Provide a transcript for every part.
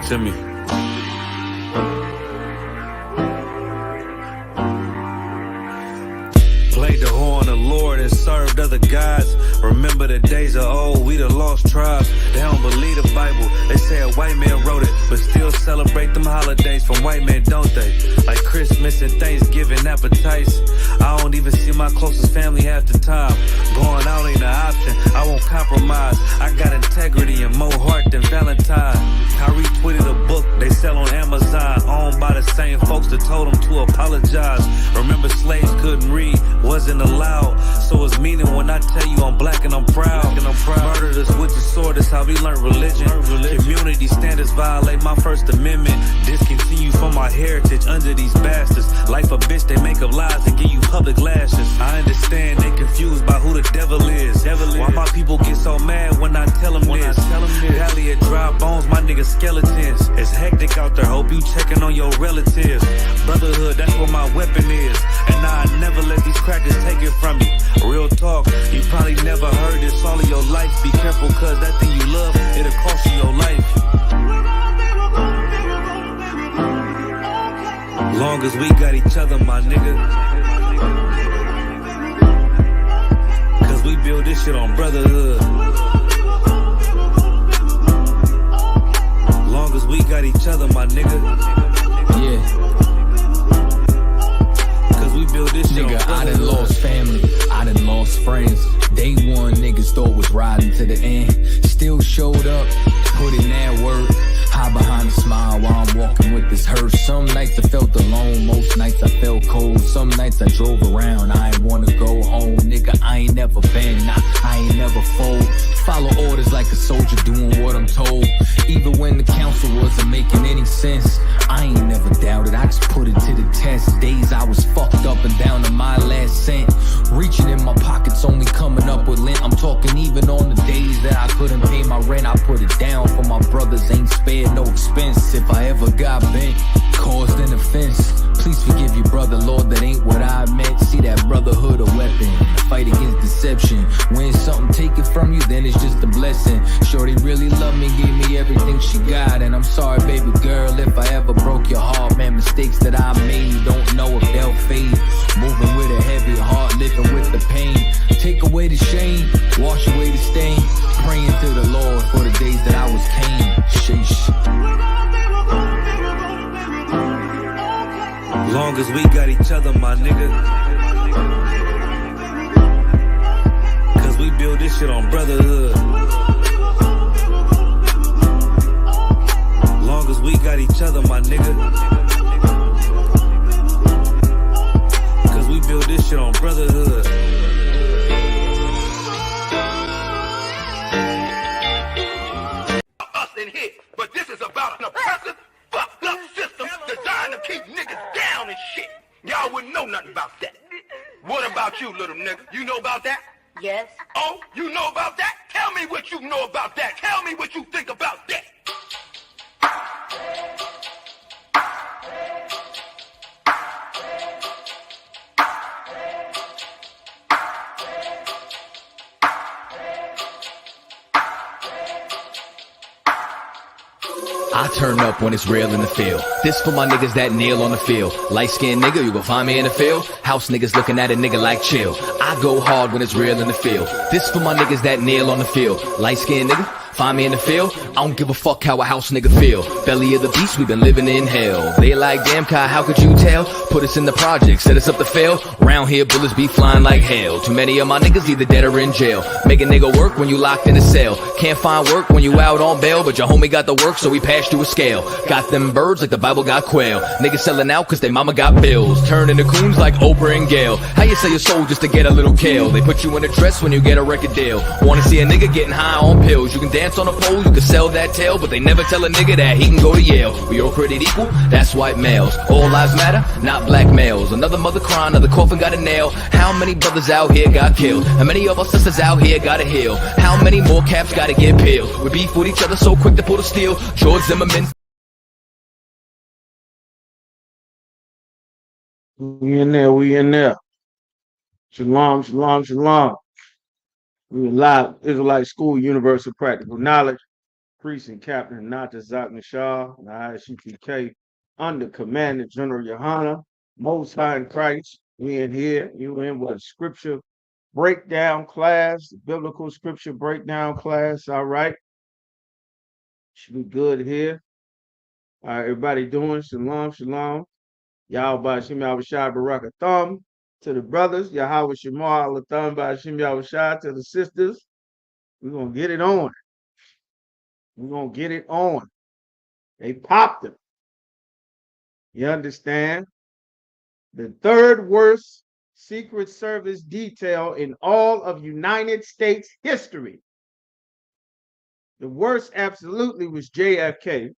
to me. Played the horn of Lord and served other gods. Remember the days of old, we the lost tribes. They don't believe the Bible, they say a white man wrote it, but still celebrate them holidays from white men, don't they? Like Christmas and Thanksgiving appetites. I don't even see my closest family half the time. Going out ain't an option, I won't compromise. I got integrity and more heart than Valentine. I retweeted a book they sell on Amazon, owned by the same folks that told them to apologize. Remember slaves couldn't read, wasn't allowed, so it's meaning when I tell you I'm black and I'm proud. Murdered us with the sword, that's how we learned religion. Community standards violate my First Amendment. Discontinue from my heritage under these bastards. Life a bitch, they make up lies and give you public lashes. I understand they confused by who the devil is. Why my people get so mad when I tell them this? Valley of dry bones, my niggas skeletons. It's hectic out there, hope you checking on your relatives. Brotherhood, that's what my weapon is. And I never let these crackers take it from you. Real talk, you probably never heard this all of your life. Be careful, cause that thing you love, it'll cost you your life. Long as we got each other, my nigga. Cause we build this shit on brotherhood. Long as we got each other, my nigga. Yeah. We build this shit. Nigga, I done lost family, I done lost friends. Day one, niggas thought was riding to the end. Still showed up, put in that work. Hide behind a smile while I'm walking with this hearse. Some nights I felt alone, most nights I felt cold. Some nights I drove around, I ain't wanna go home. Nigga, I ain't never been, nah, I ain't never fold. Follow orders like a soldier doing what I'm told. Even when the council wasn't making any sense, I ain't never doubted, I just put it to the test. Days I was fucked up and down to my last cent. Reaching in my pockets, only coming up with lint. I'm talking even on the days that I couldn't pay my rent. I put it down for my brothers, ain't spared no expense. If I ever got bent, caused an offense, please forgive your brother, Lord, that ain't what I meant. See that brotherhood a weapon, fight against deception. When something taken from you, then it's just a blessing. Shorty really loved me, gave me everything she got. And I'm sorry, baby girl, if I ever broke your heart. Man, mistakes that I made, don't know if they'll fade. Moving with a heavy heart, living with the pain. Take away the shame, wash away the stain. Praying to the Lord for the days that I was Cain. Sheesh. Long as we got each other, my nigga. Cause we build this shit on brotherhood. Long as we got each other, my nigga. Cause we build this shit on brotherhood. Us in here, but this is about an oppressive, fucked up system designed to keep niggas down and shit. Y'all wouldn't know nothing about that. What about you, little nigga? You know about that? Yes. Oh, you know about that? Tell me what you know about that. Tell me what you think about that. I turn up when it's real in the field. This for my niggas that kneel on the field. Light-skinned nigga, you gon' find me in the field. House niggas looking at a nigga like chill. I go hard when it's real in the field. This for my niggas that kneel on the field. Light-skinned nigga, find me in the field. I don't give a fuck how a house nigga feel. Belly of the beast, we been living in hell. They like, damn Kai, how could you tell? Put us in the project, set us up to fail. Round here, bullets be flying like hell. Too many of my niggas either dead or in jail. Make a nigga work when you locked in a cell. Can't find work when you out on bail, but your homie got the work, so we passed you a scale. Got them birds like the Bible got quail. Niggas selling out cause they mama got bills. Turning to coons like Oprah and Gail. How you sell your soul just to get a little kale? They put you in a dress when you get a record deal. Wanna see a nigga getting high on pills? You can dance on a pole, you can sell that tail, but they never tell a nigga that he can go to Yale. We all created equal, that's white males. All lives matter, not black males. Another mother crying, another coffin got a nail. How many brothers out here got killed? How many of our sisters out here gotta heal? How many more caps gotta get peeled? We beef with each other so quick to pull the steel. George Zimmerman. We in there, we in there. Shalom, shalom, shalom. We live Israelite School, Universal Practical Knowledge. Priest and Captain Nata Shah, the ISUPK, under Commander General Yohana, Most High in Christ. We in here, you in what scripture breakdown class, biblical scripture breakdown class. All right. Should be good here. All right, everybody doing shalom, shalom. Y'all by Shem Yahushua Baraka Thumb to the brothers. Yahweh Shemar Allah Thumb by Shem Yahushua to the sisters. We're gonna get it on. We're gonna get it on. They popped them. You understand? The third worst Secret Service detail in all of United States history. The worst absolutely was JFK.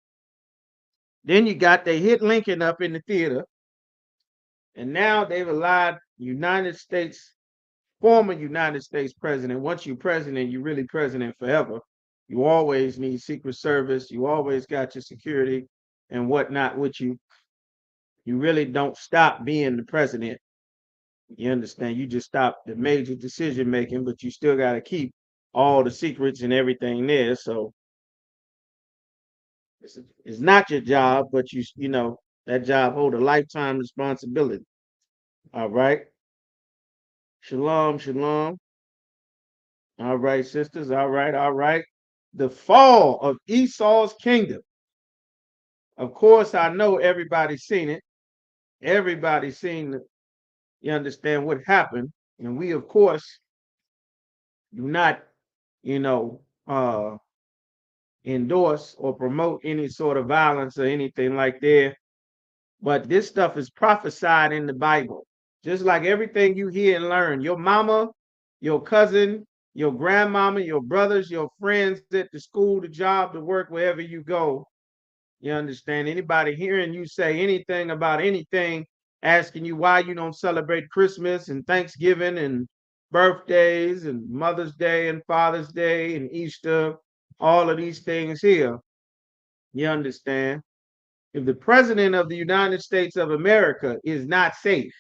Then you got they hit Lincoln up in the theater. And now they've allowed former United States president. Once you're president, you're really president forever. You always need Secret Service. You always got your security and whatnot with you. You really don't stop being the president. You understand? You just stop the major decision making, but you still got to keep all the secrets and everything there. So it's not your job, but you know that job hold a lifetime responsibility. All right. Shalom, shalom. All right, sisters. All right, all right. The fall of Esau's kingdom. Of course, I know everybody's seen it. Everybody's seen it. You understand what happened. And we, of course, do not, endorse or promote any sort of violence or anything like that. But this stuff is prophesied in the Bible. Just like everything you hear and learn. Your mama, your cousin, your grandmama, your brothers, your friends at the school, the job, the work, wherever you go. You understand? Anybody hearing you say anything about anything, asking you why you don't celebrate Christmas and Thanksgiving and birthdays and Mother's Day and Father's Day and Easter, all of these things here. You understand? If the president of the United States of America is not safe,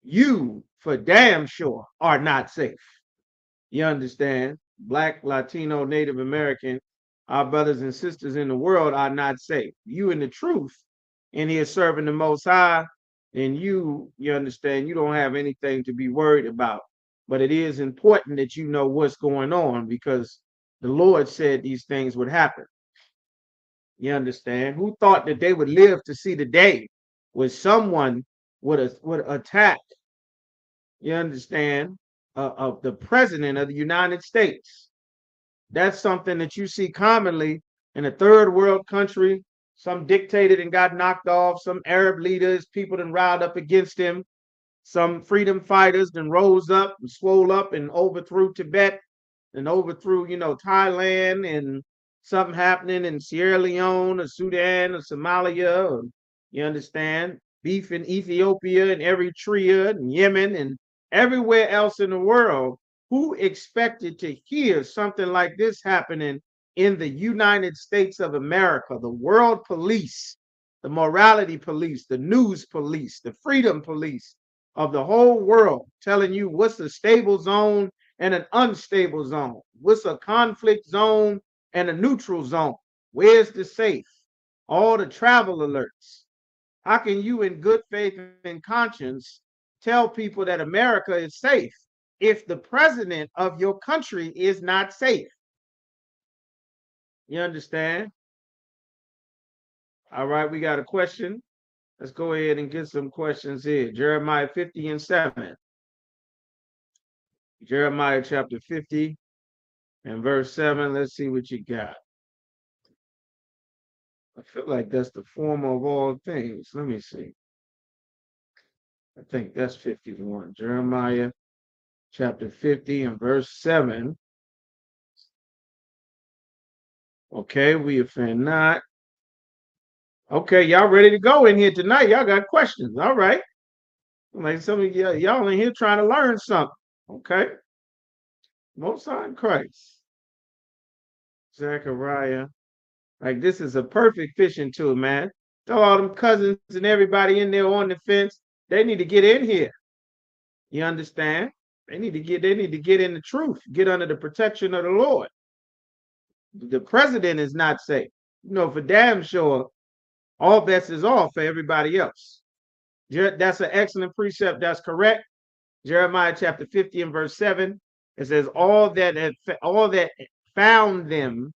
you for damn sure are not safe. You understand? Black, Latino, Native American, our brothers and sisters in the world are not safe. You in the truth and here serving the Most High, and you understand, you don't have anything to be worried about. But it is important that you know what's going on because the Lord said these things would happen. You understand? Who thought that they would live to see the day where someone would attack, you understand, of the president of the United States? That's something that you see commonly in a third world country. Some dictated and got knocked off. Some Arab leaders, people then riled up against him. Some freedom fighters then rose up and swole up and overthrew Tibet and overthrew, Thailand, and something happening in Sierra Leone or Sudan or Somalia, or, you understand, beef in Ethiopia and Eritrea and Yemen and everywhere else in the world. Who expected to hear something like this happening in the United States of America? The world police, the morality police, the news police, the freedom police of the whole world telling you what's a stable zone and an unstable zone. What's a conflict zone and a neutral zone? Where's the safe? All the travel alerts. How can you in good faith and conscience tell people that America is safe if the president of your country is not safe? You understand? All right, we got a question. Let's go ahead and get some questions here. Jeremiah 50:7. Jeremiah chapter 50 and verse 7. Let's see what you got. I feel like that's the former of all things. Let me see. I think that's 51. Jeremiah chapter 50 and verse 7. Okay, we offend not. Okay, y'all ready to go in here tonight? Y'all got questions. All right. Like some of y'all in here trying to learn something. Okay. Most High in Christ. Zechariah. Like this is a perfect fishing tool, man. Tell all them cousins and everybody in there on the fence, they need to get in here. You understand? They need to get in the truth, get under the protection of the Lord. The president is not safe. You know, for damn sure, all bets is off for everybody else. That's an excellent precept. That's correct. Jeremiah chapter 50 and verse 7. It says, all that found them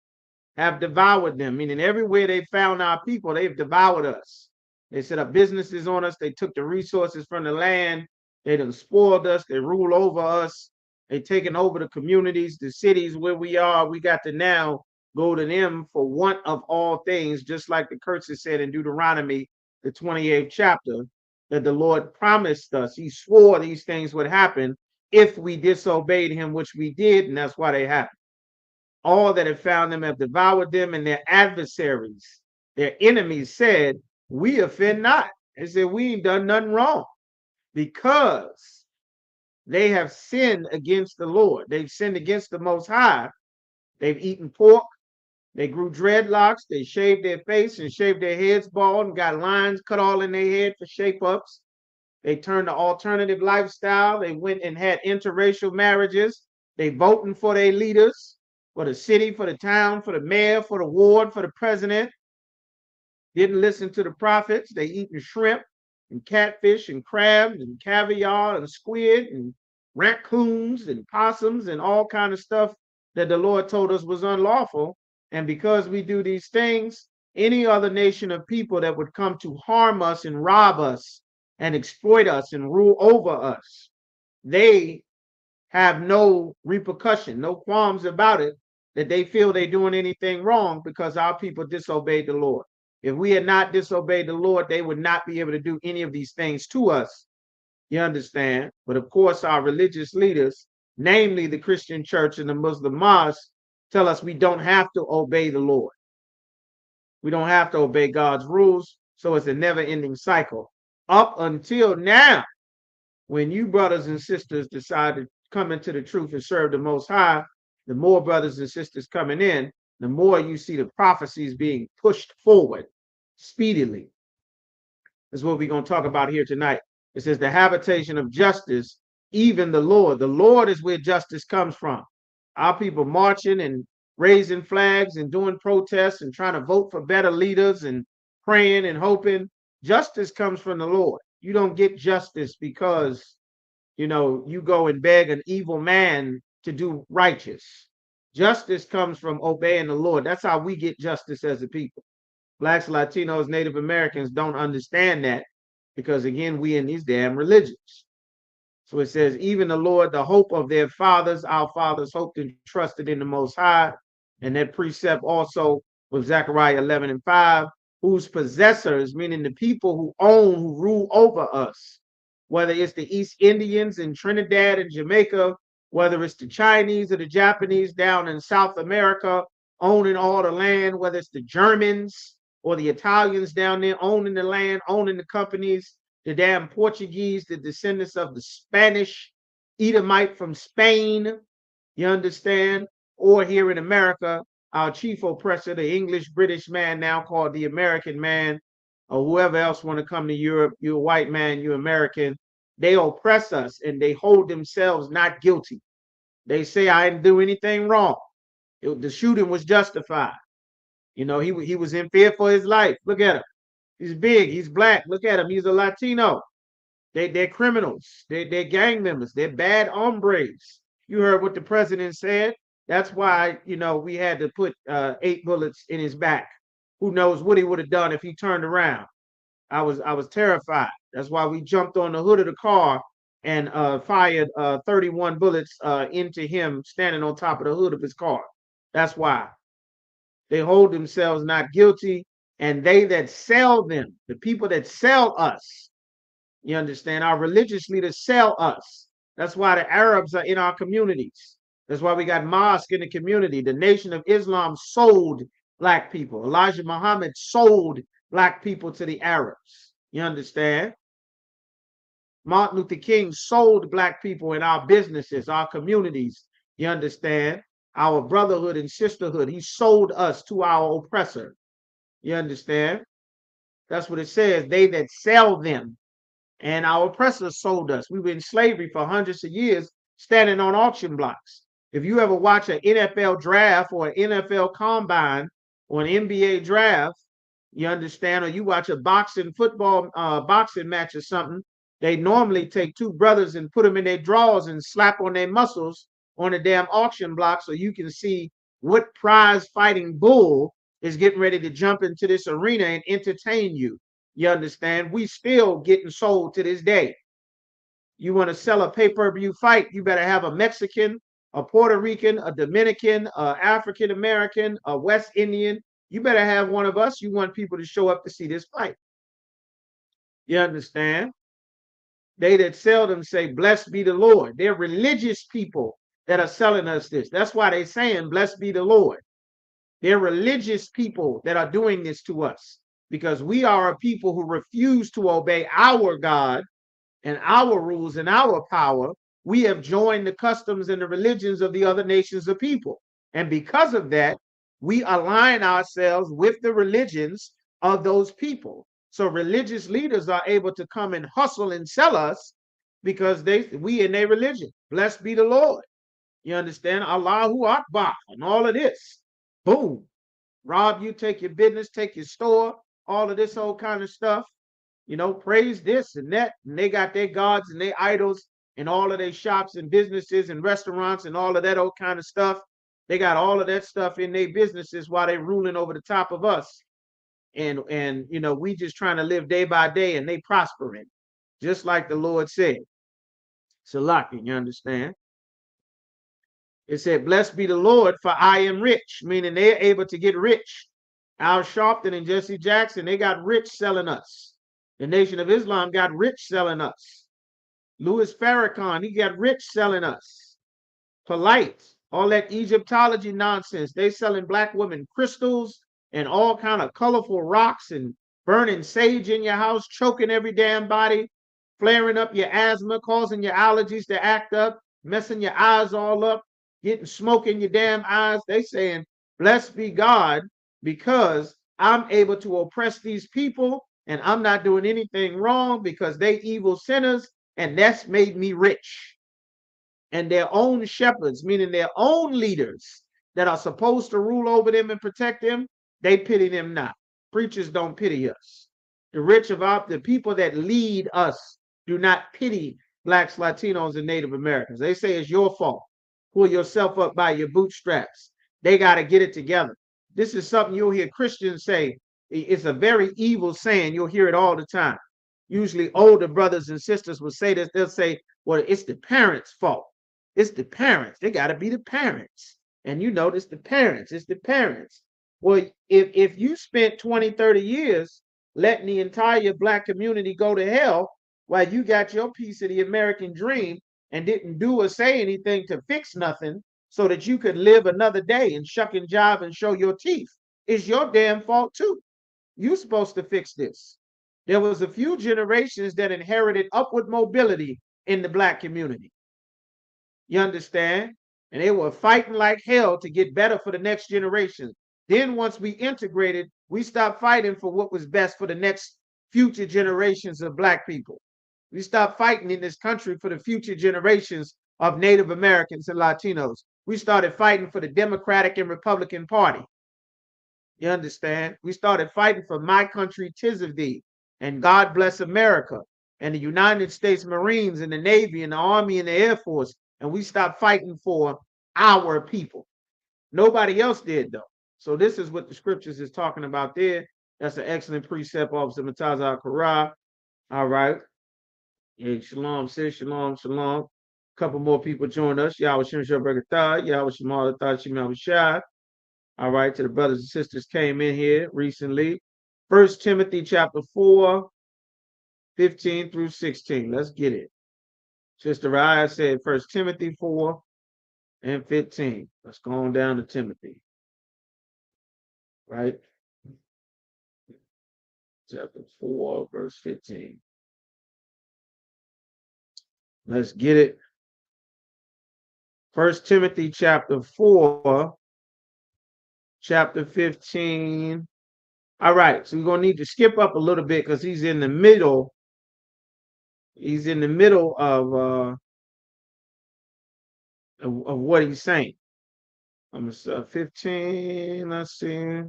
have devoured them, meaning everywhere they found our people, they've devoured us. They set up businesses on us. They took the resources from the land. They done spoiled us. They rule over us. They taken over the communities, the cities where we are. We got to now go to them for want of all things, just like the curses said in Deuteronomy, the 28th chapter, that the Lord promised us. He swore these things would happen if we disobeyed him, which we did, and that's why they happened. All that have found them have devoured them, and their adversaries, their enemies said, we offend not. They said, we ain't done nothing wrong, because they have sinned against the Lord. They've sinned against the Most High. They've eaten pork. They grew dreadlocks. They shaved their face and shaved their heads bald and got lines cut all in their head for shape-ups. They turned to alternative lifestyle. They went and had interracial marriages. They voting for their leaders, for the city, for the town, for the mayor, for the ward, for the president. Didn't listen to the prophets. They eating shrimp and catfish and crabs and caviar and squid and raccoons and possums and all kind of stuff that the Lord told us was unlawful. And because we do these things, any other nation of people that would come to harm us and rob us and exploit us and rule over us, they have no repercussion, no qualms about it, that they feel they're doing anything wrong because our people disobeyed the Lord. If we had not disobeyed the Lord, they would not be able to do any of these things to us. You understand? But of course, our religious leaders, namely the Christian church and the Muslim mosques, tell us we don't have to obey the Lord. We don't have to obey God's rules. So it's a never-ending cycle up until now, when you brothers and sisters decide to come into the truth and serve the Most High. The more brothers and sisters coming in, the more you see the prophecies being pushed forward speedily. That's what we're going to talk about here tonight. It says the habitation of justice, even the Lord. The Lord is where justice comes from. Our people marching and raising flags and doing protests and trying to vote for better leaders and praying and hoping. Justice comes from the Lord. You don't get justice because, you go and beg an evil man to do righteous. Justice comes from obeying the Lord. That's how we get justice as a people. Blacks, Latinos, Native Americans don't understand that because, again, we in these damn religions. So it says, even the Lord, the hope of their fathers, our fathers hoped and trusted in the Most High. And that precept also with Zechariah 11 and 5, whose possessors, meaning the people who own, who rule over us, whether it's the East Indians in Trinidad and Jamaica, whether it's the Chinese or the Japanese down in South America owning all the land, whether it's the Germans or the Italians down there owning the land, owning the companies, the damn Portuguese, the descendants of the Spanish Edomite from Spain, you understand? Or here in America, our chief oppressor, the English British man now called the American man, or whoever else want to come to Europe, you're a white man, you're American. They oppress us and they hold themselves not guilty. They say, I didn't do anything wrong. The shooting was justified. He was in fear for his life. Look at him. He's big. He's black. Look at him. He's a Latino. They're criminals. They're gang members. They're bad hombres. You heard what the president said. That's why, we had to put 8 bullets in his back. Who knows what he would have done if he turned around. I was terrified. That's why we jumped on the hood of the car and fired 31 bullets into him standing on top of the hood of his car. That's why. They hold themselves not guilty, and they that sell them, the people that sell us, you understand, our religious leaders sell us. That's why the Arabs are in our communities. That's why we got mosques in the community. The Nation of Islam sold black people. Elijah Muhammad sold black people to the Arabs. You understand? Martin Luther King sold black people in our businesses, our communities. You understand? Our brotherhood and sisterhood. He sold us to our oppressor. You understand? That's what it says. They that sell them. And our oppressors sold us. We were in slavery for hundreds of years, standing on auction blocks. If you ever watch an NFL draft or an NFL combine or an NBA draft, you understand, or you watch a boxing match or something, they normally take two brothers and put them in their drawers and slap on their muscles on a damn auction block so you can see what prize fighting bull is getting ready to jump into this arena and entertain you. You understand? We still getting sold to this day. You want to sell a pay-per-view fight, you better have a Mexican, a Puerto Rican, a Dominican, a African American, a West Indian. You better have one of us. You want people to show up to see this fight. You understand? They that sell them say, blessed be the Lord. They're religious people that are selling us this. That's why they're saying, blessed be the Lord. They're religious people that are doing this to us because we are a people who refuse to obey our God and our rules and our power. We have joined the customs and the religions of the other nations of people. And because of that, we align ourselves with the religions of those people. So religious leaders are able to come and hustle and sell us because we in their religion. Blessed be the Lord. You understand? Allahu Akbar and all of this. Boom. Rob you, take your business, take your store, all of this old kind of stuff. You know, praise this and that. And they got their gods and their idols and all of their shops and businesses and restaurants and all of that old kind of stuff. They got all of that stuff in their businesses while they're ruling over the top of us. And you know, we just trying to live day by day and they prospering, just like the Lord said. Salaki, you understand? It said, blessed be the Lord, for I am rich, meaning they're able to get rich. Al Sharpton and Jesse Jackson, they got rich selling us. The Nation of Islam got rich selling us. Louis Farrakhan, he got rich selling us. Polite, all that Egyptology nonsense. They selling black women crystals and all kind of colorful rocks and burning sage in your house, choking every damn body, flaring up your asthma, causing your allergies to act up, messing your eyes all up, getting smoke in your damn eyes. They saying, blessed be God, because I'm able to oppress these people and I'm not doing anything wrong because they evil sinners, and that's made me rich. And their own shepherds, meaning their own leaders that are supposed to rule over them and protect them, they pity them not. Preachers don't pity us. The people that lead us do not pity blacks, Latinos, and Native Americans. They say it's your fault. Pull yourself up by your bootstraps. They got to get it together. This is something you'll hear Christians say. It's a very evil saying. You'll hear it all the time. Usually older brothers and sisters will say this. They'll say, well, it's the parents' fault. It's the parents. They got to be the parents. And you notice the parents. It's the parents. Well, if you spent 20, 30 years letting the entire black community go to hell while you got your piece of the American dream and didn't do or say anything to fix nothing so that you could live another day and shuck and jive and show your teeth, it's your damn fault too. You're supposed to fix this. There was a few generations that inherited upward mobility in the black community. You understand? And they were fighting like hell to get better for the next generation. Then once we integrated, we stopped fighting for what was best for the next future generations of black people. We stopped fighting in this country for the future generations of Native Americans and Latinos. We started fighting for the Democratic and Republican Party. You understand? We started fighting for my country, 'tis of thee, and God bless America, and the United States Marines and the Navy and the Army and the Air Force. And we stopped fighting for our people. Nobody else did, though. So this is what the scriptures is talking about there. That's an excellent precept, Officer Mataz al-Qur'an. All right. Yeah, shalom, sis. Shalom, shalom. A couple more people joined us. Yahweh Shem Shabbat, Yahweh Shemal Shemel Shai. All right, to the brothers and sisters came in here recently. 1 Timothy chapter 4, 15 through 16. Let's get it. Sister Raya said 1 Timothy 4 and 15. Let's go on down to Timothy. Right? Chapter 4, verse 15. Let's get it. 1 Timothy chapter 4, chapter 15. All right, so we're going to need to skip up a little bit because he's in the middle. He's in the middle of of what he's saying. I'm 15, let's see.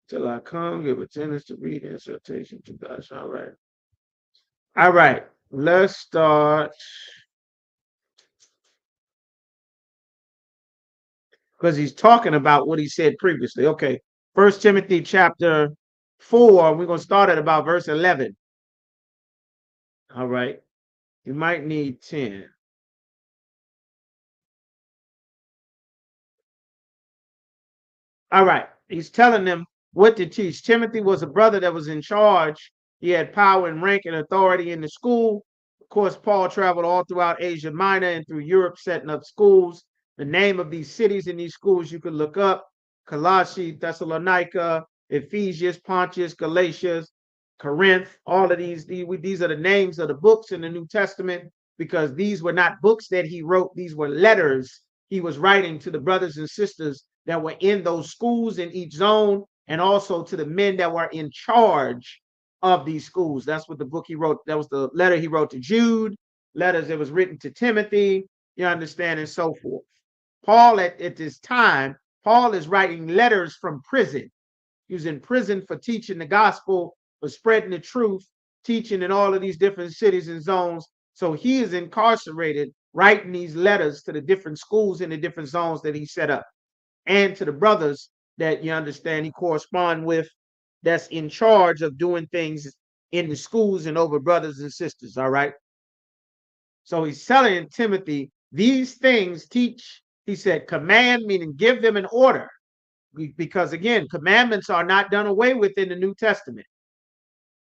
Till I come, give attendance to read and exhortation to God. All right. All right. Let's start. Because he's talking about what he said previously. Okay. First Timothy chapter 4. We're going to start at about verse 11. All right. You might need 10. All right. He's telling them what to teach. Timothy was a brother that was in charge. He had power and rank and authority in the school. Of course, Paul traveled all throughout Asia Minor and through Europe, setting up schools. The name of these cities in these schools you could look up: Colossae, Thessalonica, Ephesus, Pontus, Galatia, Corinth. All of these are the names of the books in the New Testament, because these were not books that he wrote. These were letters he was writing to the brothers and sisters that were in those schools in each zone, and also to the men that were in charge of these schools. That's what the book he wrote. That was the letter he wrote to Jude, letters that was written to Timothy, you understand, and so forth. Paul, at this time, Paul is writing letters from prison. He was in prison for teaching the gospel, for spreading the truth, teaching in all of these different cities and zones. So he is incarcerated, writing these letters to the different schools in the different zones that he set up, and to the brothers that, you understand, he correspond with, that's in charge of doing things in the schools and over brothers and sisters. All right. So he's telling Timothy, these things teach, he said, command, meaning give them an order. Because again, commandments are not done away with in the New Testament.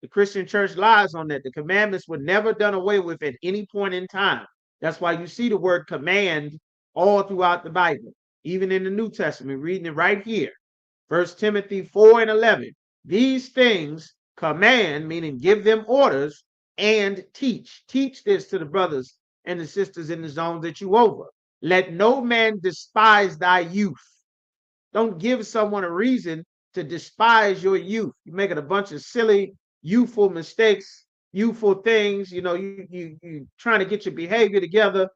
The Christian church lies on that. The commandments were never done away with at any point in time. That's why you see the word command all throughout the Bible, even in the New Testament, reading it right here. 1 Timothy 4 and 11. These things command, meaning give them orders, and teach. Teach this to the brothers and the sisters in the zones that you over. Let no man despise thy youth. Don't give someone a reason to despise your youth. You're making a bunch of silly, youthful mistakes, youthful things. You know, you trying to get your behavior together.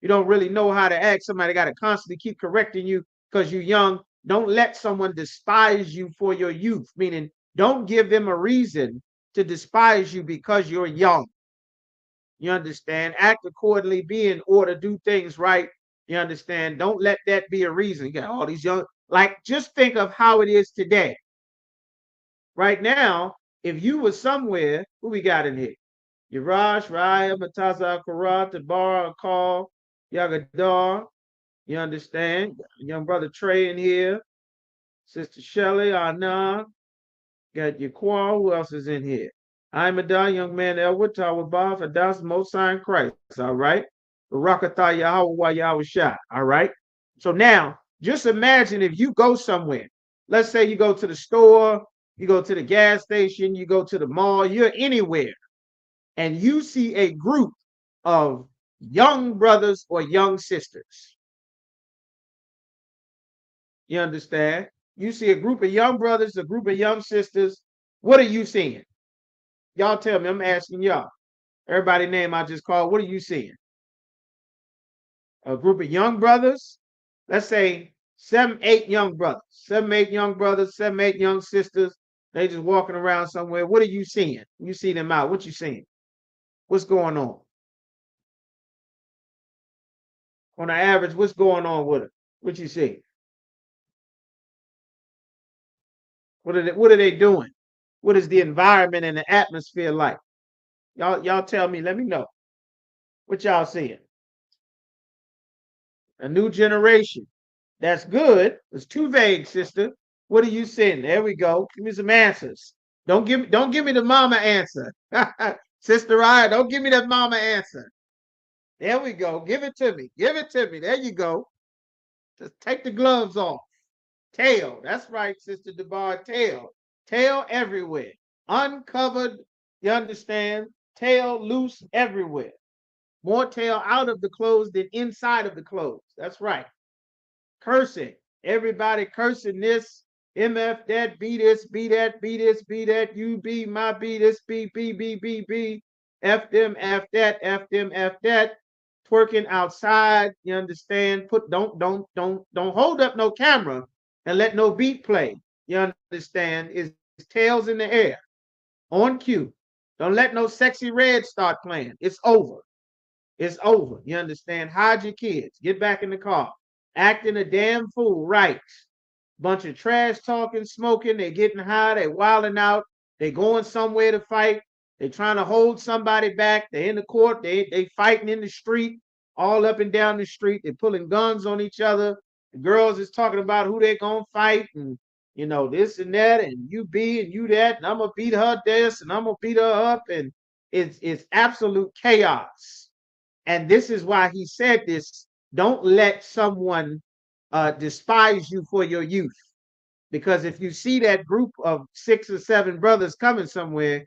You don't really know how to act. Somebody got to constantly keep correcting you because you're young. Don't let someone despise you for your youth, meaning don't give them a reason to despise you because you're young. You understand? Act accordingly, be in order, do things right. You understand? Don't let that be a reason. You got all these young, like, just think of how it is today. Right now, if you were somewhere, who we got in here? Yarash, Raya, Mataza, Karat, Tabara, Akal, Yagadar. You understand? Young brother Trey in here. Sister Shelley, Anna. Got Yaquan. Who else is in here? I'm a young man, Elwood, Tawabah, Fadas, Mosai, and Christ. All right. Barakatah Yahweh Yahweh Shah. All right. So now, just imagine if you go somewhere. Let's say you go to the store, you go to the gas station, you go to the mall, you're anywhere, and you see a group of young brothers or young sisters. You understand? You see a group of young brothers, a group of young sisters. What are you seeing? Y'all tell me. I'm asking y'all. Everybody name I just called. What are you seeing? A group of young brothers. Let's say 7, 8 young brothers. 7, 8 young brothers. 7, 8 young sisters. They just walking around somewhere. What are you seeing? You see them out. What you seeing? What's going on? On the average, what's going on with them? What you see? What are they doing? What is the environment and the atmosphere like? Y'all tell me. Let me know. What y'all seeing? A new generation. That's good. It's too vague, sister. What are you seeing? There we go. Give me some answers. Don't give me the mama answer. Sister Ryan, don't give me that mama answer. There we go. Give it to me. Give it to me. There you go. Just take the gloves off. Tail. That's right, Sister DeBar. Tail. Tail everywhere. Uncovered. You understand? Tail loose everywhere. More tail out of the clothes than inside of the clothes. That's right. Cursing. Everybody cursing this. MF that, be this, be that, be this, be that, you be, my be this, be, be, be, be, be. F them, F that, F them, F that. Twerking outside, you understand? Don't hold up no camera and let no beat play. You understand? It's tails in the air on cue. Don't let no sexy red start playing. It's over. It's over. You understand? Hide your kids. Get back in the car. Acting a damn fool, right? Bunch of trash talking, smoking. They're getting high. They're wilding out. They're going somewhere to fight. They're trying to hold somebody back. They're in the court. They fighting in the street, all up and down the street. They're pulling guns on each other. The girls is talking about who they're gonna fight and this and that, and you be and you that, and I'm gonna beat her this and I'm gonna beat her up, and it's absolute chaos. And this is why he said this. Don't let someone despise you for your youth. Because if you see that group of 6 or 7 brothers coming somewhere,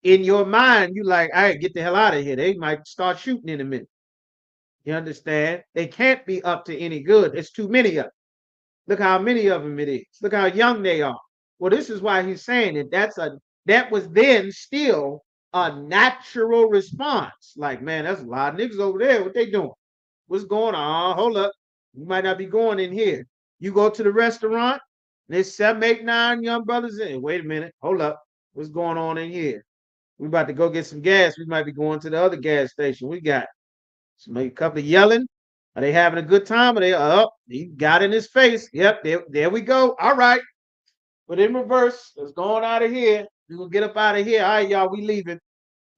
in your mind, you like, all right, get the hell out of here. They might start shooting in a minute. You understand? They can't be up to any good. It's too many of them. Look how many of them it is. Look how young they are. Well, this is why he's saying it. That was then still a natural response. Like, man, that's a lot of niggas over there. What they doing? What's going on? Hold up. You might not be going in here. You go to the restaurant, there's 7, 8, 9 young brothers in. Wait a minute. Hold up. What's going on in here? We about to go get some gas. We might be going to the other gas station. We got maybe a couple of yelling. Are they having a good time? Are they up? He got in his face. Yep, there we go. All right. But in reverse, let's go on out of here. We're gonna get up out of here. All right, y'all, we leaving.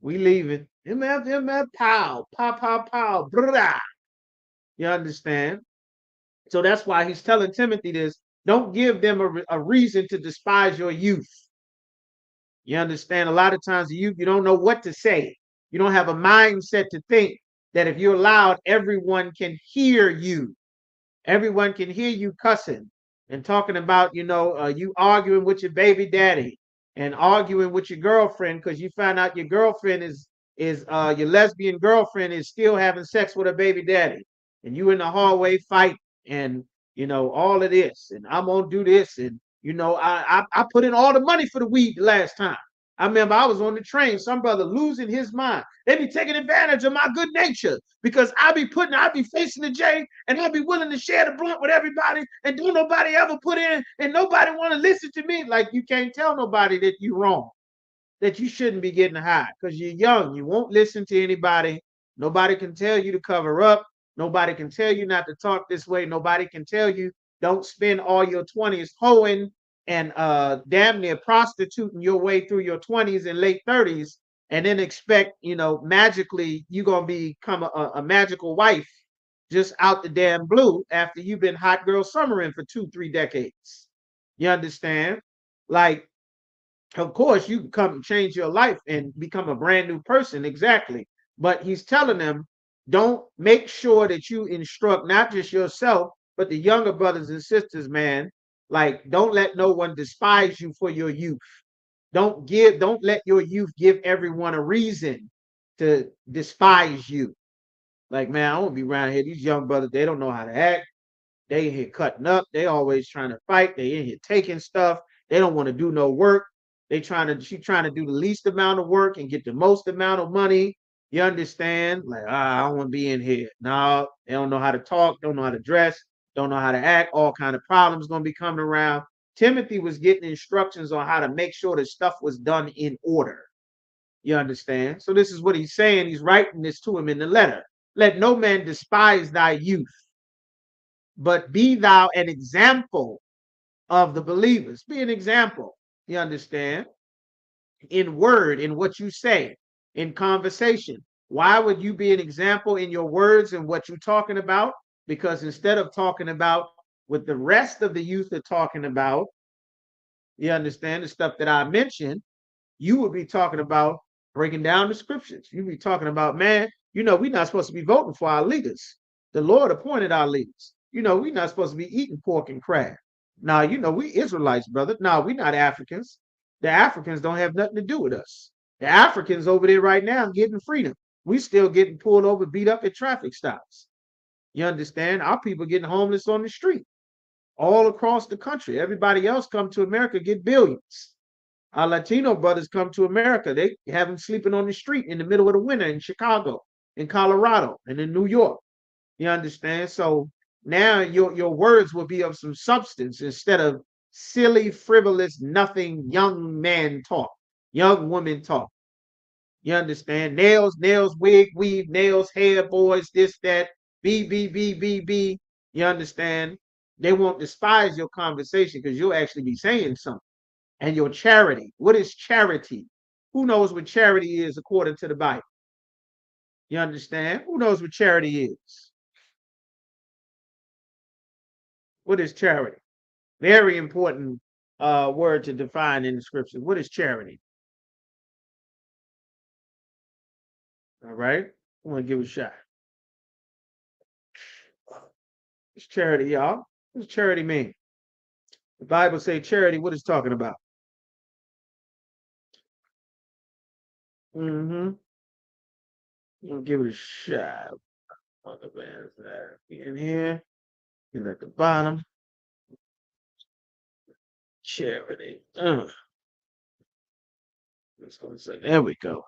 We leaving. MF, pow, pow, pow, pow, brah. You understand? So that's why he's telling Timothy this. Don't give them a reason to despise your youth. You understand? A lot of times you don't know what to say. You don't have a mindset to think that if you're loud, everyone can hear you. Everyone can hear you cussing and talking about, you arguing with your baby daddy and arguing with your girlfriend because you found out your girlfriend is your lesbian girlfriend is still having sex with her baby daddy, and you in the hallway fight and all of this, and I'm gonna do this, and I put in all the money for the weed the last time. I remember I was on the train, some brother losing his mind. They be taking advantage of my good nature because I be facing the J and I be willing to share the blunt with everybody and don't nobody ever put in and nobody want to listen to me. Like you can't tell nobody that you wrong, that you shouldn't be getting high because you're young. You won't listen to anybody. Nobody can tell you to cover up. Nobody can tell you not to talk this way. Nobody can tell you don't spend all your 20s hoeing and damn near prostituting your way through your 20s and late 30s and then expect, magically you're going to become a magical wife just out the damn blue after you've been hot girl summering for 2-3 decades. You understand? Like, of course, you can come and change your life and become a brand new person. Exactly. But he's telling them, don't make sure that you instruct not just yourself, but the younger brothers and sisters, man. Like, don't let no one despise you for your youth. Don't let your youth give everyone a reason to despise you. Like, man, I won't be around here. These young brothers, they don't know how to act. They in here cutting up. They always trying to fight. They in here taking stuff. They don't want to do no work. She trying to do the least amount of work and get the most amount of money. You understand? Like, I don't want to be in here. No, they don't know how to talk, don't know how to dress, don't know how to act. All kind of problems going to be coming around. Timothy was getting instructions on how to make sure that stuff was done in order. You understand? So this is what he's saying. He's writing this to him in the letter. Let no man despise thy youth, but be thou an example of the believers. Be an example. You understand? In word, in what you say, in conversation. Why would you be an example in your words and what you're talking about? Because instead of talking about what the rest of the youth are talking about, you understand, the stuff that I mentioned, you would be talking about breaking down the scriptures. You'd be talking about, man, we're not supposed to be voting for our leaders. The Lord appointed our leaders. We're not supposed to be eating pork and crab. Now, we Israelites, brother. No, we're not Africans. The Africans don't have nothing to do with us. The Africans over there right now getting freedom. We still getting pulled over, beat up at traffic stops. You understand? Our people getting homeless on the street all across the country. Everybody else come to America, get billions. Our Latino brothers come to America. They have them sleeping on the street in the middle of the winter in Chicago, in Colorado, and in New York. You understand? So now your words will be of some substance instead of silly, frivolous, nothing young man talk, young woman talk. You understand? Nails, wig, weave, nails, hair, boys, this, that, B. You understand? They won't despise your conversation because you'll actually be saying something. And your charity. What is charity? Who knows what charity is according to the Bible? You understand? Who knows what charity is? What is charity? Very important word to define in the scriptures. What is charity? All right. I'm going to give it a shot. What's charity, y'all? What does charity mean? The Bible say charity, what is talking about? Mm-hmm. I'll give it a shot. On the man's in here. And at the bottom. Charity. Let's go say, there we go.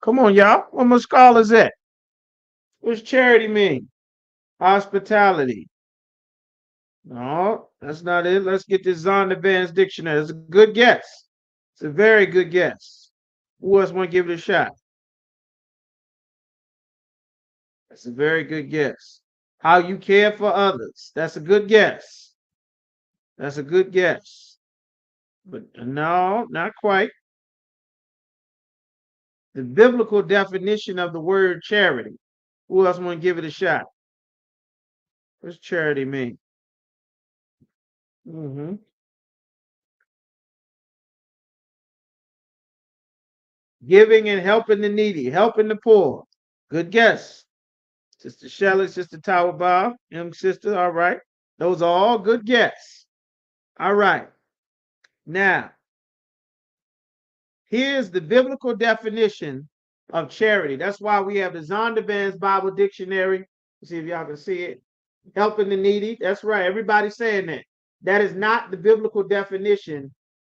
Come on, y'all. What my scholars at? What's charity mean? Hospitality. No, that's not it. Let's get this Zonda Band's dictionary. It's a good guess. It's a very good guess. Who else want to give it a shot? That's a very good guess. How you care for others. That's a good guess. That's a good guess. But no, not quite. The biblical definition of the word charity. Who else want to give it a shot? What's charity mean? Mm-hmm. Giving and helping the needy, helping the poor. Good guess. Sister Shelley, Sister Tower Bob, sister, all right. Those are all good guess. All right. Now, here's the biblical definition of charity. That's why we have the Zondervan's Bible Dictionary. Let's see if y'all can see it. Helping the needy. That's right. Everybody's saying that. That is not the biblical definition.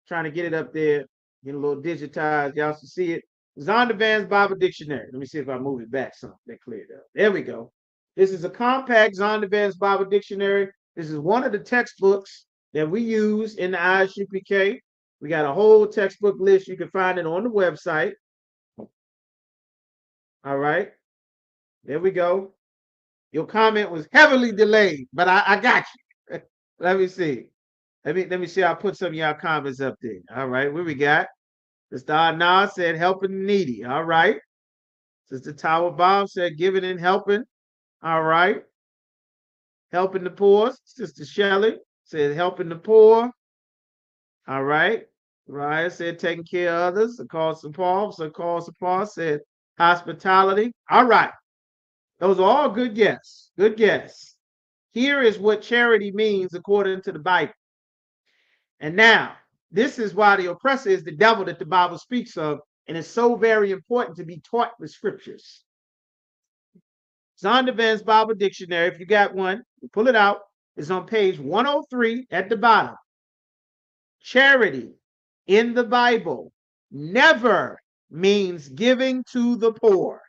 Trying to get it up there, get a little digitized. Y'all can see it. Zondervan's Bible Dictionary. Let me see if I move it back some. They cleared up. There we go. This is a compact Zondervan's Bible Dictionary. This is one of the textbooks that we use in the ISUPK. We got a whole textbook list. You can find it on the website. All right. There we go. Your comment was heavily delayed, but I got you. Let me see. Let me see. I'll put some of y'all comments up there. All right. What we got? Mr. Arnaud said helping the needy. All right. Sister Tower Bomb said giving and helping. All right. Helping the poor. Sister Shelley said helping the poor. All right. Ryan said taking care of others. Carlson Paul. So Carlson Paul said hospitality. All right. Those are all good guess. Good guess. Here is what charity means according to the Bible. And now, this is why the oppressor is the devil that the Bible speaks of, and it's so very important to be taught the scriptures. Zondervan's Bible Dictionary, if you got one, pull it out. It's on page 103 at the bottom. Charity in the Bible never means giving to the poor.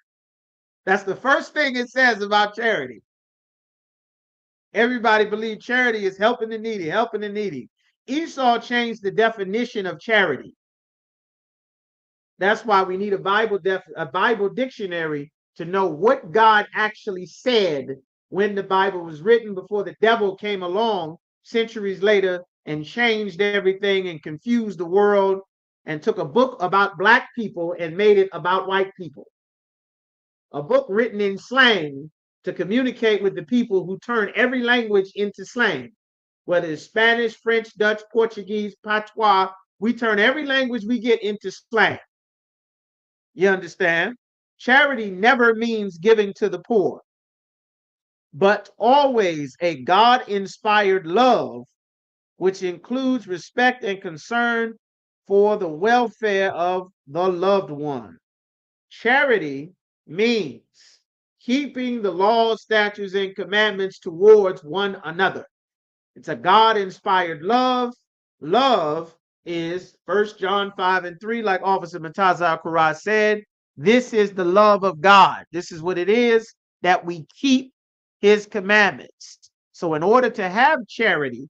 That's the first thing it says about charity. Everybody believes charity is helping the needy, helping the needy. Esau changed the definition of charity. That's why we need a Bible dictionary to know what God actually said when the Bible was written, before the devil came along centuries later and changed everything and confused the world and took a book about black people and made it about white people. A book written in slang to communicate with the people who turn every language into slang, whether it's Spanish, French, Dutch, Portuguese, patois. We turn every language we get into slang. You understand? Charity never means giving to the poor, but always a God-inspired love, which includes respect and concern for the welfare of the loved one. Charity means keeping the laws, statutes, and commandments towards one another. It's a God-inspired love Love is 1 John 5:3, like Officer Mataza Karai said. This is the love of God. This is what it is, that we keep his commandments. So in order to have charity,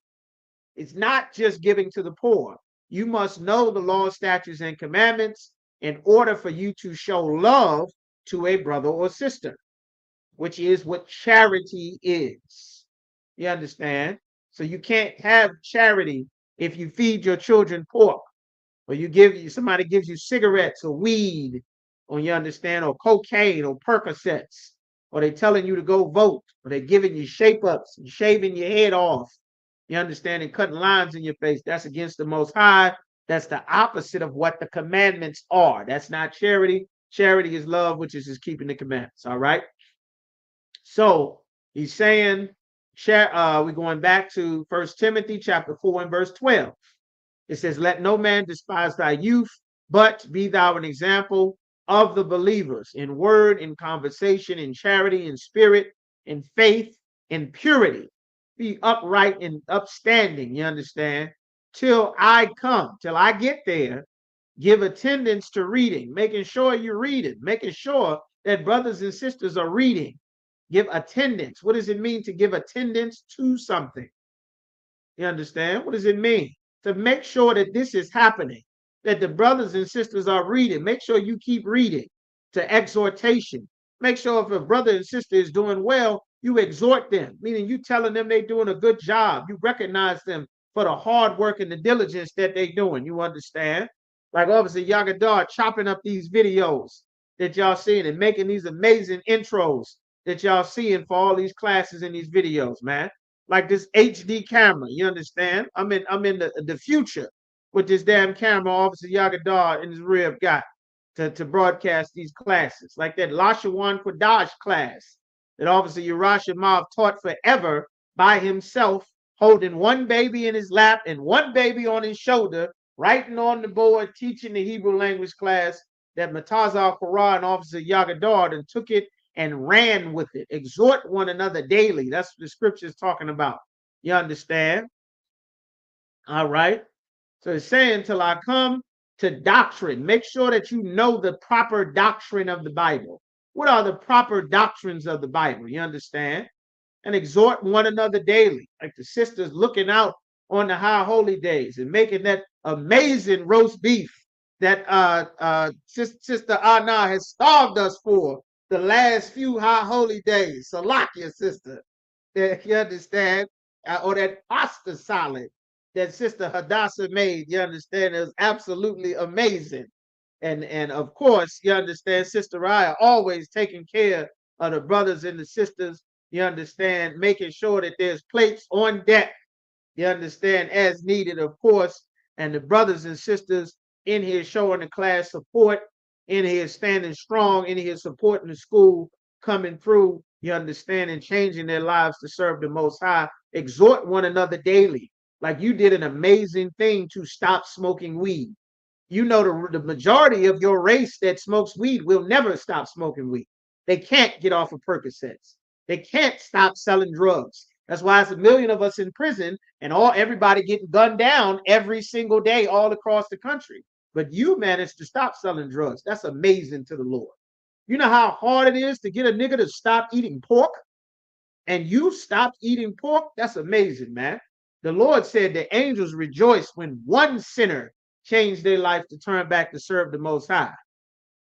it's not just giving to the poor. You must know the law, statutes, and commandments in order for you to show love to a brother or sister, which is what charity is. You understand? So you can't have charity if you feed your children pork, or somebody gives you cigarettes or weed, or you understand, or cocaine or Percocets, or they telling you to go vote, or they giving you shape ups and shaving your head off. You understand, and cutting lines in your face. That's against the Most High. That's the opposite of what the commandments are. That's not charity. Charity is love, which is just keeping the commandments. All right. So he's saying, we're going back to 1 Timothy chapter 4 and verse 12. It says, let no man despise thy youth, but be thou an example of the believers in word, in conversation, in charity, in spirit, in faith, in purity. Be upright and upstanding, you understand, till I come, till I get there. Give attendance to reading, making sure you're reading, making sure that brothers and sisters are reading. Give attendance. What does it mean to give attendance to something? You understand? What does it mean? To make sure that this is happening, that the brothers and sisters are reading. Make sure you keep reading. To exhortation. Make sure if a brother and sister is doing well, you exhort them, meaning you telling them they're doing a good job. You recognize them for the hard work and the diligence that they're doing. You understand? Like Officer Yagadar chopping up these videos that y'all seeing and making these amazing intros that y'all seeing for all these classes and these videos, man. Like this HD camera, you understand? I'm in the future with this damn camera Officer Yagadar and his rib got to broadcast these classes. Like that Lashawan Quadash class that Officer Yerashimov taught forever by himself, holding one baby in his lap and one baby on his shoulder, writing on the board, teaching the Hebrew language class that Matazal Quran and Officer Yagadar and took it and ran with it. Exhort one another daily. That's what the scripture is talking about. You understand? All right. So it's saying, till I come to doctrine, make sure that you know the proper doctrine of the Bible. What are the proper doctrines of the Bible? You understand? And exhort one another daily, like the sisters looking out on the high holy days and making that amazing roast beef that Sister Anna has starved us for the last few high holy days. Salakia, sister. You understand? Or that pasta salad that Sister Hadassah made. You understand? It was absolutely amazing. And of course, you understand, Sister Raya always taking care of the brothers and the sisters. You understand, making sure that there's plates on deck. You understand, as needed, of course. And the brothers and sisters in here showing the class support, in here standing strong, in here supporting the school, coming through, you understand, and changing their lives to serve the Most High. Exhort one another daily. Like you did an amazing thing to stop smoking weed. You know, the majority of your race that smokes weed will never stop smoking weed. They can't get off of Percocets. They can't stop selling drugs. That's why it's a million of us in prison and everybody getting gunned down every single day all across the country. But you managed to stop selling drugs. That's amazing to the Lord. You know how hard it is to get a nigga to stop eating pork? And you stopped eating pork? That's amazing, man. The Lord said the angels rejoice when one sinner changed their life to turn back to serve the Most High.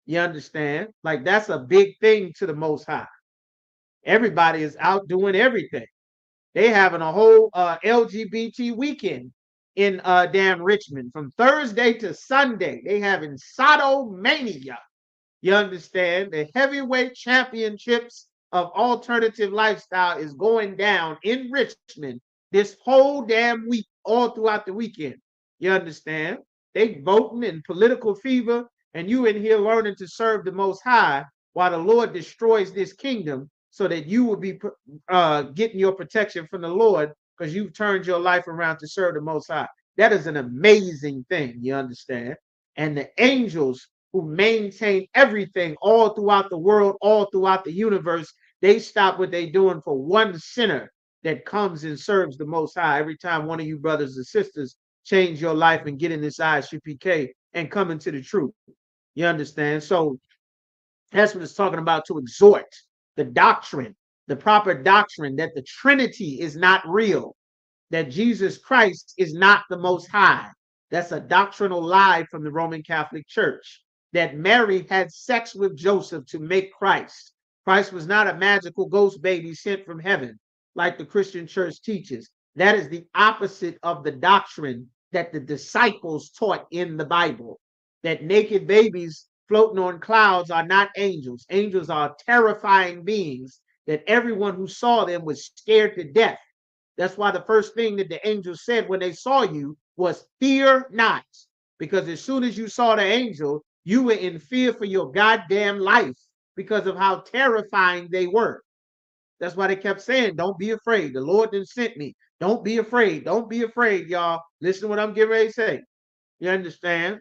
You understand? Like that's a big thing to the Most High. Everybody is out doing everything. They having a whole LGBT weekend in damn Richmond from Thursday to Sunday. They having Sodomania. You understand? The heavyweight championships of alternative lifestyle is going down in Richmond this whole damn week, all throughout the weekend. You understand? They voting in political fever, and you in here learning to serve the Most High while the Lord destroys this kingdom so that you will be getting your protection from the Lord because you've turned your life around to serve the Most High. That is an amazing thing, you understand? And the angels who maintain everything all throughout the world, all throughout the universe, they stop what they're doing for one sinner that comes and serves the Most High. Every time one of you brothers and sisters change your life and get in this ISUPK and come into the truth. You understand? So that's what it's talking about, to exhort the doctrine, the proper doctrine that the Trinity is not real, that Jesus Christ is not the Most High. That's a doctrinal lie from the Roman Catholic Church. That Mary had sex with Joseph to make Christ. Christ was not a magical ghost baby sent from heaven, like the Christian church teaches. That is the opposite of the doctrine that the disciples taught in the Bible. That naked babies floating on clouds are not angels. Angels are terrifying beings that everyone who saw them was scared to death. That's why the first thing that the angels said when they saw you was, fear not. Because as soon as you saw the angel, you were in fear for your goddamn life because of how terrifying they were. That's why they kept saying, don't be afraid. The Lord didn't sent me. Don't be afraid. Don't be afraid, y'all. Listen to what I'm getting ready to say. You understand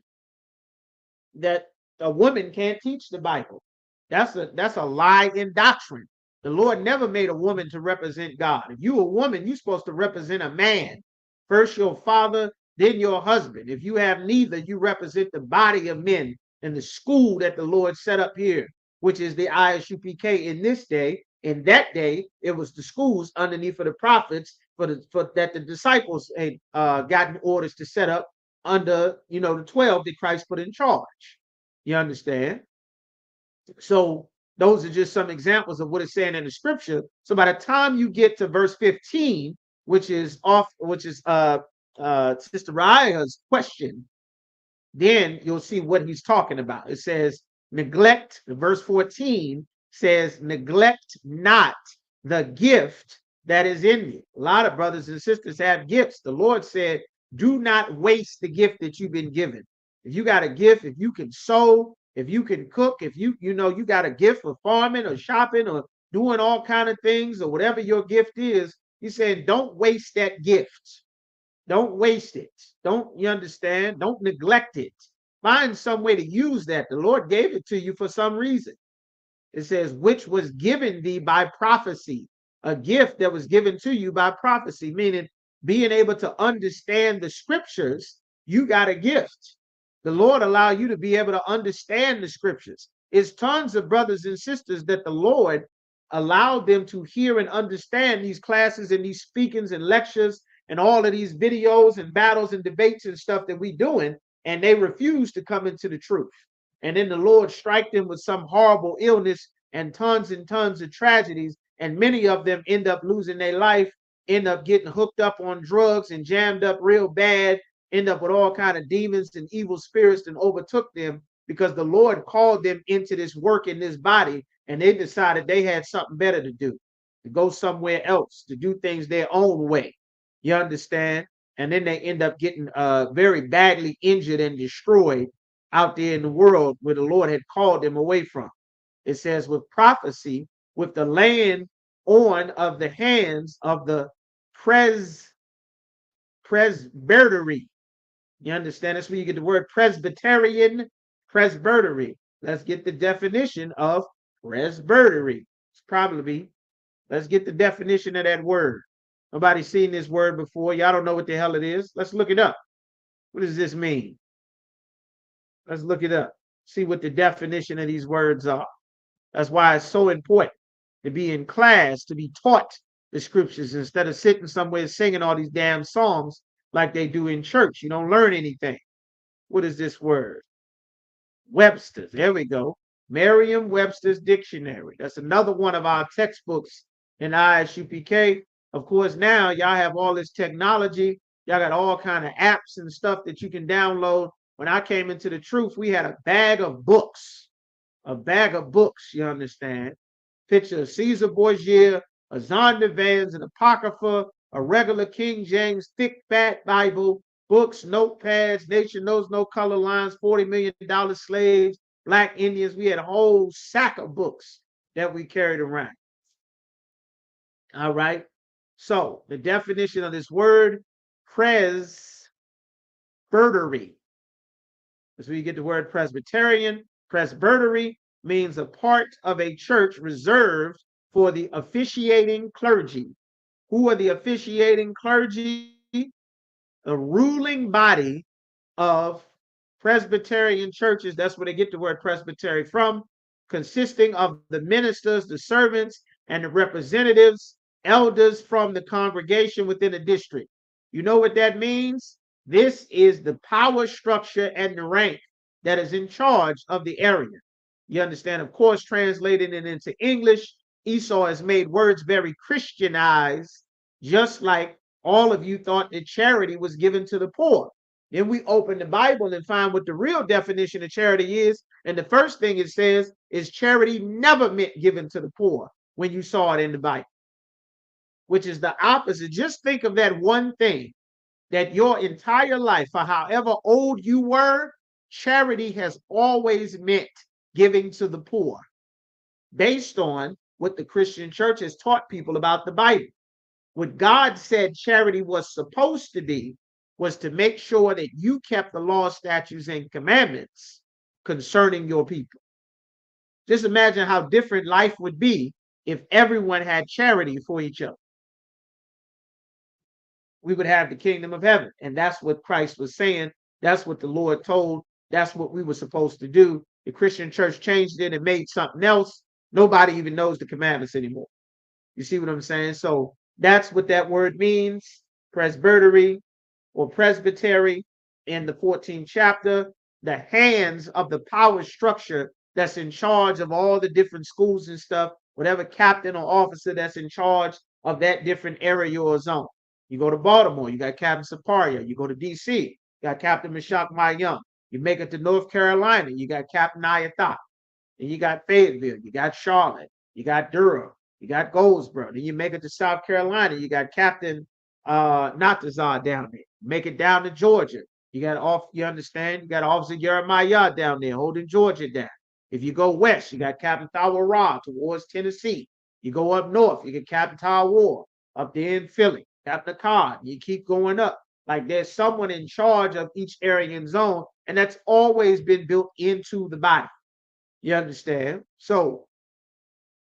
that a woman can't teach the Bible? That's a lie in doctrine. The Lord never made a woman to represent God. If you a woman, you're supposed to represent a man. First your father, then your husband. If you have neither, you represent the body of men and the school that the Lord set up here, which is the ISUPK in this day. In that day, it was the schools underneath of the prophets for that the disciples had gotten orders to set up under, the 12 that Christ put in charge. You understand? So those are just some examples of what it's saying in the scripture. So by the time you get to verse 15, which is Sister Raya's question, then you'll see what he's talking about. It says, neglect, verse 14 says, neglect not the gift that is in you. A lot of brothers and sisters have gifts. The Lord said, do not waste the gift that you've been given. If you got a gift, if you can sew, if you can cook, if you got a gift for farming or shopping or doing all kind of things, or whatever your gift is, he said, don't waste that gift. Don't waste it. You understand? Don't neglect it. Find some way to use that. The Lord gave it to you for some reason. It says, which was given thee by prophecy, a gift that was given to you by prophecy, meaning being able to understand the scriptures. You got a gift. The Lord allow you to be able to understand the scriptures. It's tons of brothers and sisters that the Lord allowed them to hear and understand these classes and these speakings and lectures and all of these videos and battles and debates and stuff that we doing, and they refuse to come into the truth. And then the Lord strike them with some horrible illness and tons of tragedies, and many of them end up losing their life, end up getting hooked up on drugs and jammed up real bad, end up with all kind of demons and evil spirits that overtook them because the Lord called them into this work in this body, and they decided they had something better to do, to go somewhere else, to do things their own way. You understand? And then they end up getting very badly injured and destroyed out there in the world where the Lord had called them away from. It says, with prophecy, with the laying on of the hands of the presbytery. You understand? That's where you get the word Presbyterian, presbytery. Let's get the definition of presbytery. Let's get the definition of that word. Nobody's seen this word before. Y'all don't know what the hell it is. Let's look it up. What does this mean? Let's look it up. See what the definition of these words are. That's why it's so important to be in class, to be taught the scriptures instead of sitting somewhere singing all these damn songs like they do in church. You don't learn anything. What is this word? Webster's. There we go. Merriam-Webster's Dictionary. That's another one of our textbooks in ISUPK. Of course, now y'all have all this technology. Y'all got all kind of apps and stuff that you can download. When I came into the truth, we had a bag of books. You understand? Picture of Caesar Borgia, a Zondervan's, an Apocrypha, a regular King James thick fat Bible, books, notepads, Nation Knows No Color Lines, $40 million slaves, Black Indians. We had a whole sack of books that we carried around. All right. So the definition of this word, presbytery. That's where you get the word Presbyterian. Presbytery means a part of a church reserved for the officiating clergy. Who are the officiating clergy? the ruling body of Presbyterian churches. That's where they get the word presbytery from, consisting of the ministers, the servants, and the representatives, elders from the congregation within a district. You know what that means? This is the power structure and the rank that is in charge of the area. You understand? Of course, translating it into English, Esau has made words very Christianized, just like all of you thought that charity was given to the poor. Then we open the Bible and find what the real definition of charity is. And the first thing it says is charity never meant given to the poor when you saw it in the Bible, which is the opposite. Just think of that one thing that your entire life, for however old you were, charity has always meant giving to the poor, based on what the Christian church has taught people about the Bible. What God said charity was supposed to be was to make sure that you kept the law, statutes, and commandments concerning your people. Just imagine how different life would be if everyone had charity for each other. We would have the kingdom of heaven. And that's what Christ was saying. That's what the Lord told. That's what we were supposed to do. The Christian church changed it and made something else. Nobody even knows the commandments anymore. You see what I'm saying? So that's what that word means. Presbytery or presbytery in the 14th chapter, the hands of the power structure that's in charge of all the different schools and stuff, whatever captain or officer that's in charge of that different area or zone. You go to Baltimore, you got Captain Saparia. You go to DC, you got Captain Meshach Mayum. You make it to North Carolina, you got Captain Ayatha. And you got Fayetteville, you got Charlotte, you got Durham, you got Goldsboro. Then you make it to South Carolina, you got Captain Natazar down there. Make it down to Georgia. You got you understand? You got Officer Jeremiah down there holding Georgia down. If you go west, you got Captain Tawara towards Tennessee. You go up north, you get Captain Tawar up there in Philly, Captain Card. You keep going up. Like there's someone in charge of each area and zone, and that's always been built into the body. You understand? So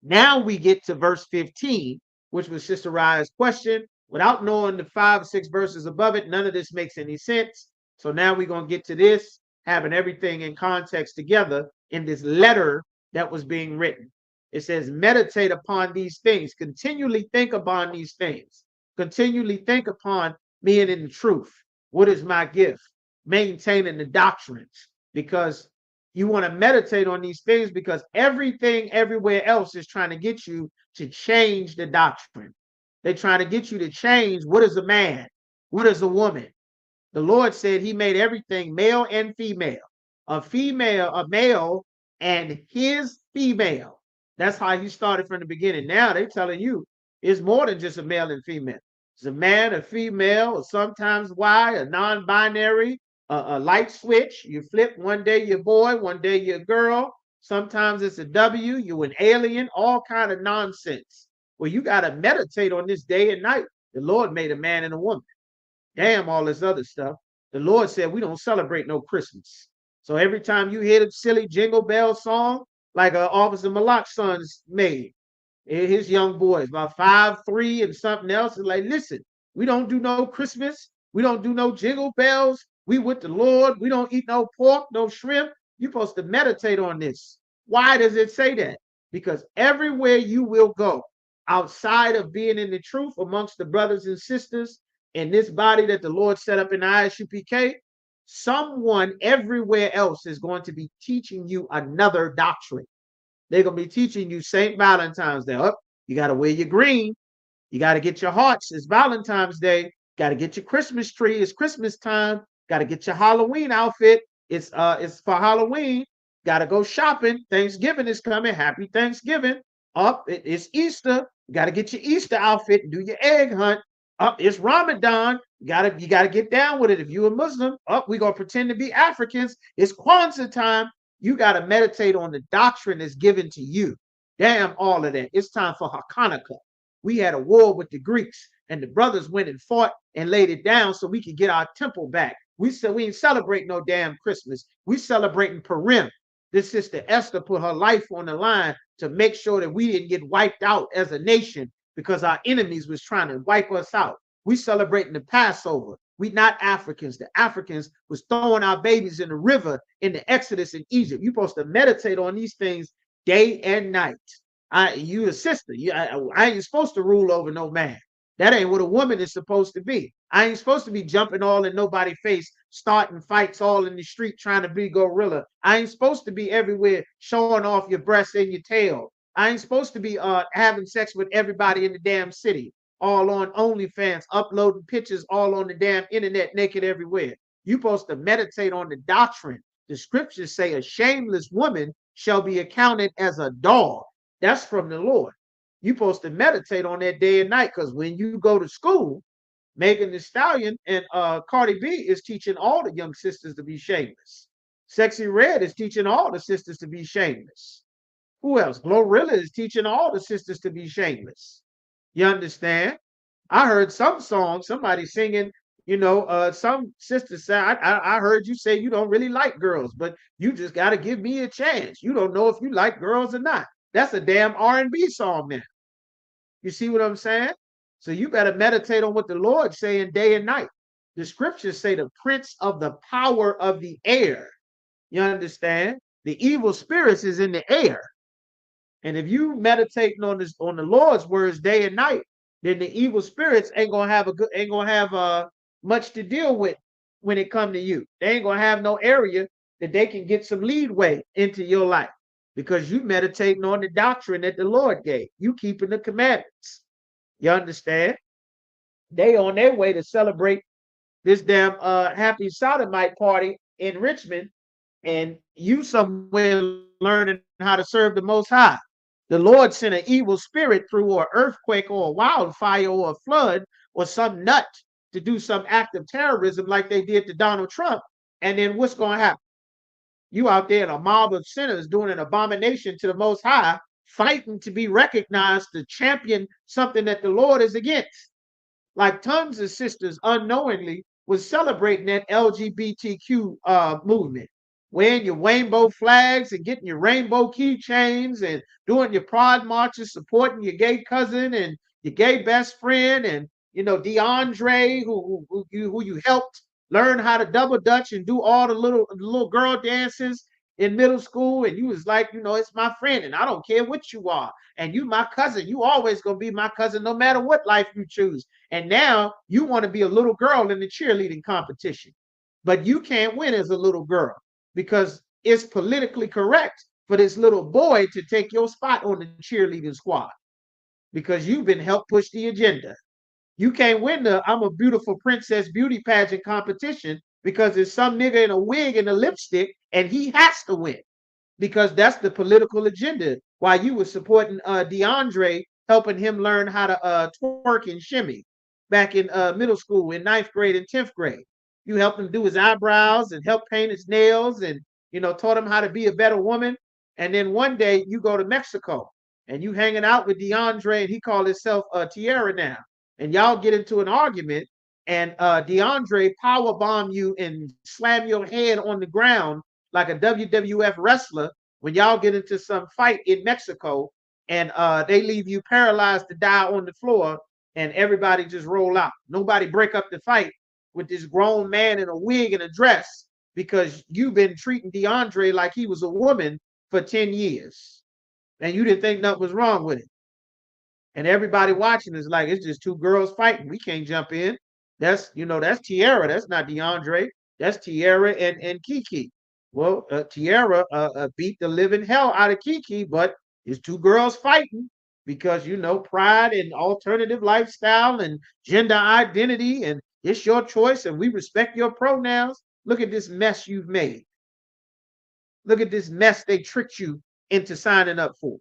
now we get to verse 15, which was Sister Raya's question. Without knowing the 5 or 6 verses above it, none of this makes any sense. So now we're going to get to this, having everything in context together in this letter that was being written. It says, meditate upon these things, continually think upon these things, continually think upon being in the truth. What is my gift? Maintaining the doctrines, because you want to meditate on these things, because everything everywhere else is trying to get you to change the doctrine. They're trying to get you to change what is a man, what is a woman. The Lord said he made everything male and female, a male and his female. That's how he started from the beginning. Now they're telling you it's more than just a male and female. It's a man, a female, or sometimes Y, a non-binary, a light switch. You flip, one day you're boy, one day you're girl. Sometimes it's a W, you an alien, all kind of nonsense. Well, you got to meditate on this day and night. The Lord made a man and a woman. Damn all this other stuff. The Lord said we don't celebrate no Christmas. So every time you hear the silly Jingle Bell song, like Officer Malak's sons made, his young boys, about 5'3" and something else, is like, listen, we don't do no Christmas. We don't do no jingle bells. We with the Lord. We don't eat no pork, no shrimp. You're supposed to meditate on this. Why does it say that? Because everywhere you will go, outside of being in the truth amongst the brothers and sisters in this body that the Lord set up in the ISUPK, someone everywhere else is going to be teaching you another doctrine. They're going to be teaching you St. Valentine's Day. Oh, you got to wear your green. You got to get your hearts. It's Valentine's Day. Got to get your Christmas tree. It's Christmas time. Got to get your Halloween outfit. It's for Halloween. Got to go shopping. Thanksgiving is coming. Happy Thanksgiving. It's Easter. You got to get your Easter outfit and do your egg hunt. It's Ramadan. You gotta get down with it. If you're a Muslim, we're gonna pretend to be Africans. It's Kwanzaa time. You gotta meditate on the doctrine that's given to you. Damn all of that. It's time for Hanukkah. We had a war with the Greeks, and the brothers went and fought and laid it down so we could get our temple back. We said we ain't celebrating no damn Christmas. We celebrating Purim. This sister Esther put her life on the line to make sure that we didn't get wiped out as a nation because our enemies was trying to wipe us out. We celebrating the Passover. We not Africans. The Africans was throwing our babies in the river in the Exodus in Egypt. You're supposed to meditate on these things day and night. You a sister. I ain't supposed to rule over no man. That ain't what a woman is supposed to be. I ain't supposed to be jumping all in nobody's face, starting fights all in the street, trying to be gorilla. I ain't supposed to be everywhere showing off your breasts and your tail. I ain't supposed to be having sex with everybody in the damn city, all on OnlyFans, uploading pictures all on the damn internet, naked everywhere. You supposed to meditate on the doctrine. The scriptures say a shameless woman shall be accounted as a dog. That's from the Lord. You supposed to meditate on that day and night, because when you go to school, Megan Thee Stallion and Cardi B is teaching all the young sisters to be shameless. Sexy Red is teaching all the sisters to be shameless. Who else? Glorilla is teaching all the sisters to be shameless. You understand? I heard some song, somebody singing, some sister say, I heard you say you don't really like girls, but you just got to give me a chance. You don't know if you like girls or not. That's a damn R&B song now. You see what I'm saying? So you better meditate on what the Lord's saying day and night. The scriptures say the prince of the power of the air. You understand? The evil spirits is in the air. And if you meditating on the Lord's words day and night, then the evil spirits ain't gonna have much to deal with when it come to you. They ain't gonna have no area that they can get some leadway into your life, because you meditating on the doctrine that the Lord gave. You keeping the commandments. You understand? They on their way to celebrate this damn happy sodomite party in Richmond, and you somewhere learning how to serve the Most High. The Lord sent an evil spirit through an earthquake or a wildfire or a flood or some nut to do some act of terrorism like they did to Donald Trump. And then what's going to happen? You out there in a mob of sinners doing an abomination to the Most High, fighting to be recognized to champion something that the Lord is against. Like tons of sisters unknowingly was celebrating that LGBTQ movement, wearing your rainbow flags and getting your rainbow keychains and doing your pride marches, supporting your gay cousin and your gay best friend, and DeAndre, who you helped learn how to double dutch and do all the little girl dances in middle school, and you was like, it's my friend, and I don't care what you are, and you my cousin. You always gonna be my cousin, no matter what life you choose. And now you want to be a little girl in the cheerleading competition, but you can't win as a little girl because it's politically correct for this little boy to take your spot on the cheerleading squad because you've been helped push the agenda. You can't win the I'm a beautiful princess beauty pageant competition because there's some nigga in a wig and a lipstick and he has to win because that's the political agenda. While you were supporting DeAndre, helping him learn how to twerk and shimmy back in middle school, in 9th grade and 10th grade. You helped him do his eyebrows and help paint his nails and, taught him how to be a better woman. And then one day you go to Mexico and you hanging out with DeAndre, and he called himself Tierra now. And y'all get into an argument, and DeAndre powerbomb you and slam your head on the ground like a WWF wrestler when y'all get into some fight in Mexico, and they leave you paralyzed to die on the floor, and everybody just roll out. Nobody break up the fight with this grown man in a wig and a dress because you've been treating DeAndre like he was a woman for 10 years, and you didn't think nothing was wrong with it. And everybody watching is like, it's just two girls fighting. We can't jump in. That's Tierra. That's not DeAndre. That's Tierra and Kiki. Well, Tierra beat the living hell out of Kiki, but it's two girls fighting because, pride and alternative lifestyle and gender identity, and it's your choice, and we respect your pronouns. Look at this mess you've made. Look at this mess they tricked you into signing up for.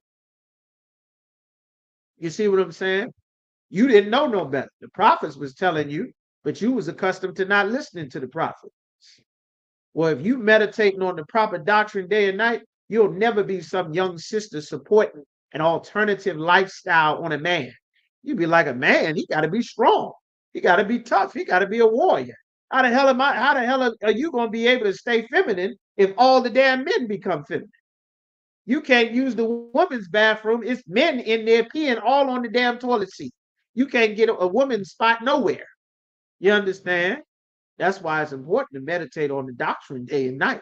You see what I'm saying? You didn't know no better. The prophets was telling you, but you was accustomed to not listening to the prophets. Well, if you meditating on the proper doctrine day and night, you'll never be some young sister supporting an alternative lifestyle on a man. You'd be like, a man, he got to be strong. He got to be tough. He got to be a warrior. How the hell are you going to be able to stay feminine if all the damn men become feminine? You can't use the woman's bathroom. It's men in there peeing all on the damn toilet seat. You can't get a woman's spot nowhere. You understand? That's why it's important to meditate on the doctrine day and night.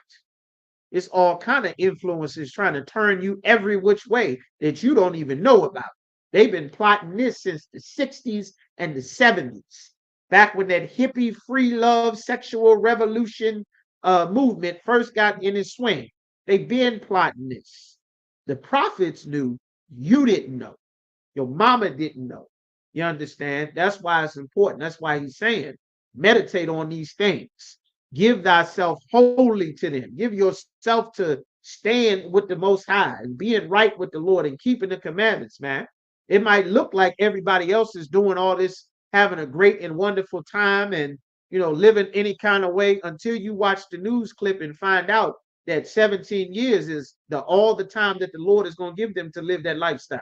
It's all kind of influences trying to turn you every which way that you don't even know about. They've been plotting this since the 60s and the 70s, back when that hippie free love sexual revolution movement first got in its swing. They've been plotting this. The prophets knew, you didn't know. Your mama didn't know. You understand? That's why it's important. That's why he's saying, meditate on these things. Give thyself wholly to them. Give yourself to stand with the Most High and being right with the Lord and keeping the commandments, man. It might look like everybody else is doing all this, having a great and wonderful time and, living any kind of way until you watch the news clip and find out that 17 years is all the time that the Lord is going to give them to live that lifestyle.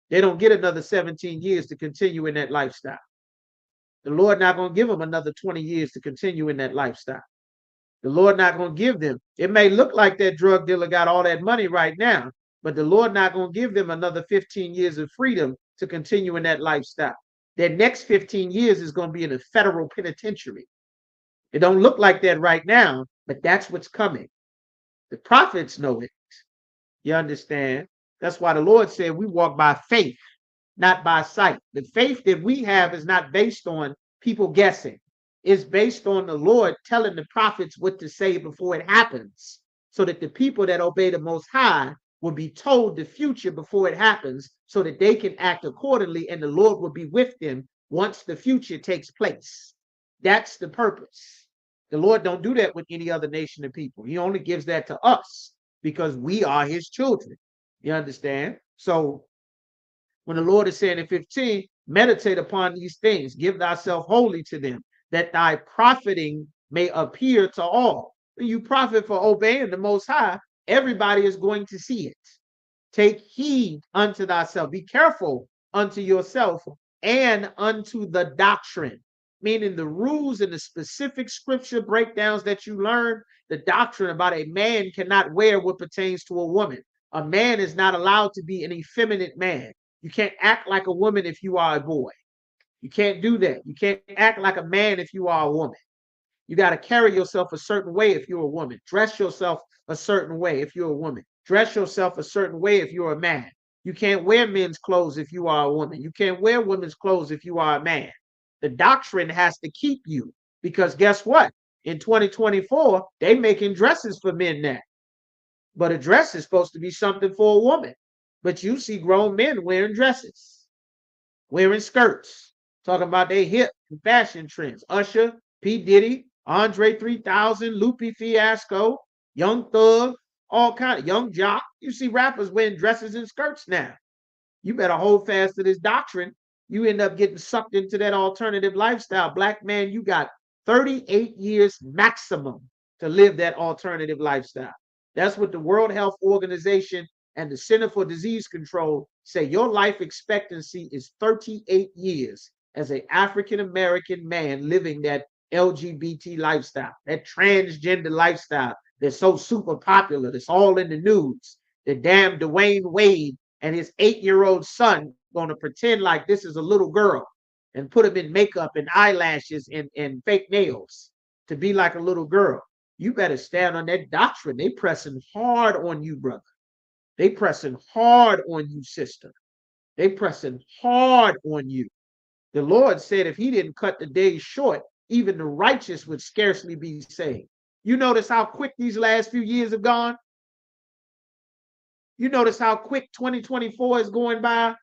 They don't get another 17 years to continue in that lifestyle. The Lord not going to give them another 20 years to continue in that lifestyle. The Lord not going to give them. It may look like that drug dealer got all that money right now, but the Lord not going to give them another 15 years of freedom to continue in that lifestyle. Their next 15 years is going to be in a federal penitentiary. It don't look like that right now, but that's what's coming. The prophets know it. You understand? That's why the Lord said we walk by faith, not by sight. The faith that we have is not based on people guessing. It's based on the Lord telling the prophets what to say before it happens, so that the people that obey the Most High will be told the future before it happens, so that they can act accordingly and the Lord will be with them once the future takes place. That's the purpose. The Lord don't do that with any other nation of people. He only gives that to us because we are his children. You understand? So when the Lord is saying in 15, meditate upon these things, give thyself wholly to them, that thy profiting may appear to all. When you profit for obeying the Most High, everybody is going to see it. Take heed unto thyself. Be careful unto yourself and unto the doctrine, meaning the rules and the specific scripture breakdowns that you learn. The doctrine about a man cannot wear what pertains to a woman. A man is not allowed to be an effeminate man. You can't act like a woman if you are a boy. You can't do that. You can't act like a man if you are a woman. You got to carry yourself a certain way if you're a woman. Dress yourself a certain way if you're a woman. Dress yourself a certain way if you're a man. You can't wear men's clothes if you are a woman. You can't wear women's clothes if you are a man. The doctrine has to keep you, because guess what? In 2024, they making dresses for men now. But a dress is supposed to be something for a woman. But you see grown men wearing dresses, wearing skirts, talking about they hip and fashion trends. Usher, P. Diddy, Andre 3000, Lupe Fiasco, Young Thug, all kind of Young Jock. You see rappers wearing dresses and skirts now. You better hold fast to this doctrine. You end up getting sucked into that alternative lifestyle. Black man, you got 38 years maximum to live that alternative lifestyle. That's what the World Health Organization and the Center for Disease Control say. Your life expectancy is 38 years as an African American man living that LGBT lifestyle, that transgender lifestyle that's so super popular, that's all in the news. The damn Dwayne Wade and his 8-year-old son going to pretend like this is a little girl and put him in makeup and eyelashes and fake nails to be like a little girl. You better stand on that doctrine. They pressing hard on you, brother. They pressing hard on you, sister. They pressing hard on you. The Lord said if he didn't cut the days short, even the righteous would scarcely be saved. You notice how quick these last few years have gone? You notice how quick 2024 is going by?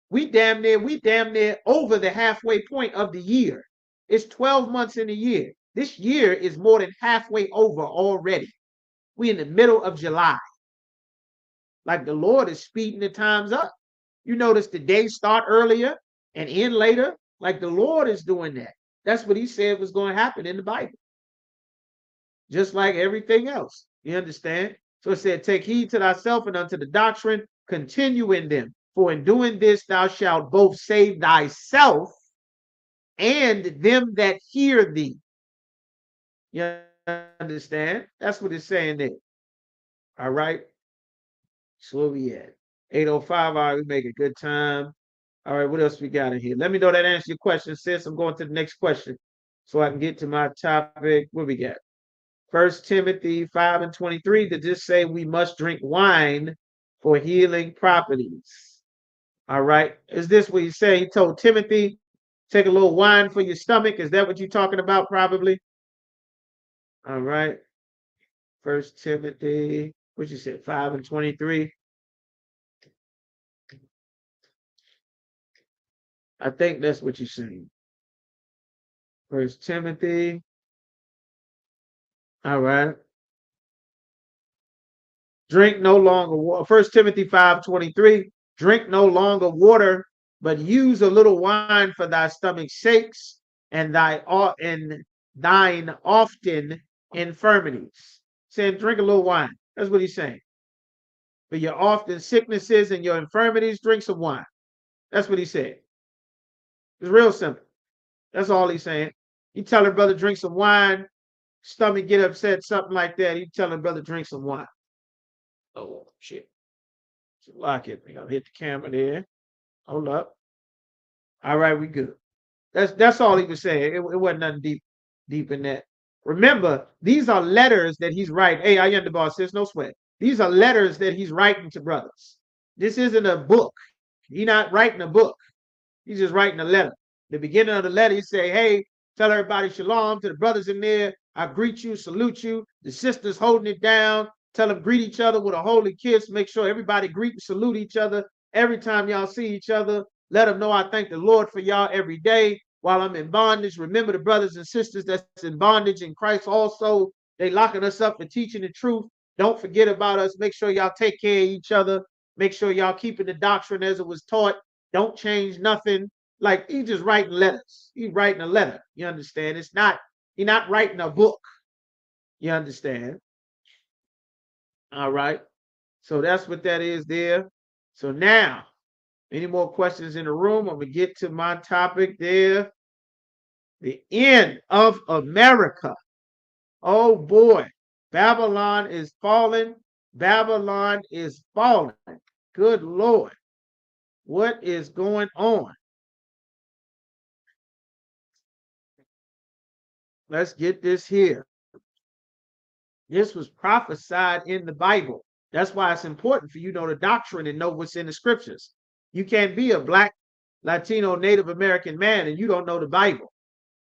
We damn near over the halfway point of the year. It's 12 months in a year. This year is more than halfway over already. We in the middle of July. Like the Lord is speeding the times up. You notice the days start earlier and end later. Like the Lord is doing that. That's what he said was going to happen in the Bible. Just like everything else. You understand? So it said, take heed to thyself and unto the doctrine, continue in them. For in doing this, thou shalt both save thyself and them that hear thee. You understand? That's what it's saying there. All right. So where we at? 8:05. All right, we make a good time. All right, what else we got in here? Let me know that answer your question, sis. I'm going to the next question. so I can get to my topic. What we got? 1 Timothy 5:23 to just say we must drink wine for healing properties. All right. Is this what he said? He told Timothy, take a little wine for your stomach. Is that what you're talking about? Probably. All right. 1 Timothy, what you said, 5:23. I think that's what you're saying. 1 Timothy. All right. Drink no longer water. 1 Timothy 5:23. Drink no longer water, but use a little wine for thy stomach's sakes and thine often infirmities. Saying drink a little wine. That's what he's saying. For your often sicknesses and your infirmities, drink some wine. That's what he said. It's real simple. That's all he's saying. You tell her brother drink some wine, stomach get upset, something like that. You tell her brother drink some wine. Oh shit. Lock it. I'll hit the camera there. Hold up. All right, we good. That's all he was saying. It wasn't nothing deep in that. Remember, these are letters that he's writing. Hey, I underboss says no sweat. These are letters that he's writing to brothers. This isn't a book. He's not writing a book. He's just writing a letter. The beginning of the letter, he say, hey, tell everybody shalom to the brothers in there. I greet you, salute you. The sisters holding it down. Tell them greet each other with a holy kiss. Make sure everybody greet and salute each other every time y'all see each other. Let them know I thank the Lord for y'all every day while I'm in bondage. Remember the brothers and sisters that's in bondage in Christ also. They locking us up for teaching the truth. Don't forget about us. Make sure y'all take care of each other. Make sure y'all keeping the doctrine as it was taught. Don't change nothing. Like he's just writing letters. He's writing a letter. You understand? He's not writing a book. You understand? All right. So that's what that is there. So now, any more questions in the room? I'm gonna get to my topic there. The end of America. Oh boy. Babylon is falling. Babylon is falling. Good Lord. What is going on? Let's get this here. This was prophesied in the Bible. That's why it's important for you to know the doctrine and know what's in the scriptures. You can't be a black, Latino, Native American man and you don't know the Bible.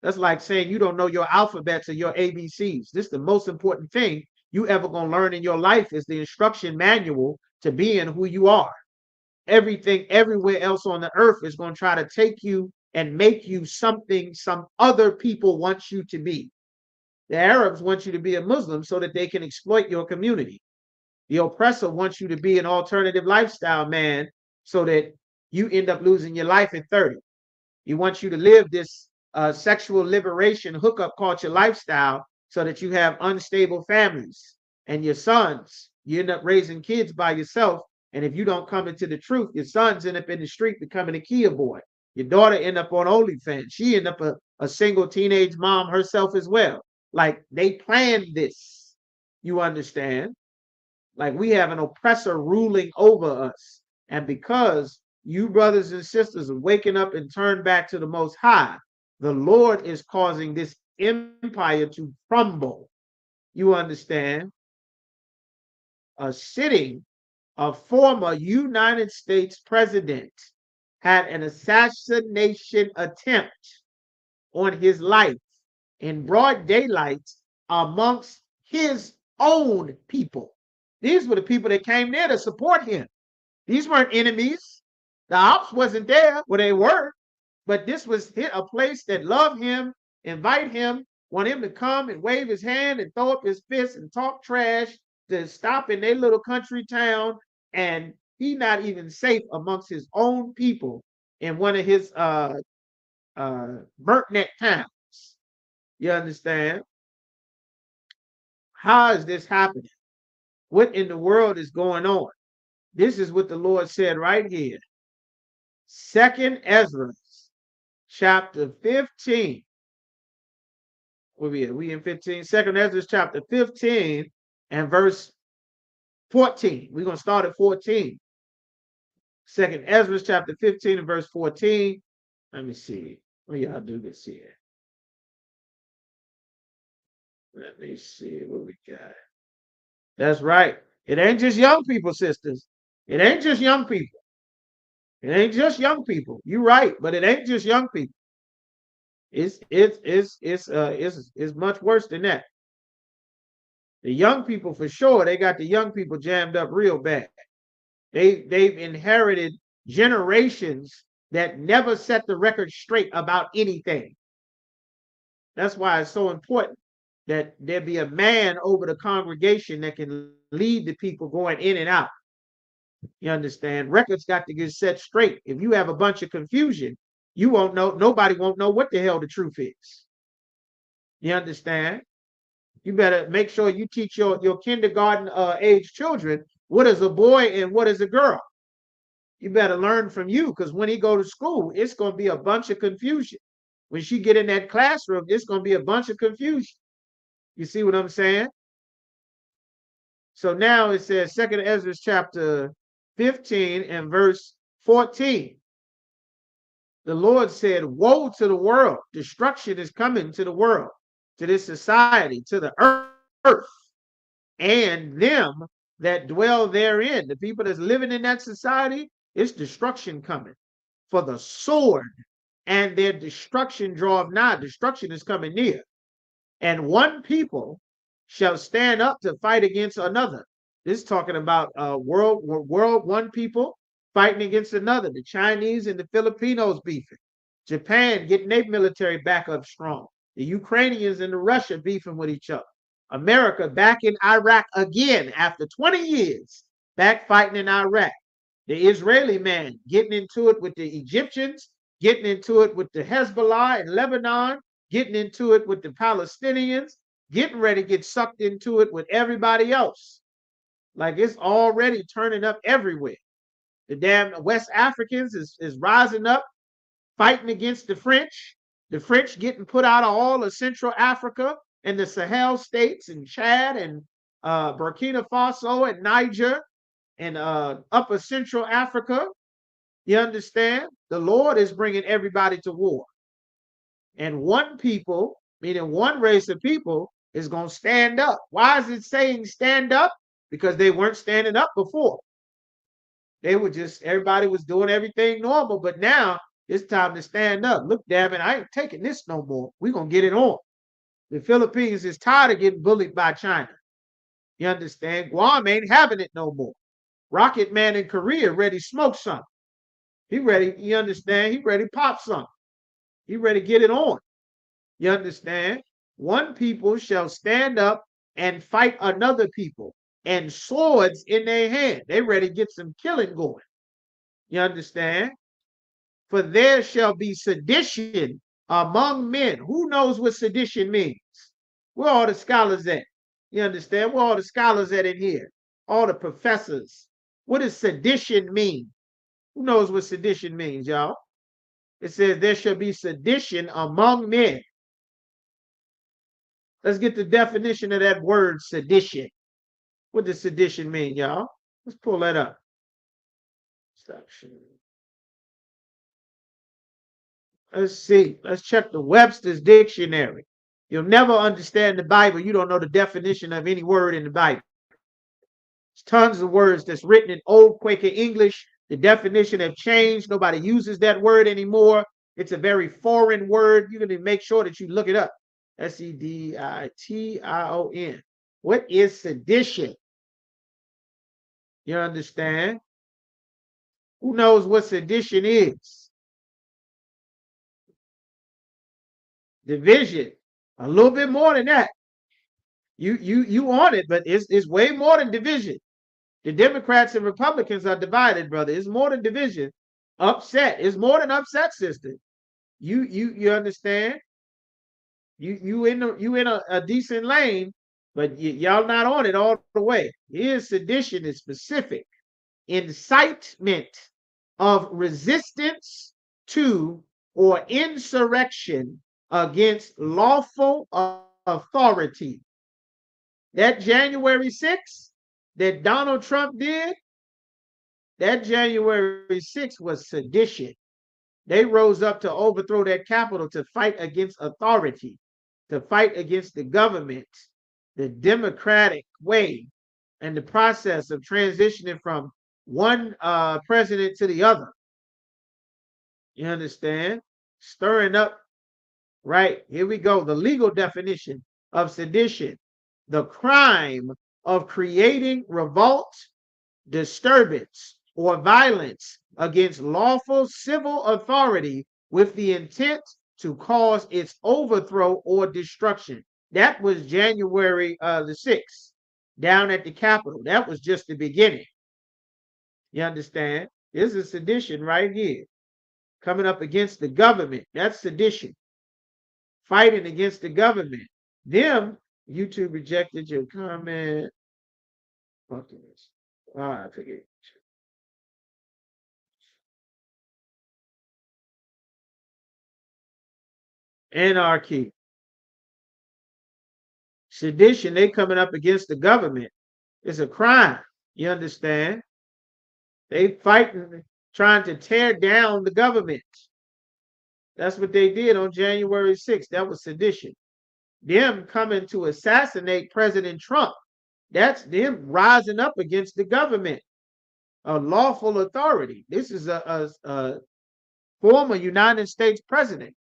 That's like saying you don't know your alphabets or your ABCs. This is the most important thing you ever gonna learn in your life is the instruction manual to being who you are. Everything everywhere else on the earth is going to try to take you and make you something some other people want you to be. The Arabs want you to be a Muslim so that they can exploit your community. The oppressor wants you to be an alternative lifestyle man so that you end up losing your life at 30. He wants you to live this sexual liberation hookup culture lifestyle so that you have unstable families and your sons, you end up raising kids by yourself. And if you don't come into the truth, your sons end up in the street becoming a Kia boy. Your daughter end up on OnlyFans. She end up a single teenage mom herself as well. Like they planned this. You understand? Like we have an oppressor ruling over us. And because you brothers and sisters are waking up and turn back to the Most High, the Lord is causing this empire to crumble. You understand? A former United States president had an assassination attempt on his life in broad daylight amongst his own people. These were the people that came there to support him. These weren't enemies. The ops wasn't there. Well, they were, but this was a place that loved him, invite him, want him to come and wave his hand and throw up his fist and talk trash to stop in their little country town. And he not even safe amongst his own people in one of his burnt neck towns. You understand? How is this happening? What in the world is going on? This is what the Lord said right here. 2nd Ezra, chapter 15. Where we at? We in 15. 2nd Ezra, chapter 15 and verse 14. We're going to start at 14. 2nd Ezra, chapter 15 and verse 14. Let me see. What y'all do this here? Let me see what we got. That's right. It ain't just young people, sisters. It ain't just young people. It ain't just young people. You're right, but it ain't just young people. It's much worse than that. The young people for sure, they got the young people jammed up real bad. They've inherited generations that never set the record straight about anything. That's why it's so important that there be a man over the congregation that can lead the people going in and out. You understand? Records got to get set straight. If you have a bunch of confusion, you won't know, nobody won't know what the hell the truth is. You understand? You better make sure you teach your kindergarten age children what is a boy and what is a girl. You better learn from you, because when he go to school, it's going to be a bunch of confusion. When she get in that classroom, it's going to be a bunch of confusion. You see what I'm saying? So now it says 2nd Ezra chapter 15 and verse 14. The Lord said, woe to the world. Destruction is coming to the world, to this society, to the earth, and them that dwell therein. The people that's living in that society, it's destruction coming. For the sword and their destruction draweth nigh. Destruction is coming near. And one people shall stand up to fight against another. This is talking about world one people fighting against another. The Chinese and the Filipinos beefing. Japan getting their military backup strong. The Ukrainians and the Russia beefing with each other. America back in Iraq again after 20 years, back fighting in Iraq. The Israeli man getting into it with the Egyptians, getting into it with the Hezbollah in Lebanon, getting into it with the Palestinians, getting ready to get sucked into it with everybody else. Like it's already turning up everywhere. The damn West Africans is rising up, fighting against the French. The French getting put out of all of Central Africa and the Sahel states and Chad and Burkina Faso and Niger and Upper Central Africa. You understand? The Lord is bringing everybody to war. And one people, meaning one race of people, is going to stand up. Why is it saying stand up? Because they weren't standing up before. They were just, everybody was doing everything normal, but now it's time to stand up. Look, damn it, I ain't taking this no more. We're going to get it on. The Philippines is tired of getting bullied by China. You understand? Guam ain't having it no more. Rocket Man in Korea ready to smoke something. He ready, you understand? He ready to pop something. He ready to get it on. You understand? One people shall stand up and fight another people, and swords in their hand. They ready to get some killing going. You understand? For there shall be sedition among men. Who knows what sedition means? Where all the scholars at? You understand? Where all the scholars at in here? All the professors. What does sedition mean? Who knows what sedition means, y'all? It says there shall be sedition among men. Let's get the definition of that word sedition. What does sedition mean, y'all? Let's pull that up. Let's see. Let's check the Webster's dictionary. You'll never understand the Bible. You don't know the definition of any word in the Bible. There's tons of words that's written in old Quaker English. The definition have changed. Nobody uses that word anymore. It's a very foreign word. You're going to make sure that you look it up. Sedition. What is sedition? You understand? Who knows what sedition is? Division. A little bit more than that. You on it, but it's way more than division. The Democrats and Republicans are divided, brother. It's more than division. Upset. It's more than upset, sister. You understand? You in a decent lane, but y'all not on it all the way. Here's sedition is specific. Incitement of resistance to or insurrection against lawful authority. That January 6th that Donald Trump did, that January 6th was sedition. They rose up to overthrow that Capitol to fight against authority, to fight against the government. the democratic way and the process of transitioning from one president to the other. You understand? Stirring up, right? Here we go. The legal definition of sedition: the crime of creating revolt, disturbance, or violence against lawful civil authority with the intent to cause its overthrow or destruction. That was January the 6th down at the Capitol. That was just the beginning. You understand? This is sedition right here. Coming up against the government. That's sedition. Fighting against the government. Them, YouTube rejected your comment. Okay. I forget. Anarchy. Sedition, they coming up against the government. It's a crime. You understand? They fighting, trying to tear down the government. That's what they did on January 6th. That was sedition. Them coming to assassinate President Trump. That's them rising up against the government, a lawful authority. This is a former United States president.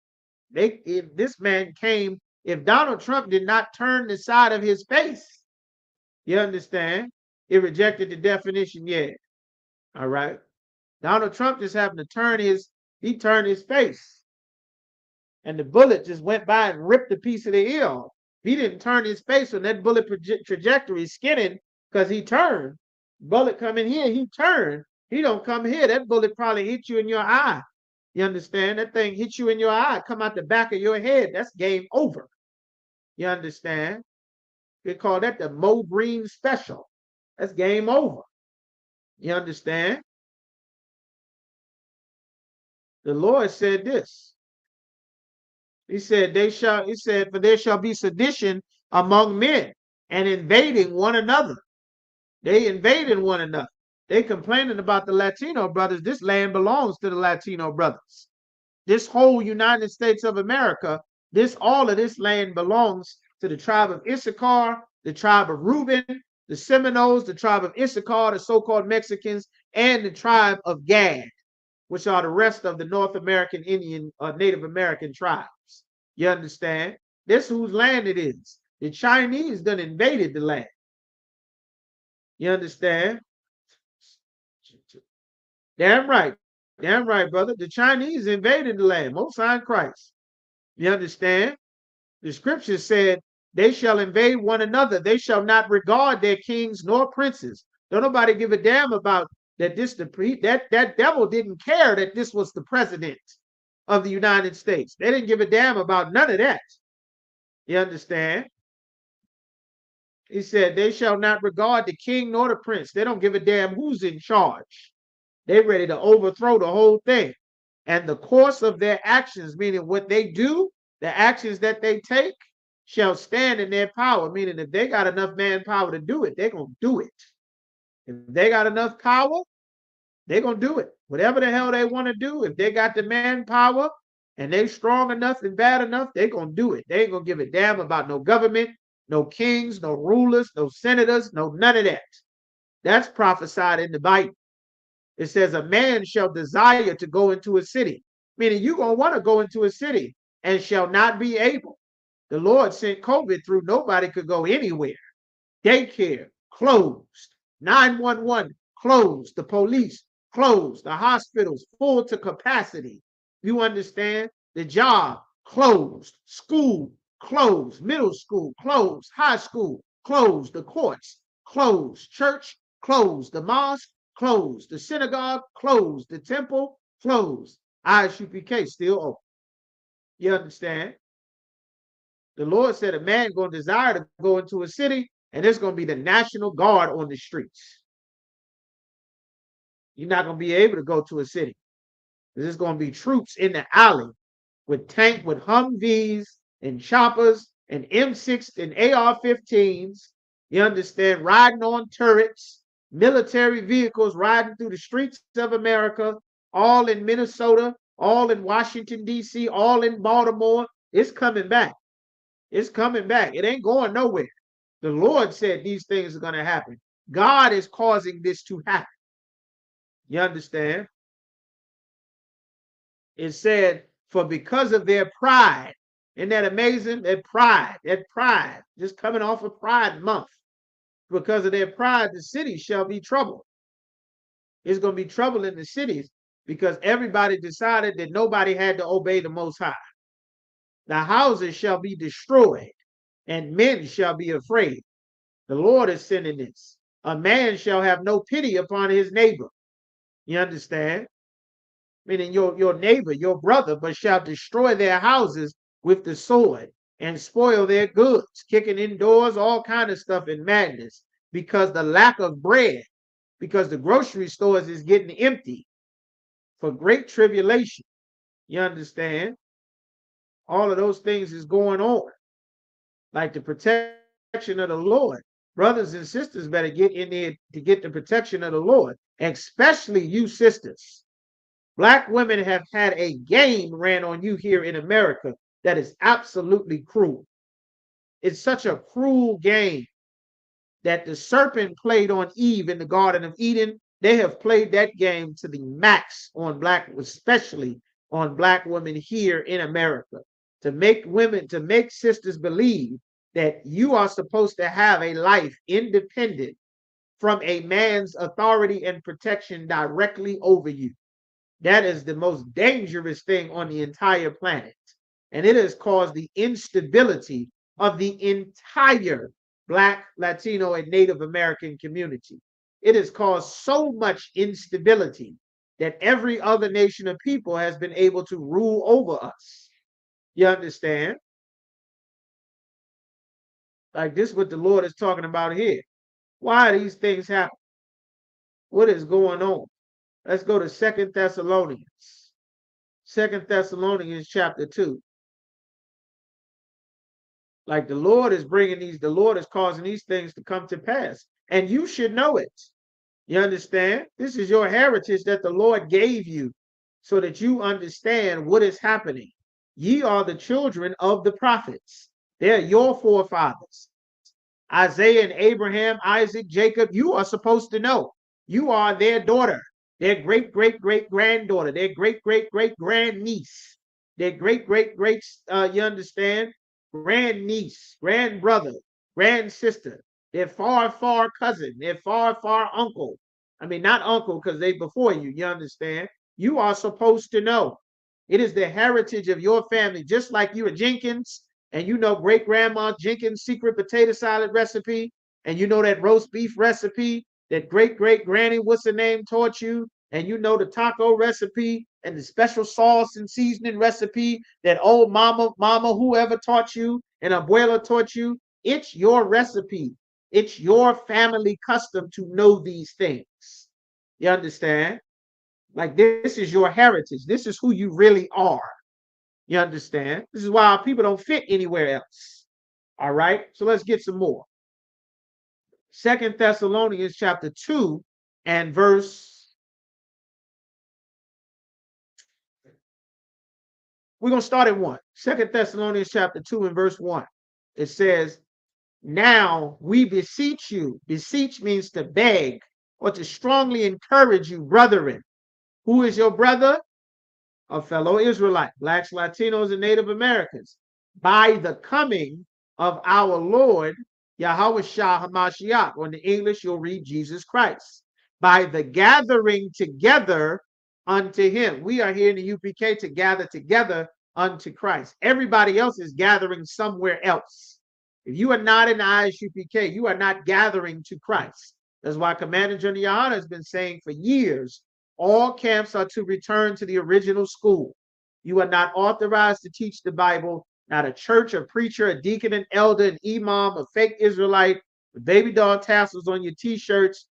If this man came, if Donald Trump did not turn the side of his face, you understand? It rejected the definition, yeah. All right. Donald Trump just happened to he turned his face. And the bullet just went by and ripped a piece of the ear off. He didn't turn his face on that bullet trajectory skinning because he turned. Bullet come in here, he turned. He don't come here. That bullet probably hit you in your eye. You understand? That thing hit you in your eye, come out the back of your head. That's game over. You understand? They call that the Mo Green special. That's game over. You understand? The Lord said this. He said, for there shall be sedition among men and invading one another. They invading one another. They complaining about the Latino brothers. This land belongs to the Latino brothers. This whole United States of America, all of this land belongs to the tribe of Issachar, the tribe of Reuben, the Seminoles, the tribe of Issachar, the so-called Mexicans, and the tribe of Gad, which are the rest of the North American Indian or Native American tribes. You understand? This whose land it is. The Chinese done invaded the land. You understand? Damn right. Damn right, brother. The Chinese invaded the land. Most High Christ. You understand? The scripture said, they shall invade one another. They shall not regard their kings nor princes. Don't nobody give a damn about that. That devil didn't care that this was the president of the United States. They didn't give a damn about none of that. You understand? He said, they shall not regard the king nor the prince. They don't give a damn who's in charge. They're ready to overthrow the whole thing. And the course of their actions, meaning what they do, the actions that they take, shall stand in their power. Meaning if they got enough manpower to do it, they're going to do it. If they got enough power, they're going to do it. Whatever the hell they want to do, if they got the manpower and they strong enough and bad enough, they're going to do it. They ain't going to give a damn about no government, no kings, no rulers, no senators, no none of that. That's prophesied in the Bible. It says a man shall desire to go into a city, meaning you're going to want to go into a city and shall not be able. The Lord sent COVID through. Nobody could go anywhere. Daycare closed. 911 closed. The police closed. The hospitals full to capacity. You understand? The job closed. School closed. Middle school closed. High school closed. The courts closed. Church closed. The mosque closed. The synagogue closed. The temple closed. ISUPK still open. You understand? The Lord said a man going to desire to go into a city, and there's going to be the National Guard on the streets. You're not going to be able to go to a city. There's going to be troops in the alley with Humvees and choppers and M6 and AR-15s. You understand? Riding on turrets, military vehicles riding through the streets of America, all in Minnesota, all in Washington, D.C., all in Baltimore. It's coming back. It's coming back. It ain't going nowhere. The Lord said these things are going to happen. God is causing this to happen. You understand? It said, for because of their pride. Isn't that amazing? That pride, just coming off of Pride Month. Because of their pride, the city shall be troubled. It's going to be trouble in the cities because everybody decided that nobody had to obey the Most High. The houses shall be destroyed, and men shall be afraid. The Lord is sending this. A man shall have no pity upon his neighbor. You understand? Meaning your neighbor, your brother, but shall destroy their houses with the sword and spoil their goods, kicking indoors, all kind of stuff in madness, because the lack of bread, because the grocery stores is getting empty for great tribulation. You understand? All of those things is going on. Like the protection of the Lord. Brothers and sisters better get in there to get the protection of the Lord, especially you sisters. Black women have had a game ran on you here in America that is absolutely cruel. It's such a cruel game that the serpent played on Eve in the Garden of Eden. They have played that game to the max on black, especially on black women here in America, to make women, to make sisters believe that you are supposed to have a life independent from a man's authority and protection directly over you. That is the most dangerous thing on the entire planet. And it has caused the instability of the entire Black, Latino, and Native American community. It has caused so much instability that every other nation of people has been able to rule over us. You understand? Like this is what the Lord is talking about here. Why are these things happening? What is going on? Let's go to Second Thessalonians. Second Thessalonians chapter 2. Like the Lord is bringing these, the Lord is causing these things to come to pass. And you should know it. You understand? This is your heritage that the Lord gave you so that you understand what is happening. Ye are the children of the prophets. They're your forefathers. Isaiah and Abraham, Isaac, Jacob, you are supposed to know. You are their daughter, their great, great, great granddaughter, their great, great, great grandniece, their great, great, great, you understand, grandniece, grandbrother, grand sister, their far, far cousin, their far, far uncle. I mean, not uncle because they before you understand? You are supposed to know. It is the heritage of your family, just like you are Jenkins and you know great grandma Jenkins' secret potato salad recipe, and you know that roast beef recipe that great great granny, what's her name, taught you, and you know the taco recipe and the special sauce and seasoning recipe that old mama, whoever taught you, and abuela taught you. It's your recipe. It's your family custom to know these things. You understand? Like this is your heritage. This is who you really are. You understand? This is why our people don't fit anywhere else. All right. So let's get some more. Second Thessalonians chapter 2 and verse. We're going to start at 1. Second Thessalonians chapter 2 and verse 1. It says, now we beseech you. Beseech means to beg or to strongly encourage you, brethren. Who is your brother? A fellow Israelite, blacks, Latinos, and Native Americans, by the coming of our Lord Yahweh Shah HaMashiach, or in the English you'll read Jesus Christ, by the gathering together unto him. We are here in the UPK to gather together unto Christ. Everybody else is gathering somewhere else. If you are not in the ISUPK, you are not gathering to Christ. That's why Commander General Yahana has been saying for years, all camps are to return to the original school. You are not authorized to teach the Bible. Not a church, a preacher, a deacon, an elder, an imam, a fake Israelite, with baby doll tassels on your t-shirts.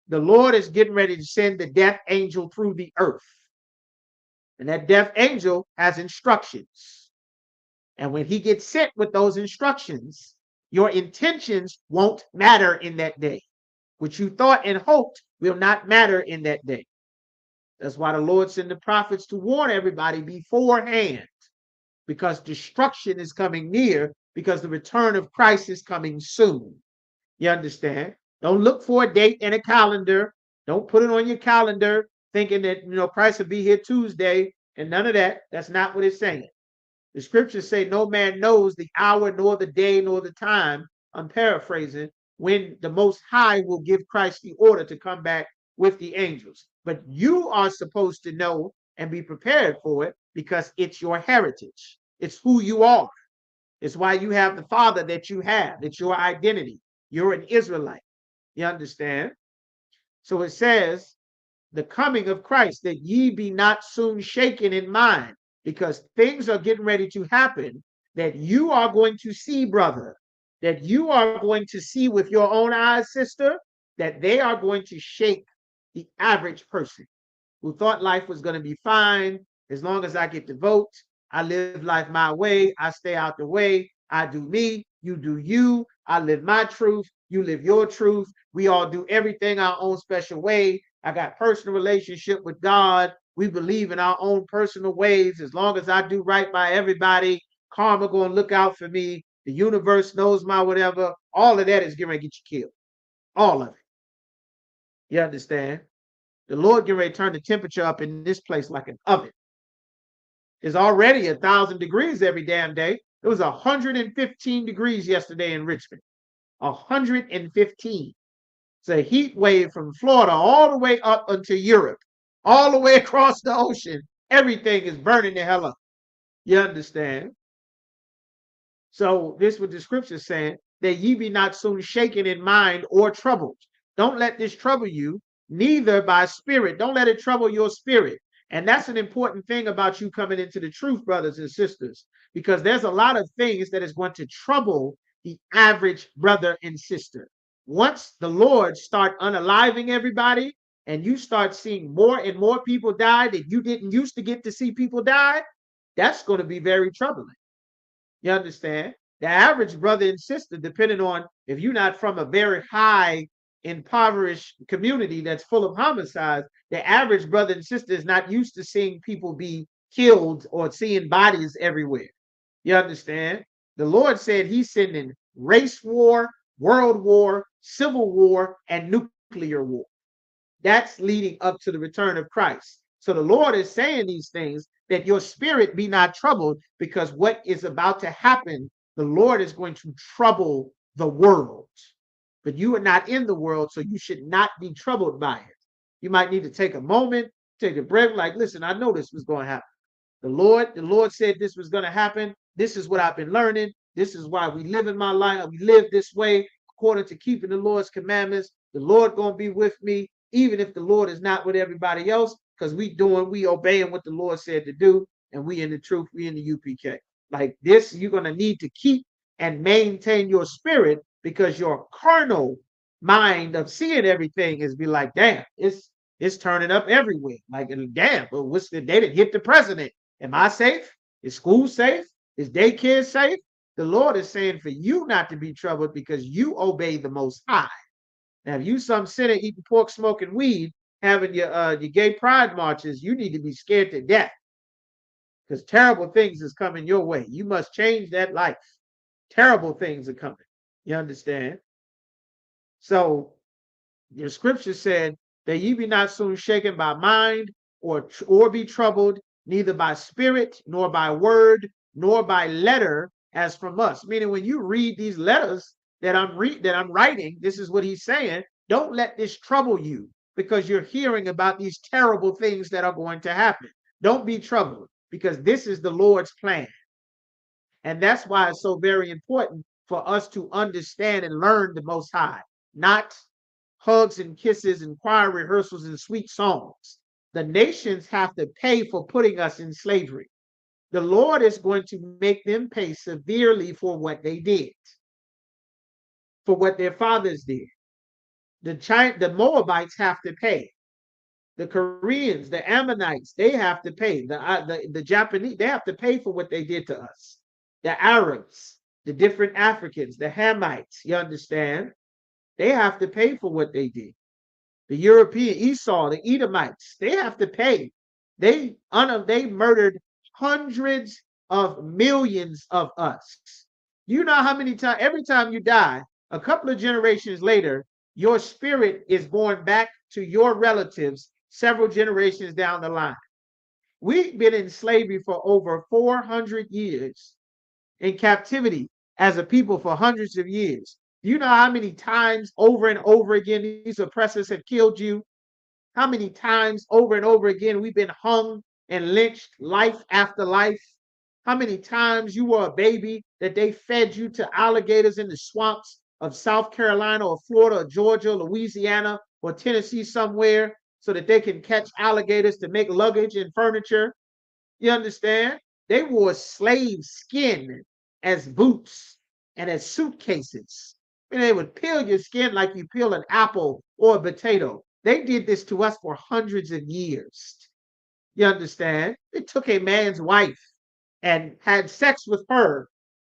The Lord is getting ready to send the death angel through the earth. And that death angel has instructions. And when he gets sent with those instructions, your intentions won't matter in that day. What you thought and hoped will not matter in that day. That's why the Lord sent the prophets to warn everybody beforehand, because destruction is coming near because the return of Christ is coming soon. You understand? Don't look for a date in a calendar. Don't put it on your calendar thinking that, Christ will be here Tuesday and none of that. That's not what it's saying. The scriptures say no man knows the hour, nor the day, nor the time. I'm paraphrasing, when the Most High will give Christ the order to come back with the angels. But you are supposed to know and be prepared for it because it's your heritage. It's who you are. It's why you have the Father that you have. It's your identity. You're an Israelite. You understand? So it says, the coming of Christ, that ye be not soon shaken in mind, because things are getting ready to happen that you are going to see, brother, that you are going to see with your own eyes, sister, that they are going to shake the average person who thought life was going to be fine. As long as I get to vote, I live life my way, I stay out the way, I do me, you do you, I live my truth, you live your truth, we all do everything our own special way. I got personal relationship with God. We believe in our own personal ways. As long as I do right by everybody, karma gonna look out for me. The universe knows my whatever. All of that is getting ready to get you killed. All of it. You understand? The Lord getting ready to turn the temperature up in this place like an oven. It's already 1,000 degrees every damn day. It was 115 degrees yesterday in Richmond. 115. It's a heat wave from Florida all the way up until Europe, all the way across the ocean. Everything is burning the hell up. You understand? So this is what the scripture is saying, that ye be not soon shaken in mind or troubled. Don't let this trouble you, neither by spirit. Don't let it trouble your spirit. And that's an important thing about you coming into the truth, brothers and sisters, because there's a lot of things that is going to trouble the average brother and sister. Once the Lord start unaliving everybody and you start seeing more and more people die that you didn't used to get to see people die, that's going to be very troubling. You understand? The average brother and sister, depending on if you're not from a very high impoverished community that's full of homicides, the average brother and sister is not used to seeing people be killed or seeing bodies everywhere. You understand? The Lord said he's sending race war, world war, civil war, and nuclear war. That's leading up to the return of Christ. So the Lord is saying these things that your spirit be not troubled, because what is about to happen, the Lord is going to trouble the world. But you are not in the world, so you should not be troubled by it. You might need to take a moment, take a breath, like, listen, I know this was going to happen. The Lord said this was going to happen. This is what I've been learning. This is why we live in my life. We live this way according to keeping the Lord's commandments. The Lord going to be with me, even if the Lord is not with everybody else, because we obeying what the Lord said to do, and we in the truth, we in the UPK. Like this, you're going to need to keep and maintain your spirit, because your carnal mind of seeing everything is be like, damn, it's turning up everywhere. Like, damn, but they didn't hit the president. Am I safe? Is school safe? Is daycare safe? The Lord is saying for you not to be troubled because you obey the Most High. Now, if you some sinner eating pork, smoking weed, having your gay pride marches, you need to be scared to death, because terrible things is coming your way. You must change that life. Terrible things are coming. You understand? So your scripture said that ye be not soon shaken by mind or be troubled, neither by spirit, nor by word, nor by letter as from us. Meaning, when you read these letters that I'm writing, this is what he's saying. Don't let this trouble you, because you're hearing about these terrible things that are going to happen. Don't be troubled, because this is the Lord's plan. And that's why it's so very important for us to understand and learn the Most High, not hugs and kisses and choir rehearsals and sweet songs. The nations have to pay for putting us in slavery. The Lord is going to make them pay severely for what they did, for what their fathers did. The Moabites have to pay. The Koreans, the Ammonites, they have to pay. The Japanese, they have to pay for what they did to us. The Arabs, the different Africans, the Hamites, you understand? They have to pay for what they did. The European, Esau, the Edomites, they have to pay. They murdered hundreds of millions of us. You know how many times, every time you die, a couple of generations later, your spirit is born back to your relatives several generations down the line. We've been in slavery for over 400 years, in captivity as a people for hundreds of years. You know how many times over and over again these oppressors have killed you? How many times over and over again we've been hung and lynched life after life? How many times you were a baby that they fed you to alligators in the swamps of South Carolina or Florida or Georgia, Louisiana or Tennessee somewhere so that they can catch alligators to make luggage and furniture? You understand? They wore slave skin as boots and as suitcases. And they would peel your skin like you peel an apple or a potato. They did this to us for hundreds of years. You understand? They took a man's wife and had sex with her,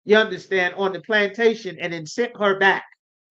you understand, on the plantation and then sent her back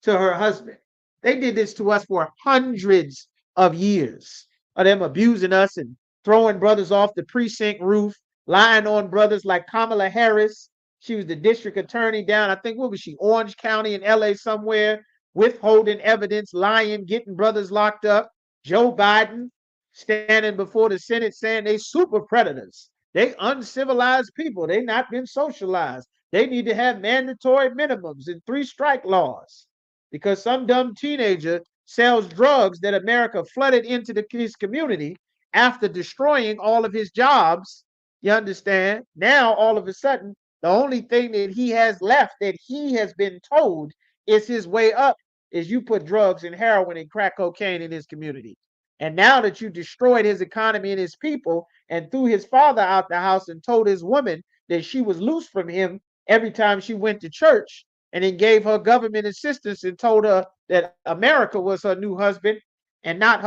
to her husband. They did this to us for hundreds of years of them abusing us and throwing brothers off the precinct roof, lying on brothers like Kamala Harris. She was the district attorney down, I think, what was she, Orange County in LA somewhere, withholding evidence, lying, getting brothers locked up. Joe Biden standing before the Senate saying they super predators. They uncivilized people. They not been socialized. They need to have mandatory minimums and three-strike laws because some dumb teenager sells drugs that America flooded into his community after destroying all of his jobs. You understand? Now, all of a sudden, the only thing that he has left that he has been told is his way up is you put drugs and heroin and crack cocaine in his community. And now that you destroyed his economy and his people and threw his father out the house and told his woman that she was loose from him every time she went to church and then gave her government assistance and told her that America was her new husband and not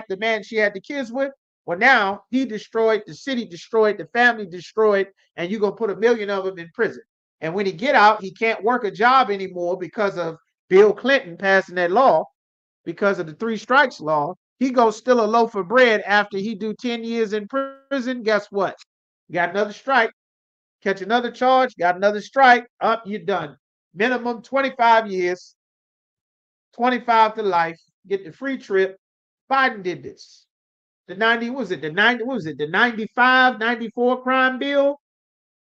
the man she had the kids with. Well, now he destroyed the city, destroyed the family, destroyed, and you're gonna put 1 million of them in prison. And when he get out, he can't work a job anymore because of Bill Clinton passing that law, because of the three strikes law. He goes steal a loaf of bread after he do 10 years in prison. Guess what? Got another strike, catch another charge, got another strike, up, you're done. Minimum 25 years, 25 to life, get the free trip. Biden did this. The 90, was it the 90, what was it, the 95, 94 crime bill?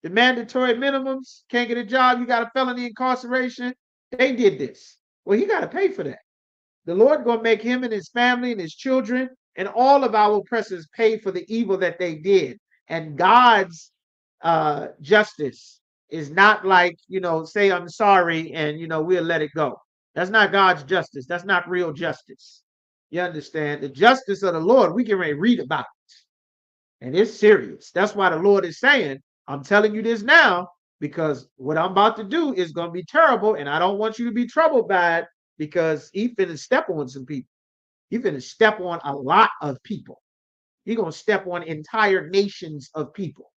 The mandatory minimums, can't get a job, you got a felony incarceration. They did this. Well, he got to pay for that. The Lord gonna make him and his family and his children and all of our oppressors pay for the evil that they did. And God's justice is not like, say I'm sorry and we'll let it go. That's not God's justice. That's not real justice. You understand? The justice of the Lord, we can read about it. And it's serious. That's why the Lord is saying, I'm telling you this now, because what I'm about to do is going to be terrible, and I don't want you to be troubled by it, because he finna step on some people. He finna step on a lot of people. He gonna step on entire nations of people.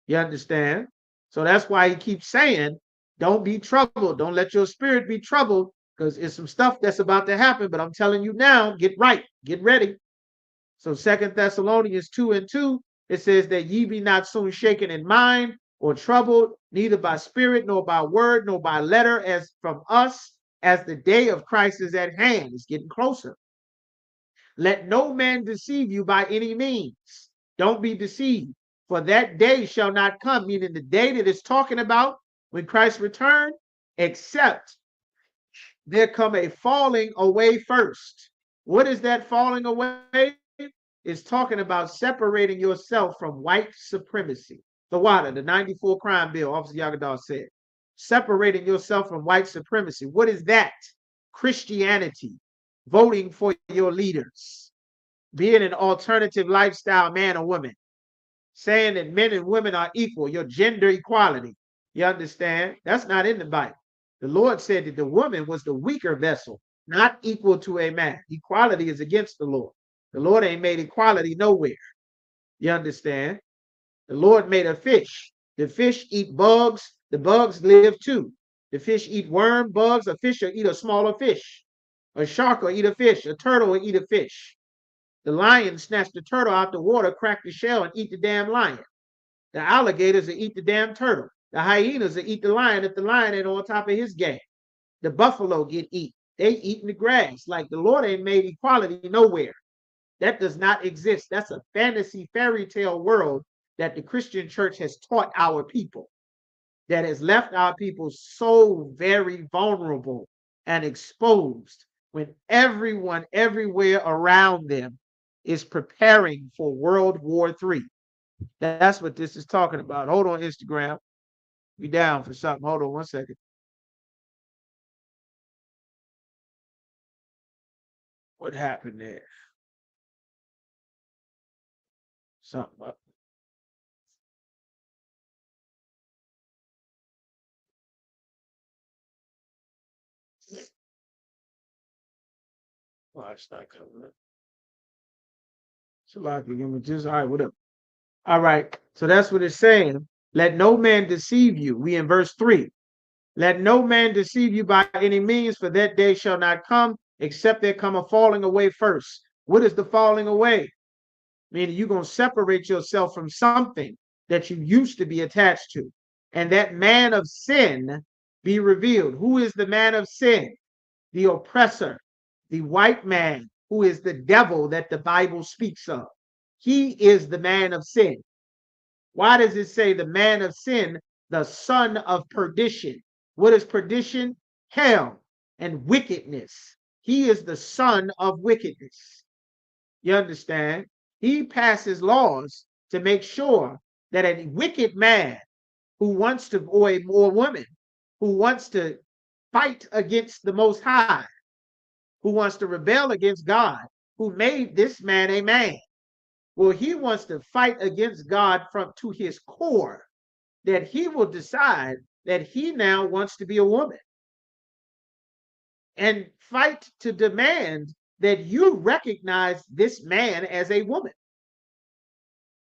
You understand? So that's why he keeps saying, don't be troubled. Don't let your spirit be troubled, because it's some stuff that's about to happen. But I'm telling you now, get right, get ready. So 2 Thessalonians 2:2, it says that ye be not soon shaken in mind or troubled, neither by spirit, nor by word, nor by letter, as from us, as the day of Christ is at hand. It's getting closer. Let no man deceive you by any means. Don't be deceived, for that day shall not come, meaning the day that it's talking about when Christ returned, except there come a falling away first. What is that falling away? It's talking about separating yourself from white supremacy. The water, the 94 crime bill, Officer Yagadar said. Separating yourself from white supremacy. What is that? Christianity. Voting for your leaders. Being an alternative lifestyle man or woman. Saying that men and women are equal. Your gender equality. You understand? That's not in the Bible. The Lord said that the woman was the weaker vessel, not equal to a man. Equality is against the Lord. The Lord ain't made equality nowhere. You understand? The Lord made a fish. The fish eat bugs. The bugs live too. The fish eat worm, bugs. A fish will eat a smaller fish. A shark will eat a fish. A turtle will eat a fish. The lion snatched the turtle out the water, crack the shell, and eat the damn lion. The alligators will eat the damn turtle. The hyenas will eat the lion if the lion ain't on top of his game. The buffalo get eat. They eat in the grass. Like the Lord ain't made equality nowhere. That does not exist. That's a fantasy fairy tale world that the Christian church has taught our people, that has left our people so very vulnerable and exposed when everyone everywhere around them is preparing for World War III. That's what this is talking about. Hold on, Instagram. Be down for something. Hold on 1 second. What happened there? Something up. Oh, it's not coming up. So like images. All right, whatever. All right. So that's what it's saying. Let no man deceive you. We in verse 3. Let no man deceive you by any means, for that day shall not come, except there come a falling away first. What is the falling away? Meaning you're going to separate yourself from something that you used to be attached to. And that man of sin be revealed. Who is the man of sin? The oppressor, the white man, who is the devil that the Bible speaks of. He is the man of sin. Why does it say the man of sin, the son of perdition? What is perdition? Hell and wickedness. He is the son of wickedness. You understand? He passes laws to make sure that a wicked man who wants to, or a woman who wants to fight against the Most High, who wants to rebel against God, who made this man a man. Well, he wants to fight against God from to his core, that he will decide that he now wants to be a woman and fight to demand that you recognize this man as a woman.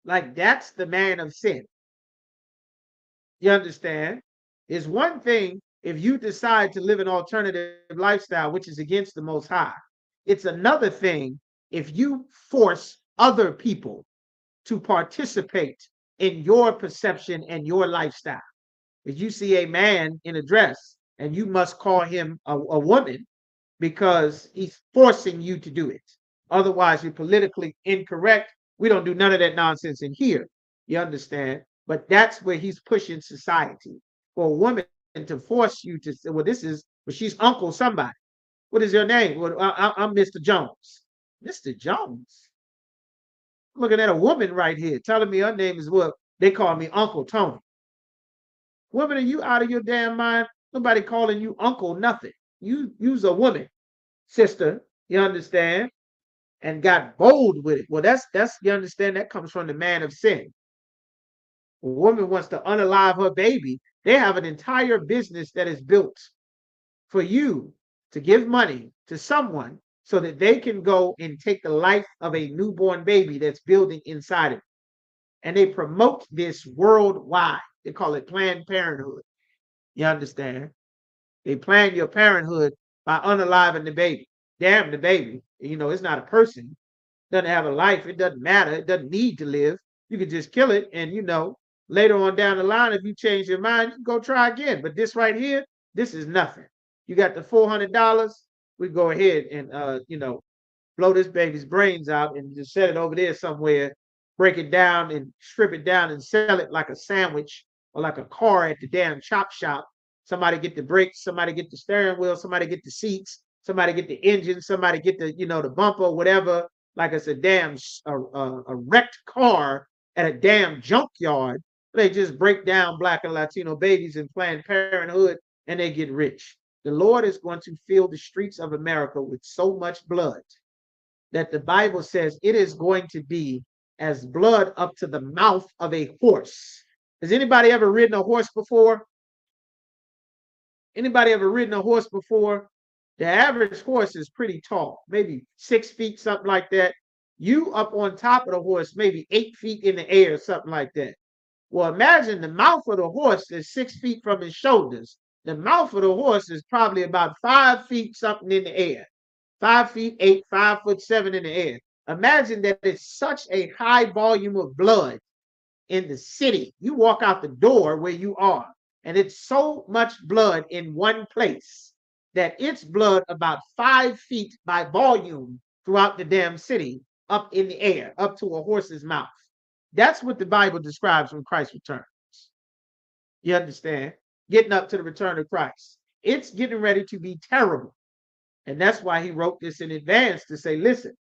Like that's the man of sin. You understand? It's one thing if you decide to live an alternative lifestyle, which is against the Most High. It's another thing if you force other people to participate in your perception and your lifestyle. If you see a man in a dress and you must call him a woman because he's forcing you to do it. Otherwise, you're politically incorrect. We don't do none of that nonsense in here. You understand? But that's where he's pushing society for a woman to force you to say, well, she's Uncle somebody. What is your name? Well, I'm Mr. Jones. Mr. Jones? Looking at a woman right here telling me her name is what they call me Uncle Tony. Woman, are you out of your damn mind? Nobody calling you uncle, nothing. You's a woman, sister, you understand? And got bold with it. Well, that's you understand, that comes from the man of sin. A woman wants to unalive her baby. They have an entire business that is built for you to give money to someone so that they can go and take the life of a newborn baby that's building inside it. And they promote this worldwide. They call it Planned Parenthood. You understand? They plan your parenthood by unaliving the baby. Damn the baby. You know, it's not a person. It doesn't have a life. It doesn't matter. It doesn't need to live. You can just kill it. And, you know, later on down the line, if you change your mind, you can go try again. But this right here, this is nothing. You got the $400. We go ahead and, you know, blow this baby's brains out and just set it over there somewhere, break it down and strip it down and sell it like a sandwich or like a car at the damn chop shop. Somebody get the brakes, somebody get the steering wheel, somebody get the seats, somebody get the engine, somebody get the, you know, the bumper, whatever. Like it's a damn a wrecked car at a damn junkyard. They just break down Black and Latino babies in Planned Parenthood and they get rich. The Lord is going to fill the streets of America with so much blood that the Bible says it is going to be as blood up to the mouth of a horse. Has anybody ever ridden a horse before? Anybody ever ridden a horse before? The average horse is pretty tall, maybe 6 feet, something like that. You up on top of the horse, maybe 8 feet in the air, something like that. Well, imagine the mouth of the horse is 6 feet from his shoulders. The mouth of the horse is probably about 5 feet something in the air. 5 feet 8, 5'7" in the air. Imagine that it's such a high volume of blood in the city. You walk out the door where you are, and it's so much blood in one place that it's blood about 5 feet by volume throughout the damn city, up in the air, up to a horse's mouth. That's what the Bible describes when Christ returns. You understand? Getting up to the return of Christ. It's getting ready to be terrible. And that's why he wrote this in advance to say, listen,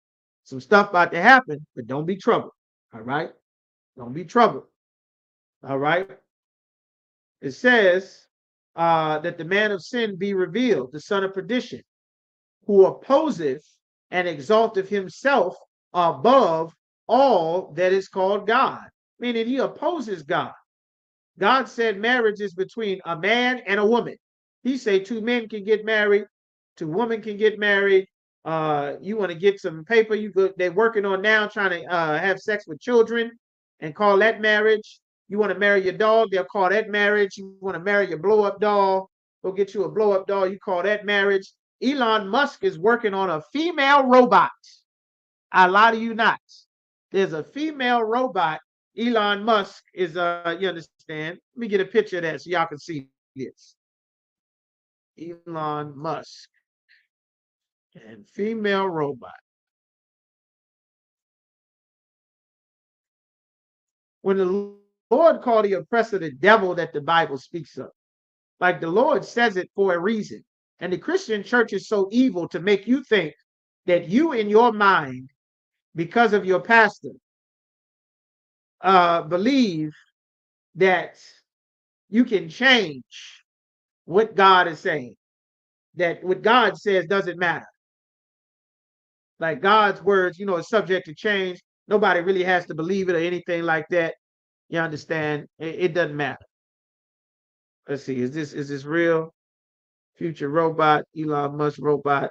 some stuff about to happen, but don't be troubled. All right? Don't be troubled. All right? It says that the man of sin be revealed, the son of perdition, who opposeth and exalteth himself above all that is called God. Meaning he opposes God. God said marriage is between a man and a woman. He said 2 men can get married, 2 women can get married. You want to get some paper, they're working on now trying to have sex with children and call that marriage. You want to marry your dog, they'll call that marriage. You want to marry your blow-up doll, go get you a blow-up doll, you call that marriage. Elon Musk is working on a female robot. I lie to you not. There's a female robot. Elon Musk is, you understand? Let me get a picture of that so y'all can see this. Elon Musk and female robot. When the Lord called the oppressor the devil that the Bible speaks of, like the Lord says it for a reason. And the Christian church is so evil to make you think that you in your mind, because of your pastor, believe that you can change what God is saying, that what God says doesn't matter. Like God's words, is subject to change. Nobody really has to believe it or anything like that. You understand? It doesn't matter. Let's see. Is this real? Future robot, Elon Musk robot.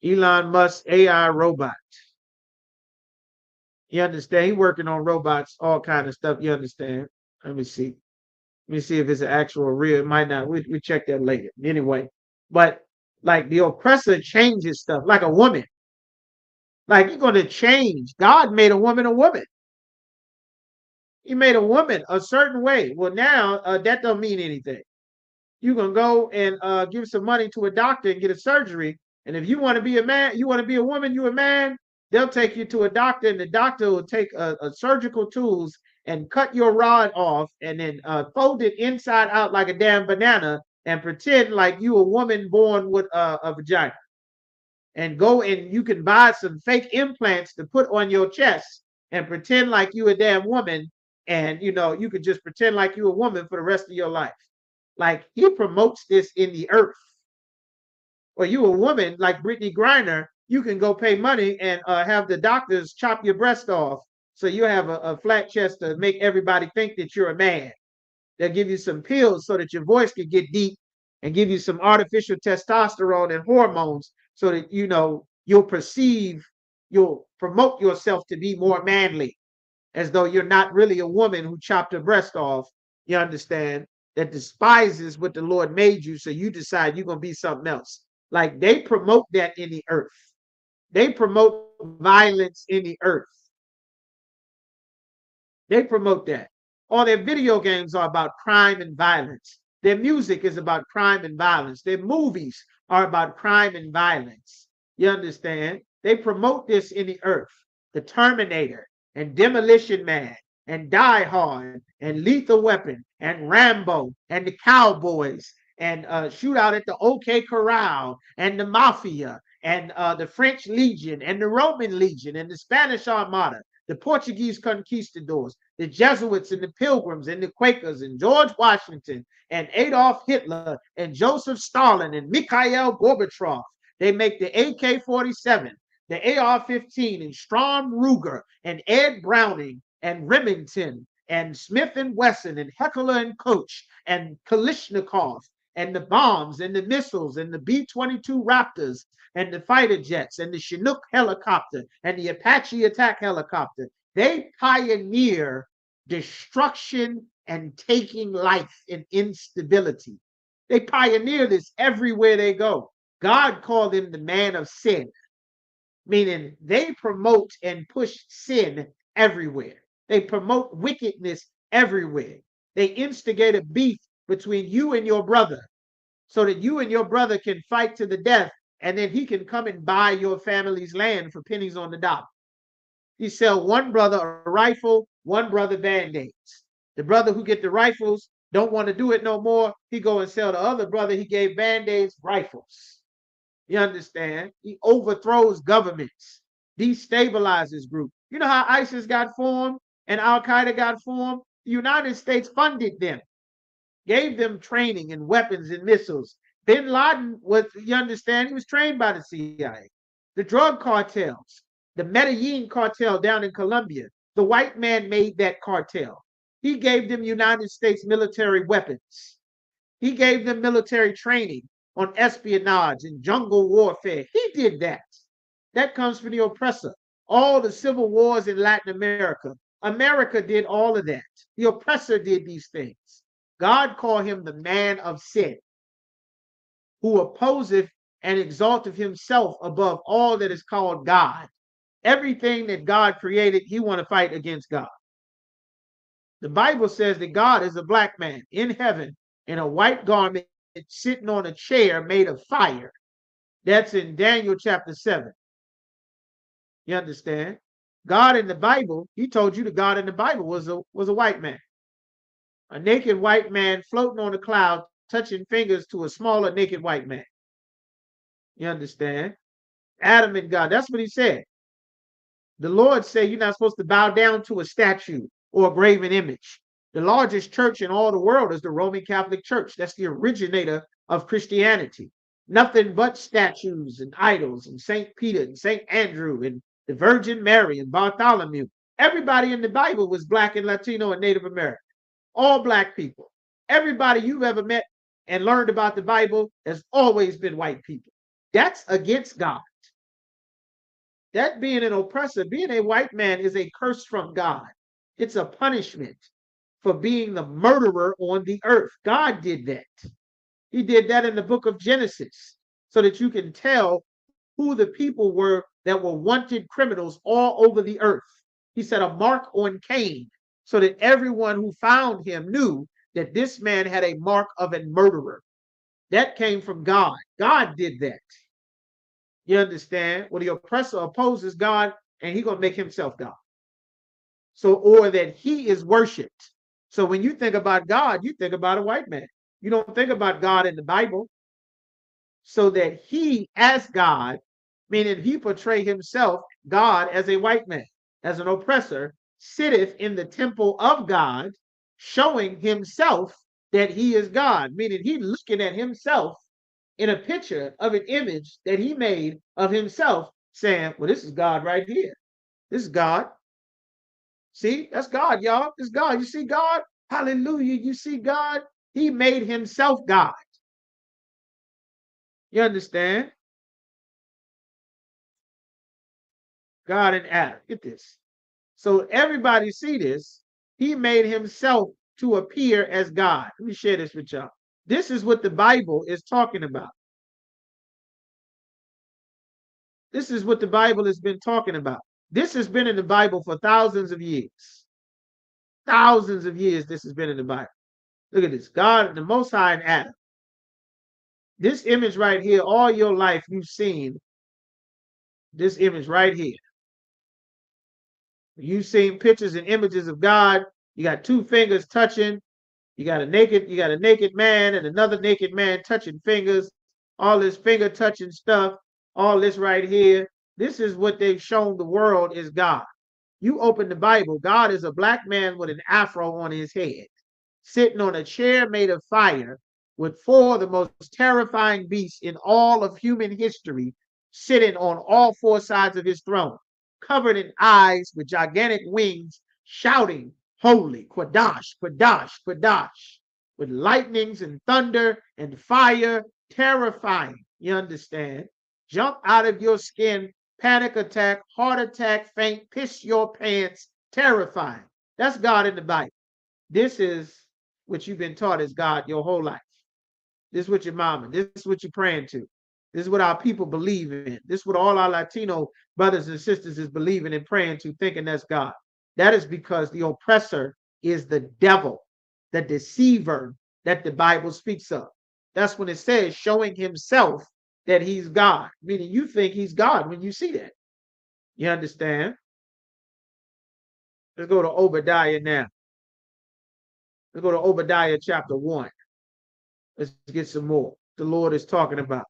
Elon Musk AI robot. You understand? He working on robots, all kind of stuff. You understand? Let me see. Let me see if it's an actual real. It might not. We check that later. Anyway, but like the oppressor changes stuff like a woman. Like you're going to change. God made a woman a woman. He made a woman a certain way. Well, now that don't mean anything. You can go and give some money to a doctor and get a surgery. And if you want to be a man, you want to be a woman, you a man, they'll take you to a doctor, and the doctor will take a surgical tools and cut your rod off and then fold it inside out like a damn banana and pretend like you a woman born with a vagina. And go and you can buy some fake implants to put on your chest and pretend like you a damn woman. And you could just pretend like you a woman for the rest of your life. Like he promotes this in the earth. Or you a woman like Brittany Griner, you can go pay money and have the doctors chop your breast off. So you have a flat chest to make everybody think that you're a man. They'll give you some pills so that your voice can get deep and give you some artificial testosterone and hormones so that, you'll promote yourself to be more manly, as though you're not really a woman who chopped her breast off. You understand? That despises what the Lord made you, so you decide you're going to be something else. Like they promote that in the earth. They promote violence in the earth. They promote that. All their video games are about crime and violence. Their music is about crime and violence. Their movies are about crime and violence. You understand? They promote this in the earth. The Terminator and Demolition Man and Die Hard and Lethal Weapon and Rambo and the Cowboys and Shootout at the OK Corral and the Mafia and the French Legion and the Roman Legion and the Spanish Armada, the Portuguese conquistadors, the Jesuits and the Pilgrims and the Quakers and George Washington and Adolf Hitler and Joseph Stalin and Mikhail Gorbachev. They make the AK-47, the AR-15 and Strom Ruger and Ed Browning and Remington and Smith and Wesson and Heckler and Koch and Kalashnikov and the bombs and the missiles and the B-22 Raptors and the fighter jets and the Chinook helicopter and the Apache attack helicopter. They pioneer destruction and taking life in instability. They pioneer this everywhere they go. God called them the man of sin, meaning they promote and push sin everywhere. They promote wickedness everywhere. They instigate a beef between you and your brother so that you and your brother can fight to the death, and then he can come and buy your family's land for pennies on the dollar. You sell one brother a rifle, one brother band-aids. The brother who get the rifles don't want to do it no more. He go and sell the other brother he gave band-aids rifles. You understand? He overthrows governments, destabilizes groups. You know how ISIS got formed and Al Qaeda got formed? The United States funded them, gave them training and weapons and missiles. Bin Laden was, you understand, he was trained by the CIA. The drug cartels, the Medellin cartel down in Colombia, the white man made that cartel. He gave them United States military weapons. He gave them military training on espionage and jungle warfare. He did that. That comes from the oppressor. All the civil wars in Latin America. America did all of that. The oppressor did these things. God called him the man of sin, who opposeth and exalteth himself above all that is called God. Everything that God created, he want to fight against God. The Bible says that God is a black man in heaven in a white garment sitting on a chair made of fire. That's in Daniel chapter 7. You understand? God in the Bible, he told you the God in the Bible was a white man. A naked white man floating on a cloud, touching fingers to a smaller naked white man. You understand? Adam and God, that's what he said. The Lord said you're not supposed to bow down to a statue or a graven image. The largest church in all the world is the Roman Catholic Church. That's the originator of Christianity. Nothing but statues and idols and St. Peter and St. Andrew and the Virgin Mary and Bartholomew. Everybody in the Bible was black and Latino and Native American. All black people. Everybody you've ever met and learned about the Bible has always been white people. That's against God. That being an oppressor, being a white man is a curse from God. It's a punishment for being the murderer on the earth. God did that. He did that in the book of Genesis so that you can tell who the people were that were wanted criminals all over the earth. He set a mark on Cain so that everyone who found him knew that this man had a mark of a murderer. That came from God. God did that. You understand? Well, the oppressor opposes God and he's going to make himself God. So, or that he is worshiped. So when you think about God, you think about a white man. You don't think about God in the Bible. So that he, as God, meaning he portray himself, God, as a white man, as an oppressor, sitteth in the temple of God, showing himself that he is God, meaning he's looking at himself in a picture of an image that he made of himself, saying, well, this is God right here. This is God. See, that's God, y'all. It's God. You see God? Hallelujah. You see God? He made himself God. You understand? God and Adam. Get this. So everybody see this. He made himself to appear as God. Let me share this with y'all. This is what the Bible is talking about. This is what the Bible has been talking about. This has been in the Bible for thousands of years. Thousands of years this has been in the Bible. Look at this. God, the Most High, and Adam. This image right here, all your life you've seen this image right here. You've seen pictures and images of God. You got two fingers touching. You got a naked man and another naked man touching fingers. All this finger touching stuff. All this right here. This is what they've shown the world is God. You open the Bible, God is a black man with an afro on his head, sitting on a chair made of fire with four of the most terrifying beasts in all of human history, sitting on all four sides of his throne, covered in eyes with gigantic wings, shouting, holy, Quadash, Quadash, Quadash, with lightnings and thunder and fire, terrifying. You understand? Jump out of your skin, panic attack, heart attack, faint, piss your pants, terrifying. That's God in the Bible. This is what you've been taught as God your whole life. This is what your mama, this is what you're praying to. This is what our people believe in. This is what all our Latino brothers and sisters is believing and praying to, thinking that's God. That is because the oppressor is the devil, the deceiver that the Bible speaks of. That's when it says showing himself that he's God, meaning you think he's God when you see that. You understand? Let's go to Obadiah now. Let's go to Obadiah chapter 1. Let's get some more. The Lord is talking about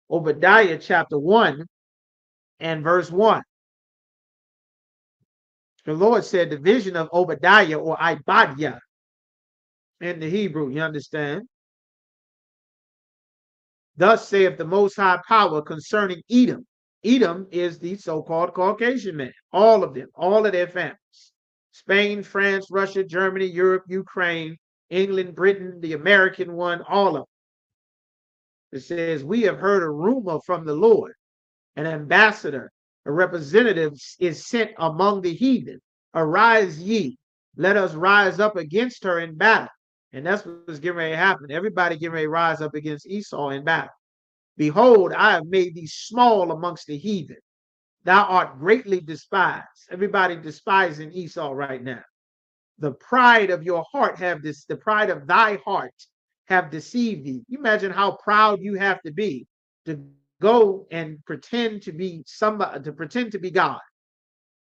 Obadiah chapter 1 and verse 1. The Lord said the vision of Obadiah or Ibadiah in the Hebrew, you understand? Thus saith the Most High Power concerning Edom. Edom is the so-called Caucasian man, all of them, all of their families. Spain, France, Russia, Germany, Europe, Ukraine, England, Britain, the American one, all of them. It says, we have heard a rumor from the Lord. An ambassador, a representative is sent among the heathen. Arise ye, let us rise up against her in battle. And that's what's getting ready to happen. Everybody getting ready to rise up against Esau in battle. Behold, I have made thee small amongst the heathen. Thou art greatly despised. Everybody despising Esau right now. The pride of your heart the pride of thy heart have deceived thee. You imagine how proud you have to be to go and pretend to be somebody, to pretend to be God.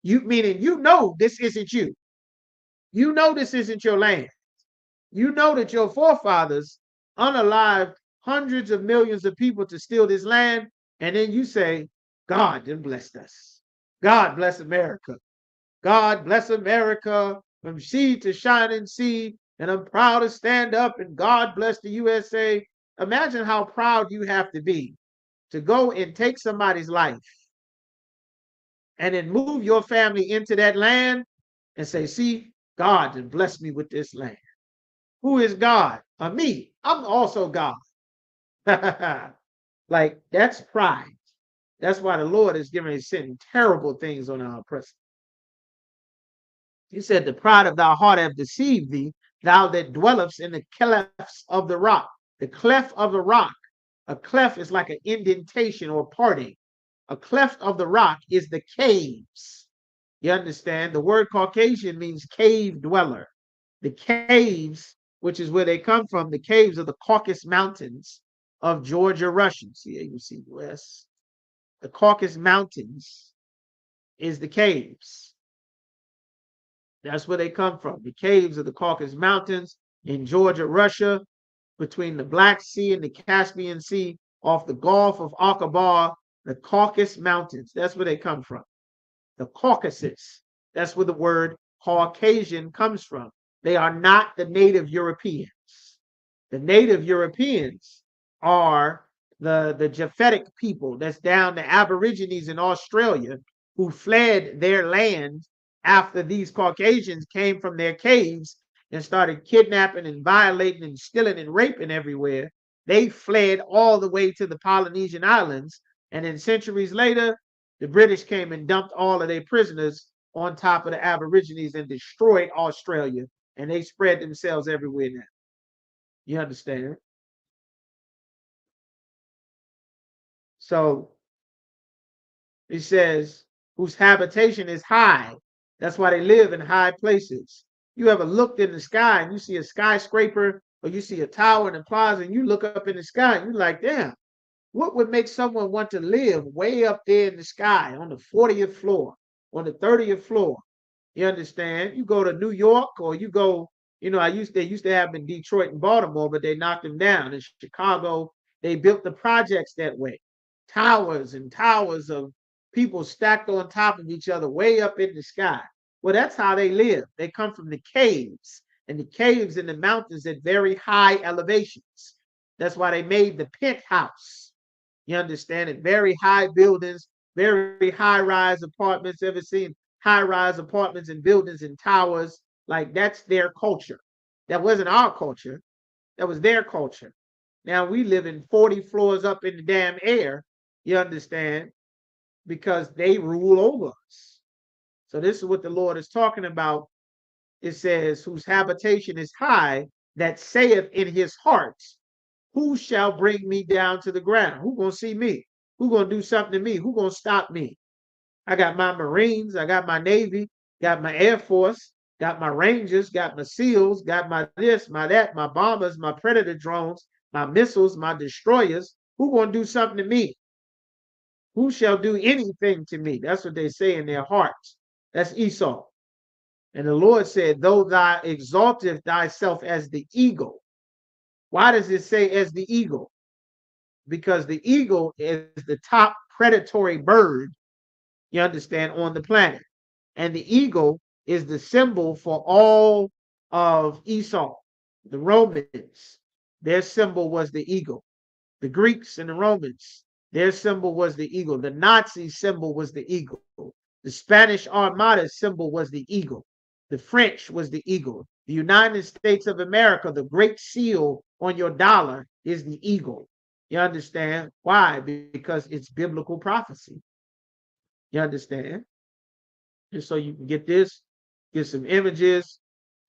You meaning you know this isn't you. You know this isn't your land. You know that your forefathers unalived hundreds of millions of people to steal this land, and then you say, God then blessed us. God bless America. God bless America from sea to shining sea, and I'm proud to stand up, and God bless the USA. Imagine how proud you have to be to go and take somebody's life and then move your family into that land and say, see, God has blessed me with this land. Who is God? Me. I'm also God. Like, that's pride. That's why the Lord is giving us sending terrible things on our oppressor. He said, the pride of thy heart have deceived thee, thou that dwellest in the clefts of the rock. The cleft of the rock, a cleft is like an indentation or parting. A cleft of the rock is the caves. You understand? The word Caucasian means cave dweller. The caves, which is where they come from, the caves of the Caucasus Mountains of Georgia, Russia. See, you see US. The Caucasus Mountains is the caves. That's where they come from. The caves of the Caucasus Mountains in Georgia, Russia, between the Black Sea and the Caspian Sea, off the Gulf of Aqaba, the Caucasus Mountains. That's where they come from. The Caucasus. That's where the word Caucasian comes from. They are not the native Europeans. The native Europeans are the Japhetic people that's down, the Aborigines in Australia who fled their land after these Caucasians came from their caves and started kidnapping and violating and stealing and raping everywhere. They fled all the way to the Polynesian Islands. And then centuries later, the British came and dumped all of their prisoners on top of the Aborigines and destroyed Australia. And they spread themselves everywhere now. You understand? So it says, whose habitation is high. That's why they live in high places. You ever looked in the sky and you see a skyscraper or you see a tower in the plaza and you look up in the sky and you're like, damn, what would make someone want to live way up there in the sky on the 40th floor, on the 30th floor? You understand? You go to New York or you go, they used to have in Detroit and Baltimore, but they knocked them down. In Chicago, they built the projects that way. Towers and towers of people stacked on top of each other way up in the sky. Well, that's how they live. They come from the caves, and the caves in the mountains at very high elevations. That's why they made the penthouse. You understand it? Very high buildings, very high-rise apartments. Ever seen high-rise apartments and buildings and towers? Like, that's their culture. That wasn't our culture. That was their culture. Now we live in 40 floors up in the damn air, you understand, because they rule over us. So this is what the Lord is talking about. It says, whose habitation is high, that saith in his heart, who shall bring me down to the ground? Who gonna see me? Who gonna do something to me? Who gonna stop me? I got my Marines, I got my Navy. got my Air Force, got my Rangers, got my SEALs, got my this, my that, my bombers, my Predator drones, my missiles, my destroyers. Who gonna do something to me? Who shall do anything to me? That's what they say in their hearts. That's Esau. And the Lord said, though thou exaltest thyself as the eagle. Why does it say as the eagle? Because the eagle is the top predatory bird, you understand, on the planet. And the eagle is the symbol for all of Esau. The Romans, their symbol was the eagle. The Greeks and the Romans, their symbol was the eagle. The Nazi symbol was the eagle. The Spanish Armada symbol was the eagle. The French was the eagle. The United States of America, the great seal on your dollar is the eagle. You understand? Why? Because it's biblical prophecy. You understand? Just so you can get this, get some images,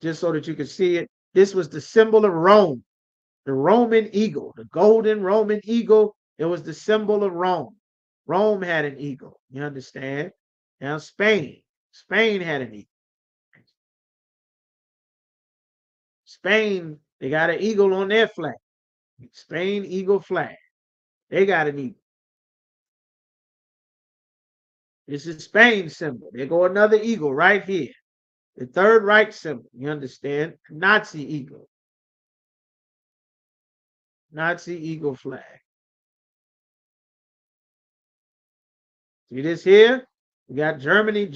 just so that you can see it. This was the symbol of Rome, the Roman eagle, the golden Roman eagle. It was the symbol of Rome. Rome had an eagle. You understand? Now Spain had an eagle. Spain, they got an eagle on their flag. Spain eagle flag. They got an eagle. This is Spain's symbol. There go another eagle right here. The Third Reich symbol. You understand? Nazi eagle. Nazi eagle flag. See this here? We got Germany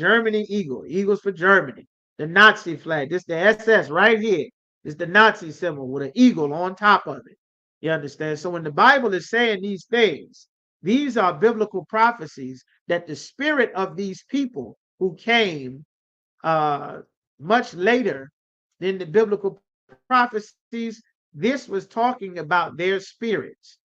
eagle. Eagles for Germany. The Nazi flag. This the SS right here. This the Nazi symbol with an eagle on top of it. You understand? So when the Bible is saying these things, these are biblical prophecies that the spirit of these people who came much later than the biblical prophecies, this was talking about their spirits.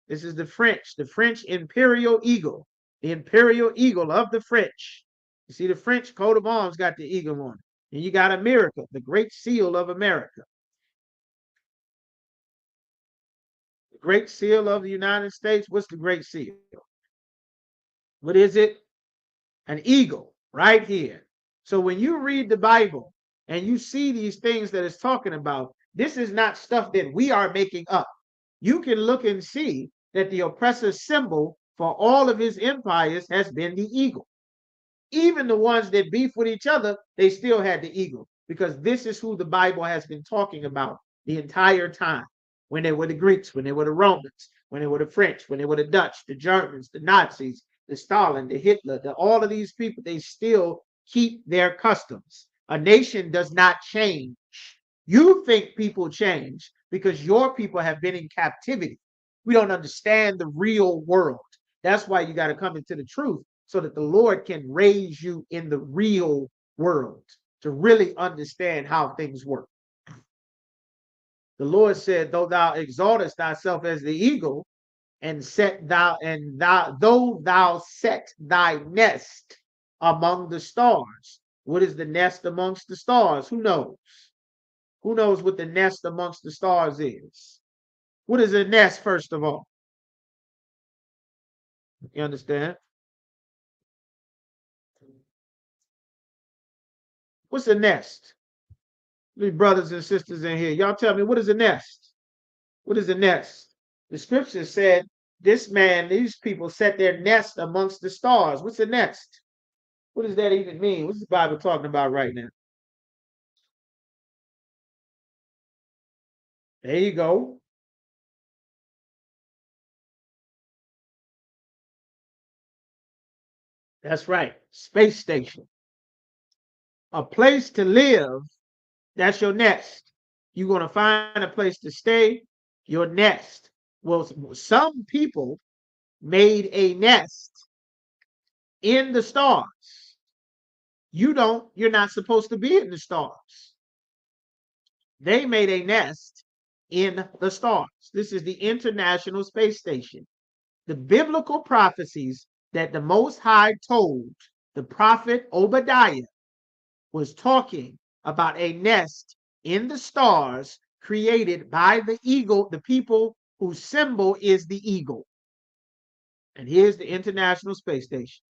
This is the French imperial eagle, the imperial eagle of the French. You see, the French coat of arms got the eagle on it. And you got America, the great seal of America. The great seal of the United States. What's the great seal? What is it? An eagle right here. So when you read the Bible and you see these things that it's talking about, this is not stuff that we are making up. You can look and see that the oppressor's symbol for all of his empires has been the eagle. Even the ones that beef with each other, they still had the eagle, because this is who the Bible has been talking about the entire time. When they were the Greeks, when they were the Romans, when they were the French, when they were the Dutch, the Germans, the Nazis, the Stalin, the Hitler, all of these people, they still keep their customs. A nation does not change. You think people change because your people have been in captivity. We don't understand the real world. That's why you got to come into the truth, so that the Lord can raise you in the real world to really understand how things work. The Lord said, though thou exaltest thyself as the eagle, and though thou set thy nest among the stars. What is the nest amongst the stars? Who knows? Who knows what the nest amongst the stars is? What is a nest, first of all? You understand? What's a nest? These brothers and sisters in here, y'all tell me, what is a nest? What is a nest? The scripture said these people set their nest amongst the stars. What's a nest? What does that even mean? What's the Bible talking about right now? There you go. That's right. Space station. A place to live, that's your nest. You're going to find a place to stay, your nest. Well, some people made a nest in the stars. You're not supposed to be in the stars. They made a nest in the stars. This is the International Space Station. The biblical prophecies that the Most High told the prophet Obadiah was talking about a nest in the stars created by the eagle, the people whose symbol is the eagle. And here's the International Space Station.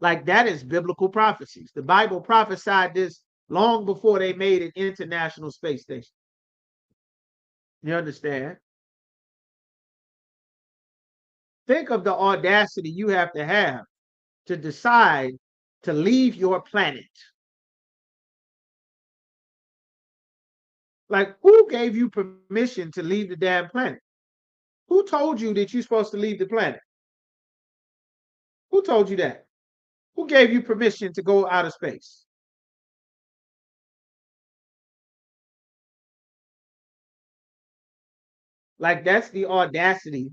Like that is biblical prophecies. The Bible prophesied this long before they made an international space station. You understand? Think of the audacity you have to decide to leave your planet. Like, who gave you permission to leave the damn planet? Who told you that you're supposed to leave the planet? Who told you that? Who gave you permission to go out of space? Like, that's the audacity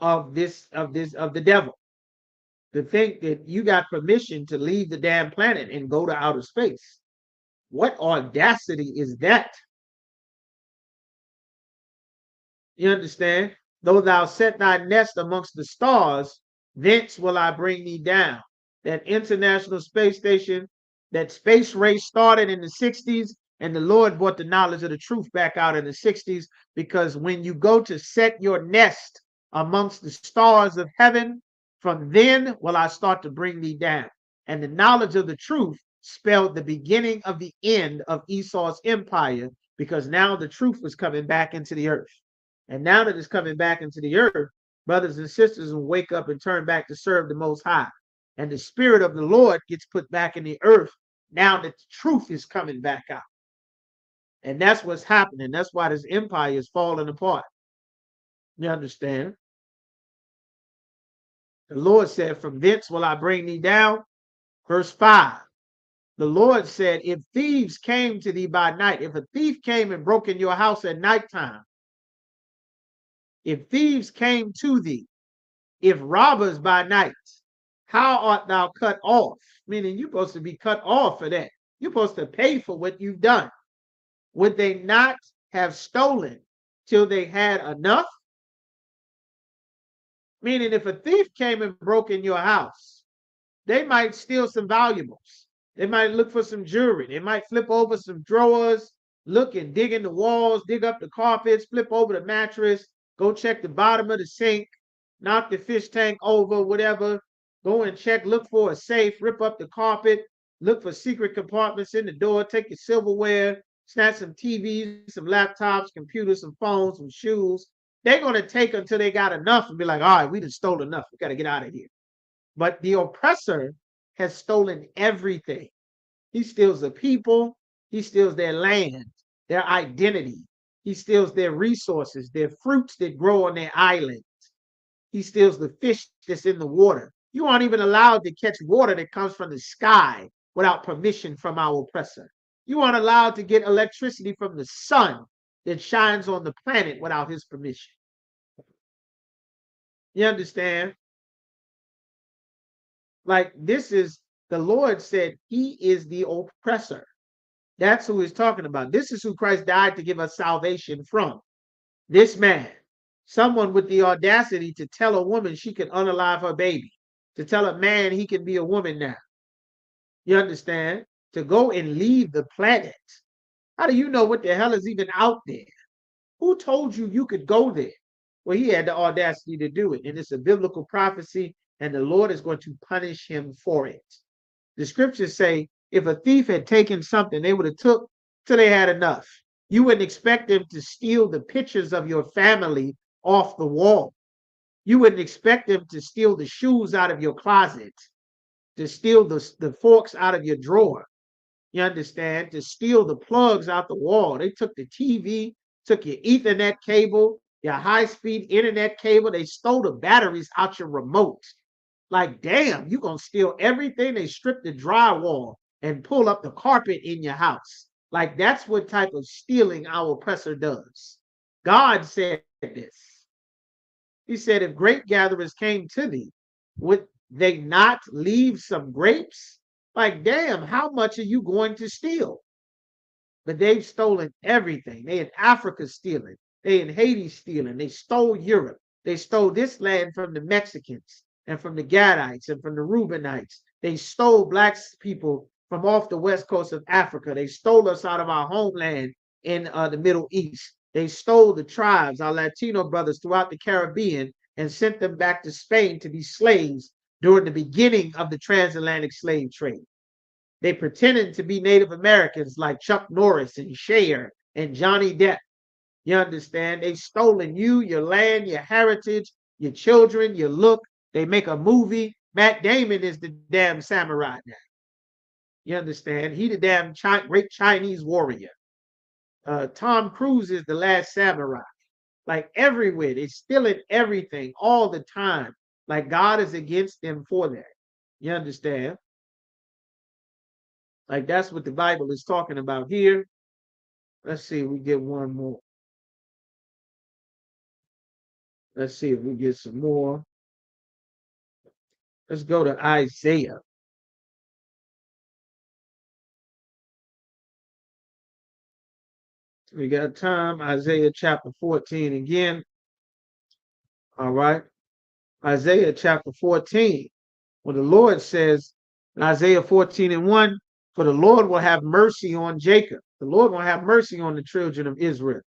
of the devil, to think that you got permission to leave the damn planet and go to outer space. What audacity is that? You understand? Though thou set thy nest amongst the stars, thence will I bring thee down. That international space station, that space race started in the 60s, and the Lord brought the knowledge of the truth back out in the 60s, because when you go to set your nest amongst the stars of heaven, from then will I start to bring thee down. And the knowledge of the truth spelled the beginning of the end of Esau's empire, because now the truth was coming back into the earth. And now that it's coming back into the earth, brothers and sisters will wake up and turn back to serve the Most High. And the Spirit of the Lord gets put back in the earth now that the truth is coming back out. And that's what's happening. That's why this empire is falling apart. You understand? The Lord said, from thence will I bring thee down. Verse 5. The Lord said, if thieves came to thee by night, if a thief came and broke in your house at nighttime, if thieves came to thee, if robbers by night, how art thou cut off? Meaning you're supposed to be cut off for that. You're supposed to pay for what you've done. Would they not have stolen till they had enough? Meaning if a thief came and broke in your house, they might steal some valuables. They might look for some jewelry. They might flip over some drawers, look and dig in the walls, dig up the carpets, flip over the mattress, go check the bottom of the sink, knock the fish tank over, whatever. Go and check, look for a safe, rip up the carpet, look for secret compartments in the door, take your silverware, snatch some TVs, some laptops, computers, some phones, some shoes. They're going to take until they got enough and be like, all right, we done stole enough. We got to get out of here. But the oppressor has stolen everything. He steals the people. He steals their land, their identity. He steals their resources, their fruits that grow on their islands. He steals the fish that's in the water. You aren't even allowed to catch water that comes from the sky without permission from our oppressor. You aren't allowed to get electricity from the sun that shines on the planet without his permission. You understand? Like, this is, the Lord said he is the oppressor. That's who he's talking about. This is who Christ died to give us salvation from. This man, someone with the audacity to tell a woman she can unalive her baby, to tell a man he can be a woman now. You understand? To go and leave the planet. How do you know what the hell is even out there? Who told you you could go there? Well, he had the audacity to do it. And it's a biblical prophecy, and the Lord is going to punish him for it. The scriptures say if a thief had taken something, they would have took till they had enough. You wouldn't expect them to steal the pictures of your family off the wall. You wouldn't expect them to steal the shoes out of your closet, to steal the forks out of your drawer. You understand? To steal the plugs out the wall. They took the TV, took your Ethernet cable, your high-speed internet cable. They stole the batteries out your remote. Like, damn, you gonna steal everything. They stripped the drywall and pull up the carpet in your house. Like, that's what type of stealing our oppressor does. God said this. He said, if grape gatherers came to thee, would they not leave some grapes? Like, damn, how much are you going to steal? But they've stolen everything. They in Africa stealing. They in Haiti stealing. They stole Europe. They stole this land from the Mexicans and from the Gadites and from the Reubenites. They stole black people from off the west coast of Africa. They stole us out of our homeland in the Middle East. They stole the tribes, our Latino brothers throughout the Caribbean, and sent them back to Spain to be slaves during the beginning of the transatlantic slave trade. They pretended to be Native Americans like Chuck Norris and Cher and Johnny Depp. You understand? They've stolen you, your land, your heritage, your children, your look. They make a movie. Matt Damon is the damn samurai now. You understand? He the damn great Chinese warrior. Tom Cruise is the last samurai. Like everywhere, they're stealing everything all the time. Like God is against them for that. You understand? Like that's what the Bible is talking about here. Let's see if we get one more. Let's see if we get some more. Let's go to Isaiah. We got time. Isaiah chapter 14 again. All right. Isaiah chapter 14. Well, the Lord says in Isaiah 14:1, for the Lord will have mercy on Jacob. The Lord will have mercy on the children of Israel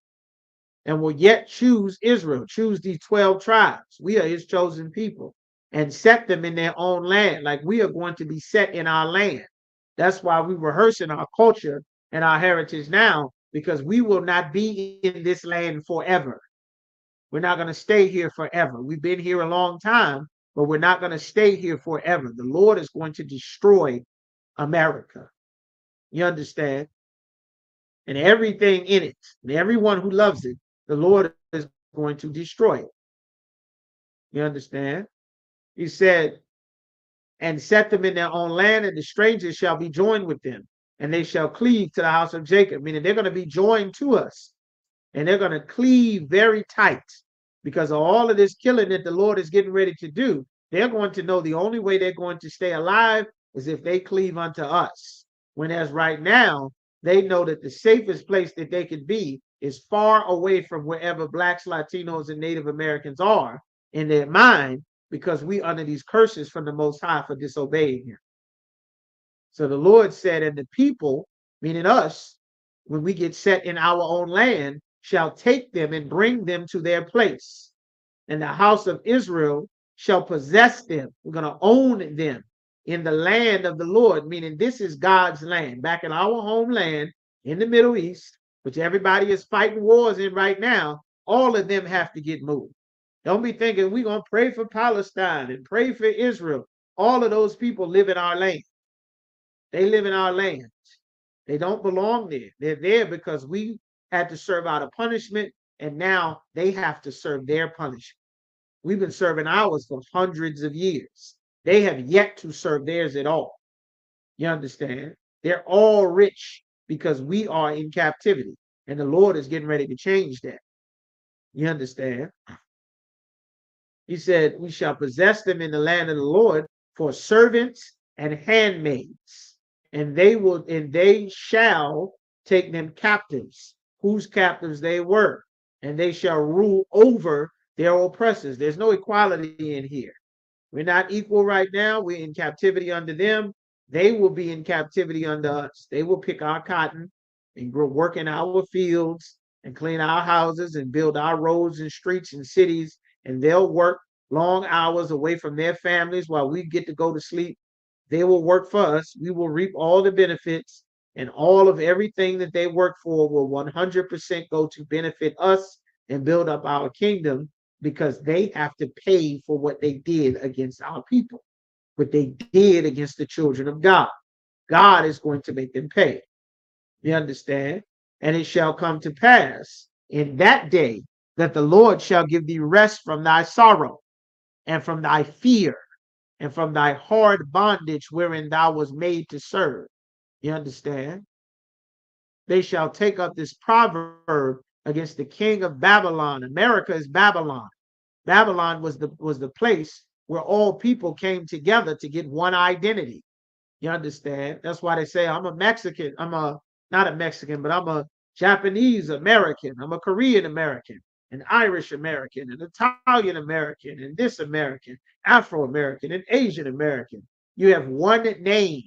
and will yet choose Israel, choose these 12 tribes. We are his chosen people and set them in their own land. Like we are going to be set in our land. That's why we rehearsing our culture and our heritage now, because we will not be in this land forever. We're not going to stay here forever. We've been here a long time, but we're not going to stay here forever. The Lord is going to destroy America. You understand? And everything in it, and everyone who loves it, the Lord is going to destroy it. You understand? He said, and set them in their own land, and the strangers shall be joined with them, and they shall cleave to the house of Jacob, meaning they're going to be joined to us, and they're going to cleave very tight because of all of this killing that the Lord is getting ready to do. They're going to know the only way they're going to stay alive is if they cleave unto us. When as right now, they know that the safest place that they could be is far away from wherever Blacks, Latinos, and Native Americans are in their mind, because we under these curses from the Most High for disobeying him. So the Lord said, and the people, meaning us, when we get set in our own land, shall take them and bring them to their place. And the house of Israel shall possess them. We're going to own them in the land of the Lord, meaning this is God's land, back in our homeland in the Middle East, which everybody is fighting wars in right now. All of them have to get moved. Don't be thinking we're going to pray for Palestine and pray for Israel. All of those people live in our land. They live in our land. They don't belong there. They're there because we had to serve out a punishment, and now they have to serve their punishment. We've been serving ours for hundreds of years. They have yet to serve theirs at all. You understand? They're all rich because we are in captivity, and the Lord is getting ready to change that. You understand? He said, we shall possess them in the land of the Lord for servants and handmaids, and they shall take them captives, whose captives they were, and they shall rule over their oppressors. There's no equality in here. We're not equal right now. We're in captivity under them. They will be in captivity under us. They will pick our cotton and work in our fields and clean our houses and build our roads and streets and cities, and they'll work long hours away from their families while we get to go to sleep. They will work for us. We will reap all the benefits, and all of everything that they work for will 100% go to benefit us and build up our kingdom, because they have to pay for what they did against our people, what they did against the children of God. God is going to make them pay. You understand? And it shall come to pass in that day that the Lord shall give thee rest from thy sorrow and from thy fear and from thy hard bondage wherein thou was made to serve. You understand? They shall take up this proverb against the king of Babylon. America is Babylon. Babylon was the place where all people came together to get one identity. You understand? That's why they say I'm a Mexican. Not a Mexican, but I'm a Japanese American. I'm a Korean American, an Irish American, an Italian American, and this American, Afro American, and Asian American. You have one name.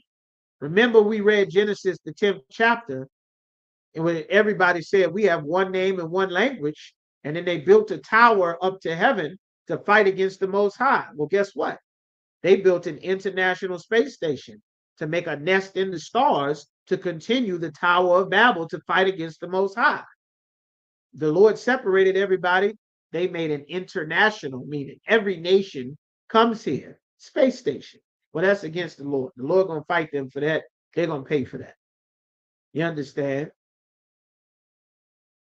Remember, we read Genesis, the 10th chapter, and when everybody said we have one name and one language, and then they built a tower up to heaven to fight against the Most High. Well, guess what? They built an international space station to make a nest in the stars to continue the Tower of Babel to fight against the Most High. The Lord separated everybody. They made an international, meaning every nation comes here, space station. Well, that's against the Lord. The Lord gonna fight them for that. They're gonna pay for that. You understand?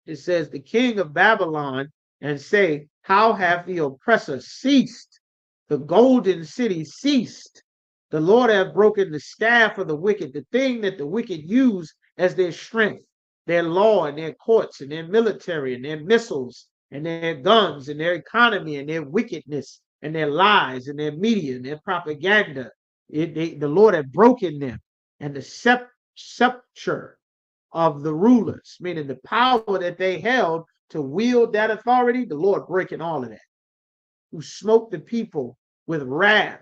It says the king of Babylon and say, how have the oppressor ceased? The golden city ceased. The Lord hath broken the staff of the wicked, the thing that the wicked use as their strength, their law and their courts and their military and their missiles and their guns and their economy and their wickedness and their lies and their media and their propaganda. The Lord had broken them, and the scepter of the rulers, meaning the power that they held to wield that authority, the Lord breaking all of that. Who smote the people with wrath,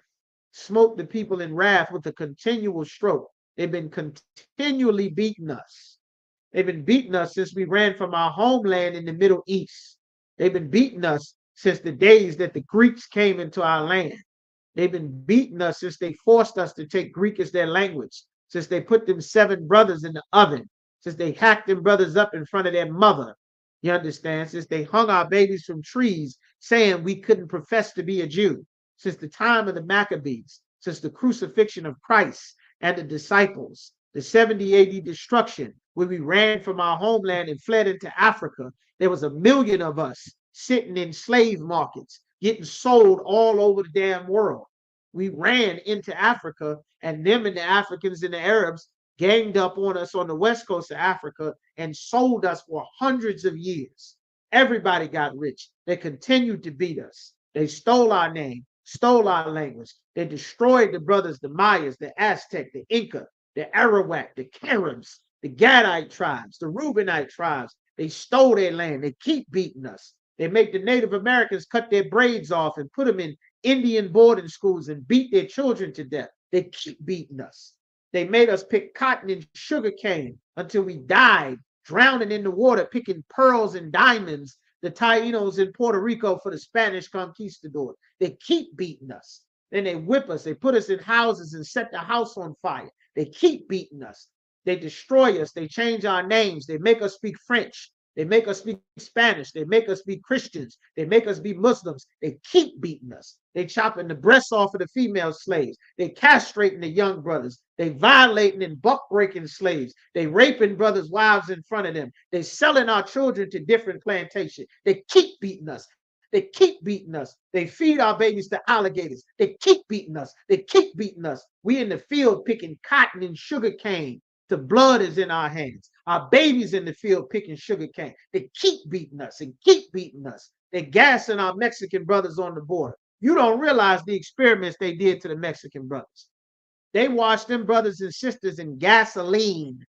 smote the people in wrath with a continual stroke. They've been continually beating us. They've been beating us since we ran from our homeland in the Middle East. They've been beating us since the days that the Greeks came into our land. They've been beating us since they forced us to take Greek as their language, since they put them 7 brothers in the oven, since they hacked them brothers up in front of their mother. You understand? Since they hung our babies from trees saying we couldn't profess to be a Jew, since the time of the Maccabees, since the crucifixion of Christ and the disciples, the 70 AD destruction, when we ran from our homeland and fled into Africa, there was 1 million of us sitting in slave markets, getting sold all over the damn world. We ran into Africa, and them and the Africans and the Arabs ganged up on us on the west coast of Africa and sold us for hundreds of years. Everybody got rich. They continued to beat us. They stole our name, stole our language. They destroyed the brothers, the Mayas, the Aztec, the Inca, the Arawak, the Caribs, the Gadite tribes, the Reubenite tribes. They stole their land. They keep beating us. They make the Native Americans cut their braids off and put them in Indian boarding schools and beat their children to death. They keep beating us. They made us pick cotton and sugar cane until we died, drowning in the water, picking pearls and diamonds, the Tainos in Puerto Rico for the Spanish conquistadors. They keep beating us. Then they whip us. They put us in houses and set the house on fire. They keep beating us. They destroy us. They change our names. They make us speak French. They make us speak Spanish. They make us be Christians. They make us be Muslims. They keep beating us. They chopping the breasts off of the female slaves. They castrating the young brothers. They violating and buck breaking slaves. They raping brothers' wives in front of them. They selling our children to different plantations. They keep beating us. They keep beating us. They feed our babies to alligators. They keep beating us. They keep beating us. We in the field picking cotton and sugar cane. The blood is in our hands. Our babies in the field picking sugar cane. They keep beating us and keep beating us. They're gassing our Mexican brothers on the border. You don't realize the experiments they did to the Mexican brothers. They washed them brothers and sisters in gasoline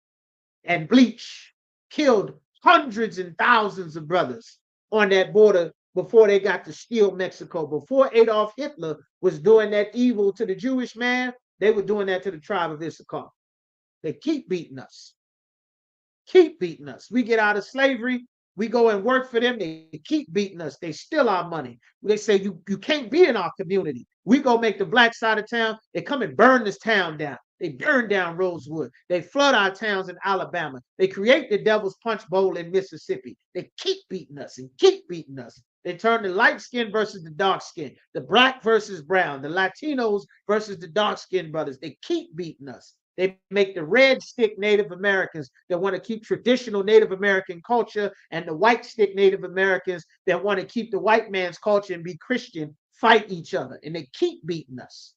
and bleach, killed hundreds and thousands of brothers on that border before they got to steal Mexico. Before Adolf Hitler was doing that evil to the Jewish man, they were doing that to the tribe of Issachar. They keep beating us. Keep beating us. We get out of slavery. We go and work for them. They keep beating us. They steal our money. They say, you can't be in our community. We go make the black side of town. They come and burn this town down. They burn down Rosewood. They flood our towns in Alabama. They create the Devil's Punch Bowl in Mississippi. They keep beating us and keep beating us. They turn the light skin versus the dark skin, the black versus brown, the Latinos versus the dark skinned brothers. They keep beating us. They make the red stick Native Americans that want to keep traditional Native American culture, and the white stick Native Americans that want to keep the white man's culture and be Christian fight each other. And they keep beating us.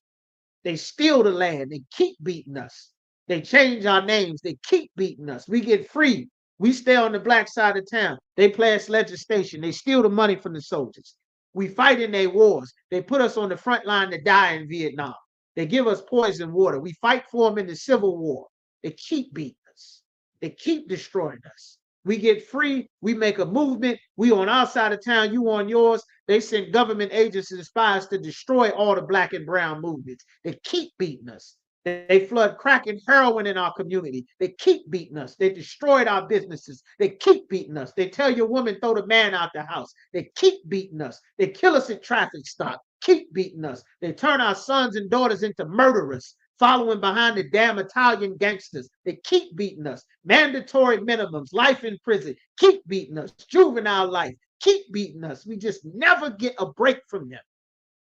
They steal the land. They keep beating us. They change our names. They keep beating us. We get free. We stay on the black side of town. They pass legislation. They steal the money from the soldiers. We fight in their wars. They put us on the front line to die in Vietnam. They give us poison water. We fight for them in the Civil War. They keep beating us. They keep destroying us. We get free. We make a movement. We on our side of town. You on yours. They send government agents and spies to destroy all the black and brown movements. They keep beating us. They flood crack and heroin in our community. They keep beating us. They destroyed our businesses. They keep beating us. They tell your woman throw the man out the house. They keep beating us. They kill us at traffic stops. keep beating us. They turn our sons and daughters into murderers, following behind the damn Italian gangsters. They keep beating us. Mandatory minimums, life in prison, keep beating us. Juvenile life, keep beating us. We just never get a break from them.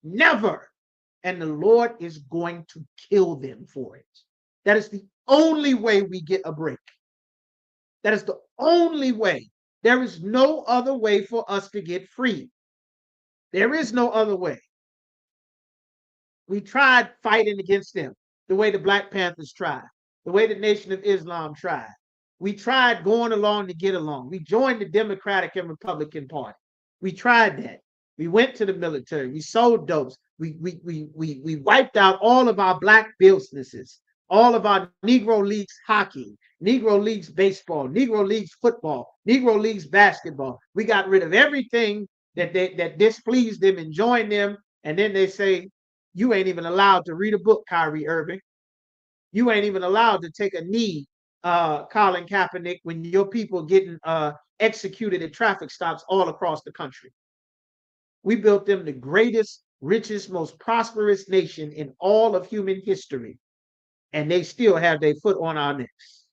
Never. And the Lord is going to kill them for it. That is the only way we get a break. That is the only way. There is no other way for us to get free. There is no other way. We tried fighting against them the way the Black Panthers tried, the way the Nation of Islam tried. We tried going along to get along. We joined the Democratic and Republican Party. We tried that. We went to the military. We sold dopes. We wiped out all of our Black businesses, all of our Negro Leagues hockey, Negro Leagues baseball, Negro Leagues football, Negro Leagues basketball. We got rid of everything that displeased them and joined them. And then they say, you ain't even allowed to read a book, Kyrie Irving. You ain't even allowed to take a knee, Colin Kaepernick, when your people getting executed at traffic stops all across the country. We built them the greatest, richest, most prosperous nation in all of human history, and they still have their foot on our necks.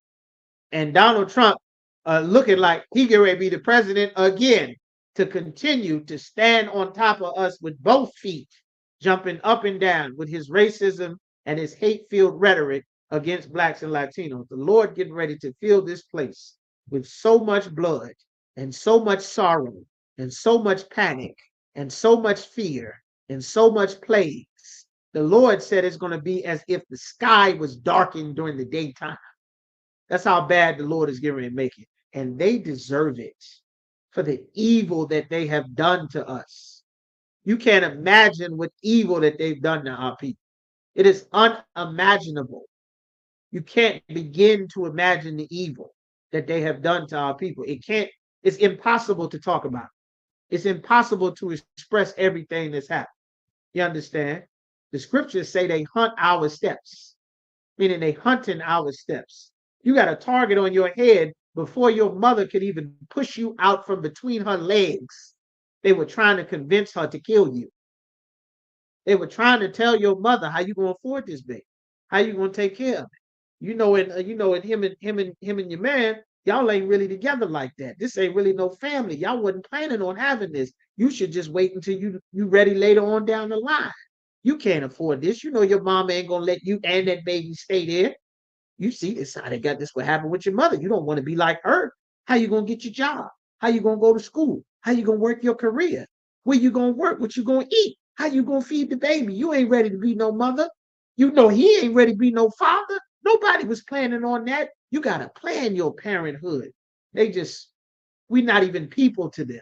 And Donald Trump looking like he get ready to be the president again, to continue to stand on top of us with both feet, jumping up and down with his racism and his hate-filled rhetoric against Blacks and Latinos. The Lord getting ready to fill this place with so much blood and so much sorrow and so much panic and so much fear and so much plagues. The Lord said it's going to be as if the sky was darkened during the daytime. That's how bad the Lord is getting ready to make it. And they deserve it for the evil that they have done to us. You can't imagine what evil that they've done to our people. It is unimaginable. You can't begin to imagine the evil that they have done to our people. It's impossible to talk about. It's impossible to express everything that's happened. You understand? The scriptures say they hunt our steps, meaning they hunting our steps. You got a target on your head before your mother could even push you out from between her legs. They were trying to convince her to kill you. They were trying to tell your mother how you gonna afford this baby, how you gonna take care of it. In him and your man, y'all ain't really together like that. This ain't really no family. Y'all wasn't planning on having this. You should just wait until you ready later on down the line. You can't afford this. You know your mama ain't gonna let you and that baby stay there. You see this how they got this what happened with your mother. You don't want to be like her. How you gonna get your job? How you gonna go to school? How you gonna work your career? Where you gonna work? What you gonna eat? How you gonna feed the baby? You ain't ready to be no mother. You know he ain't ready to be no father. Nobody was planning on that. You gotta plan your parenthood. We're not even people to them.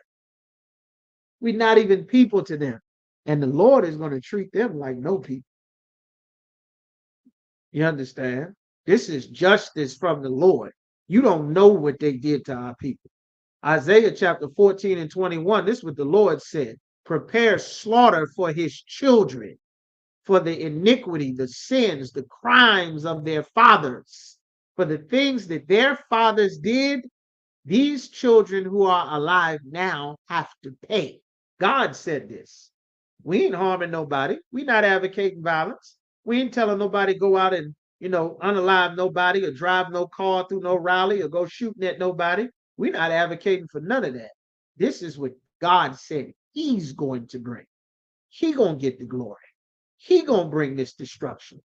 We're not even people to them. And the Lord is gonna treat them like no people. You understand? This is justice from the Lord. You don't know what they did to our people. Isaiah chapter 14 and 21, this is what the Lord said. Prepare slaughter for his children, for the iniquity, the sins, the crimes of their fathers, for the things that their fathers did, these children who are alive now have to pay. God said this. We ain't harming nobody. We're not advocating violence. We ain't telling nobody go out and, unalive nobody or drive no car through no rally or go shooting at nobody. We're not advocating for none of that. This is what God said he's going to bring. He gonna get the glory. He gonna bring this destruction.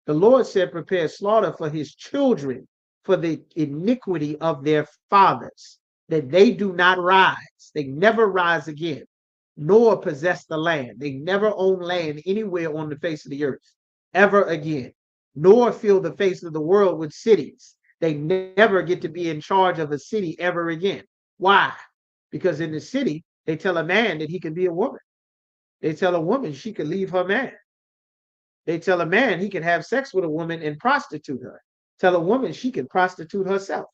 The Lord said, prepare slaughter for his children, for the iniquity of their fathers, that they do not rise. They never rise again, nor possess the land. They never own land anywhere on the face of the earth, ever again, nor fill the face of the world with cities. They never get to be in charge of a city ever again. Why? Because in the city, they tell a man that he can be a woman. They tell a woman she can leave her man. They tell a man he can have sex with a woman and prostitute her. Tell a woman she can prostitute herself.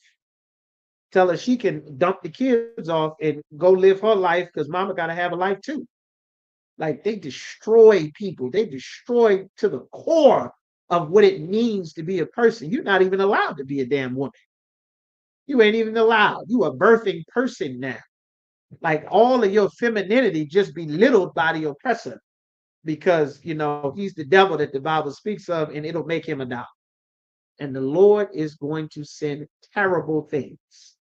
Tell her she can dump the kids off and go live her life because mama got to have a life too. Like they destroy people. They destroy to the core of what it means to be a person. You're not even allowed to be a damn woman. You ain't even allowed. You a birthing person now. Like all of your femininity just belittled by the oppressor. because he's the devil that the Bible speaks of, and it'll make him a dollar. And the Lord is going to send terrible things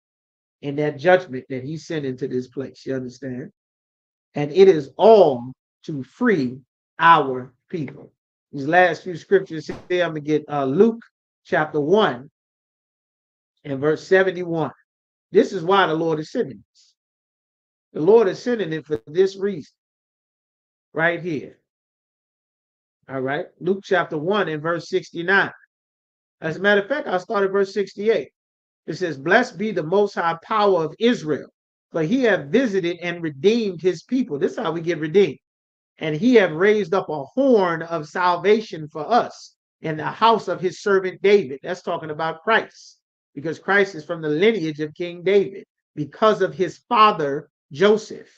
in that judgment that he sent into this place. You understand? And it is all to free our people. These last few scriptures here, I'm going to get Luke chapter 1 and verse 71. This is why the Lord is sending this. The Lord is sending it for this reason right here. All right. Luke chapter 1 and verse 69. As a matter of fact, I'll start at verse 68. It says, "Blessed be the most high power of Israel, for he hath visited and redeemed his people." This is how we get redeemed. "And he hath raised up a horn of salvation for us in the house of his servant David." That's talking about Christ, because Christ is from the lineage of King David, because of his father Joseph.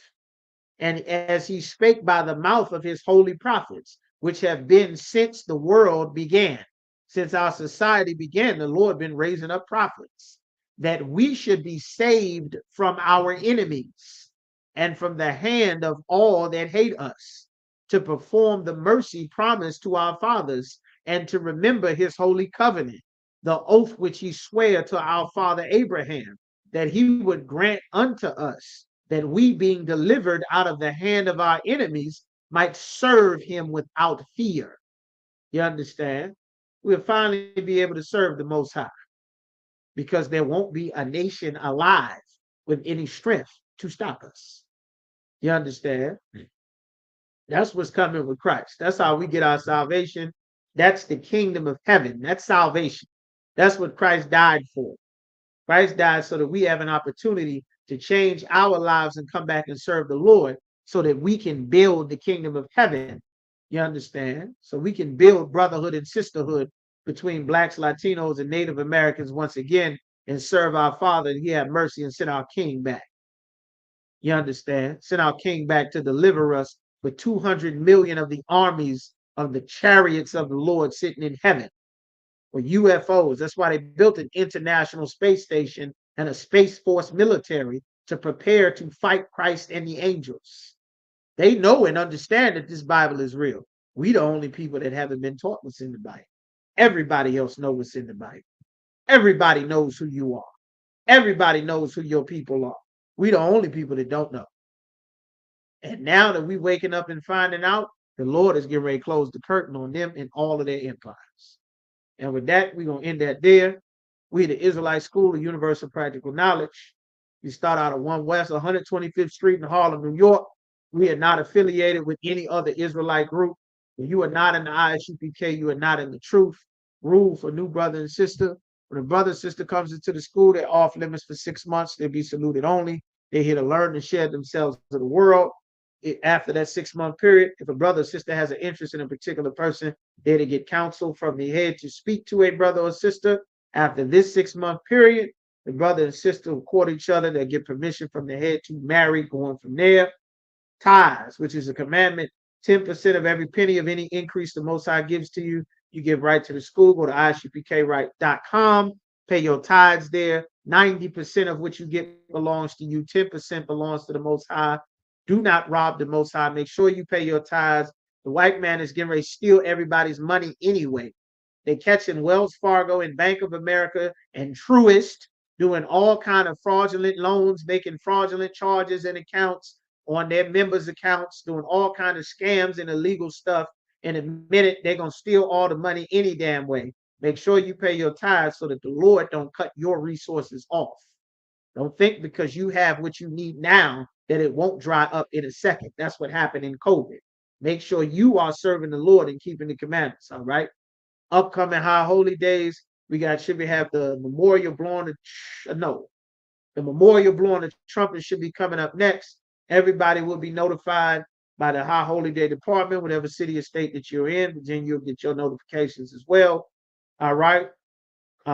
"And as he spake by the mouth of his holy prophets, which have been since the world began." Since our society began, the Lord been raising up prophets, "that we should be saved from our enemies and from the hand of all that hate us, to perform the mercy promised to our fathers, and to remember his holy covenant, the oath which he sware to our father Abraham, that he would grant unto us, that we, being delivered out of the hand of our enemies, might serve him without fear." You understand? We'll finally be able to serve the Most High, because there won't be a nation alive with any strength to stop us. You understand? That's what's coming with Christ. That's how we get our salvation. That's the kingdom of heaven. That's salvation. That's what Christ died for. Christ died so that we have an opportunity to change our lives and come back and serve the Lord, so that we can build the kingdom of heaven. You understand? So we can build brotherhood and sisterhood between blacks, Latinos, and Native Americans once again, and serve our Father, and he have mercy and send our King back. You understand? Send our King back to deliver us with 200 million of the armies of the chariots of the Lord sitting in heaven, or UFOs. That's why they built an international space station and a Space Force military, to prepare to fight Christ and the angels. They know and understand that this Bible is real. We the only people that haven't been taught what's in the Bible. Everybody else knows what's in the Bible. Everybody knows who you are. Everybody knows who your people are. We the only people that don't know. And now that we waking up and finding out, the Lord is getting ready to close the curtain on them and all of their empires. And with that, we're going to end that there. We the Israelite School of Universal Practical Knowledge. We start out at 1 West 125th Street in Harlem, New York. We are not affiliated with any other Israelite group. If you are not in the ISUPK, you are not in the truth. Rule for new brother and sister. When a brother and sister comes into the school, they're off limits for 6 months. They'll be saluted only. They're here to learn and share themselves to the world. After that 6-month period, if a brother or sister has an interest in a particular person, they're to get counsel from the head to speak to a brother or sister. After this 6-month period, the brother and sister will court each other. They'll get permission from the head to marry, going from there. Tithes, which is a commandment, 10% of every penny of any increase the Most High gives to you, you give right to the school. Go to isupkright.com, pay your tithes there. 90% of what you get belongs to you. 10% belongs to the Most High. Do not rob the Most High. Make sure you pay your tithes. The white man is getting ready to steal everybody's money anyway. They catching Wells Fargo and Bank of America and Truist doing all kind of fraudulent loans, making fraudulent charges and accounts on their members' accounts, doing all kind of scams and illegal stuff. In a minute, they're going to steal all the money any damn way. Make sure you pay your tithes so that the Lord don't cut your resources off. Don't think because you have what you need now that it won't dry up in a second. That's what happened in COVID. Make sure you are serving the Lord and keeping the commandments, all right? Upcoming high holy days, we should have the memorial blowing the memorial blowing the trumpet should be coming up next. Everybody will be notified by the High Holy Day Department, whatever city or state that you're in. Virginia, you'll get your notifications as well. All right. We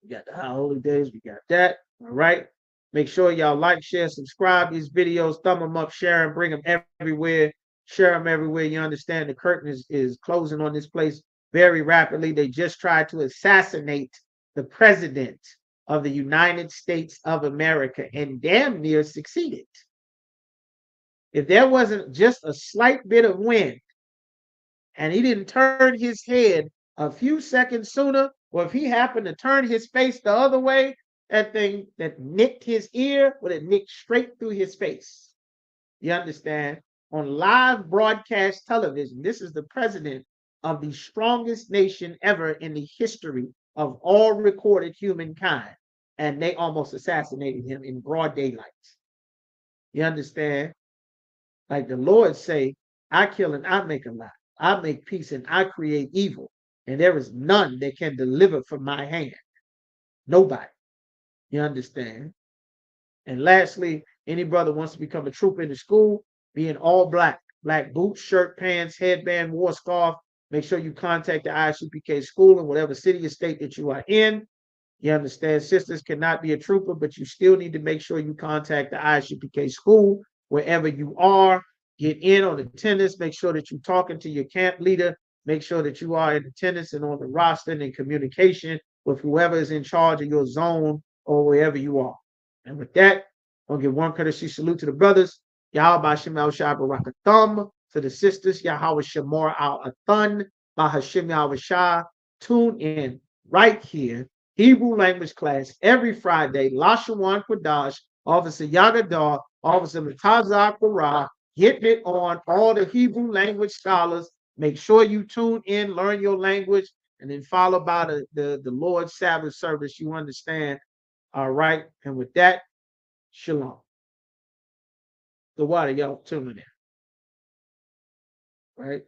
got the High Holy Days. We got that. All right. Make sure y'all like, share, subscribe these videos, thumb them up, share them, bring them everywhere. Share them everywhere. You understand the curtain is closing on this place very rapidly. They just tried to assassinate the president of the United States of America and damn near succeeded. if there wasn't just a slight bit of wind and he didn't turn his head a few seconds sooner, or if he happened to turn his face the other way, that thing that nicked his ear would have nicked straight through his face. You understand? On live broadcast television, this is the president of the strongest nation ever in the history of all recorded humankind. And they almost assassinated him in broad daylight. You understand? Like the Lord say, I kill and I make alive. I make peace and I create evil. And there is none that can deliver from my hand. Nobody. You understand? And lastly, any brother wants to become a trooper in the school, be in all black, black boots, shirt, pants, headband, war scarf. Make sure you contact the ISUPK school in whatever city or state that you are in. You understand? Sisters cannot be a trooper, but you still need to make sure you contact the ISUPK school wherever you are. Get in on attendance. Make sure that you're talking to your camp leader. Make sure that you are in attendance and on the roster and in communication with whoever is in charge of your zone or wherever you are. And with that, I'll give one courtesy salute to the brothers. Yahweh Shem Al Shai Barakathum. To the sisters, Yahweh Shemor Al Athan. Bahashim Yahweh Shai. Tune in right here. Hebrew language class every Friday. Lashawan Quadash. Officer Yagadar. Officer Matazah Qurah. Getting it on all the Hebrew language scholars. Make sure you tune in, learn your language, and then follow by the Lord's Sabbath service. You understand? All right. And with that, shalom. So what are y'all tuning in? Right?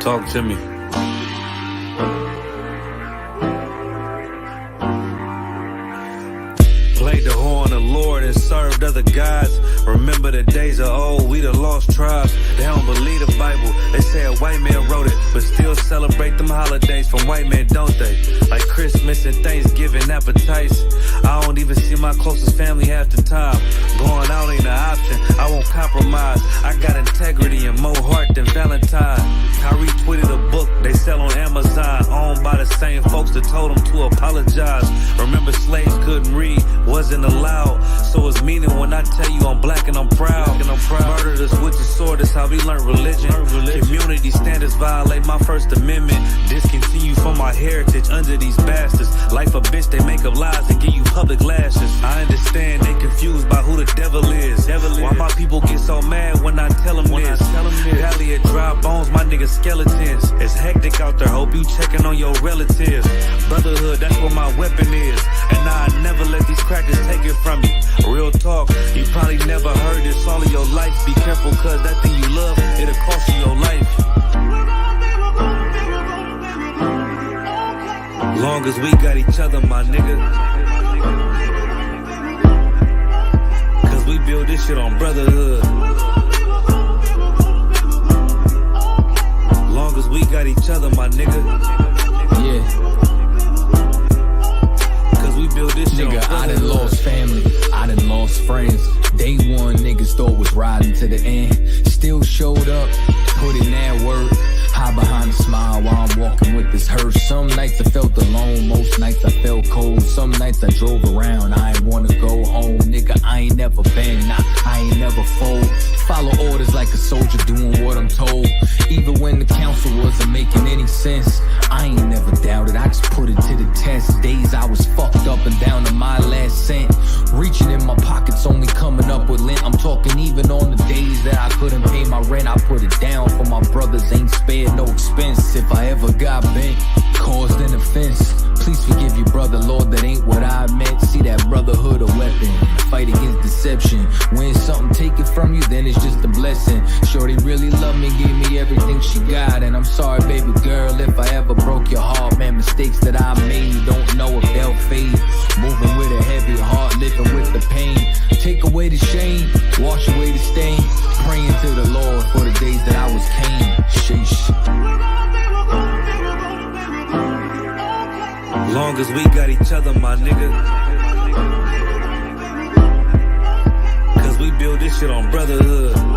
Talk to me. Played the horn of the Lord and served other gods. Remember the days of old, we the lost tribes. They don't believe the Bible. They say a white man wrote it, but still celebrate them holidays from white men, don't they? Like Christmas and Thanksgiving appetites. I don't even see my closest family half the time. Going out ain't an option, I won't compromise. I got integrity and more heart than Valentine. I retweeted a book they sell on Amazon, owned by the same folks that told them to apologize. Remember slaves couldn't read, wasn't allowed. So it's meaning when I tell you I'm black and I'm proud. Murdered us with the sword, that's how we learned religion. Community standards violate my First Amendment. Discontinue from my heritage under these bastards. Life a bitch, they make up lies and give you public lashes. I understand they confused by who the devil is. Why my people get so mad when I tell them this? Valley of dry bones, my niggas skeletons. It's hectic out there, hope you checking on your relatives. Brotherhood, that's what my weapon is. And I never let these crackers take it from you. Real talk, you probably never heard this all of your life. Be careful, cause that thing you love, it'll cost you your life. Long as we got each other, my nigga. Cause we build this shit on brotherhood. Long as we got each other, my nigga. Yeah. We build this shit. Nigga, I done lost family, I done lost friends. Day one, niggas thought was riding to the end. Still showed up, put in that work. Hide behind a smile while I'm walking with this hearse. Some nights I felt alone, most nights I felt cold. Some nights I drove around, I ain't wanna go home. Nigga, I ain't never been, nah, I ain't never fold. Follow orders like a soldier doing what I'm told. Even when the council wasn't making any sense, I ain't never doubted, I just put it to the test. Days I was fucked up and down to my last cent. Reaching in my pockets, only coming up with lint. I'm talking even on the days that I couldn't pay my rent. I put it down for my brothers, ain't spared no expense. If I ever got bent, caused an offense, please forgive your brother, Lord, that ain't what I meant. See that brotherhood a weapon, fight against deception. When something take it from you, then it's just a blessing. listen, shorty really loved me, gave me everything she got. And I'm sorry, baby girl, if I ever broke your heart. Man, mistakes that I made, don't know if they'll fade. Moving with a heavy heart, living with the pain. Take away the shame, wash away the stain. Praying to the Lord for the days that I was Cain. Sheesh. Long as we got each other, my nigga. Cause we build this shit on brotherhood.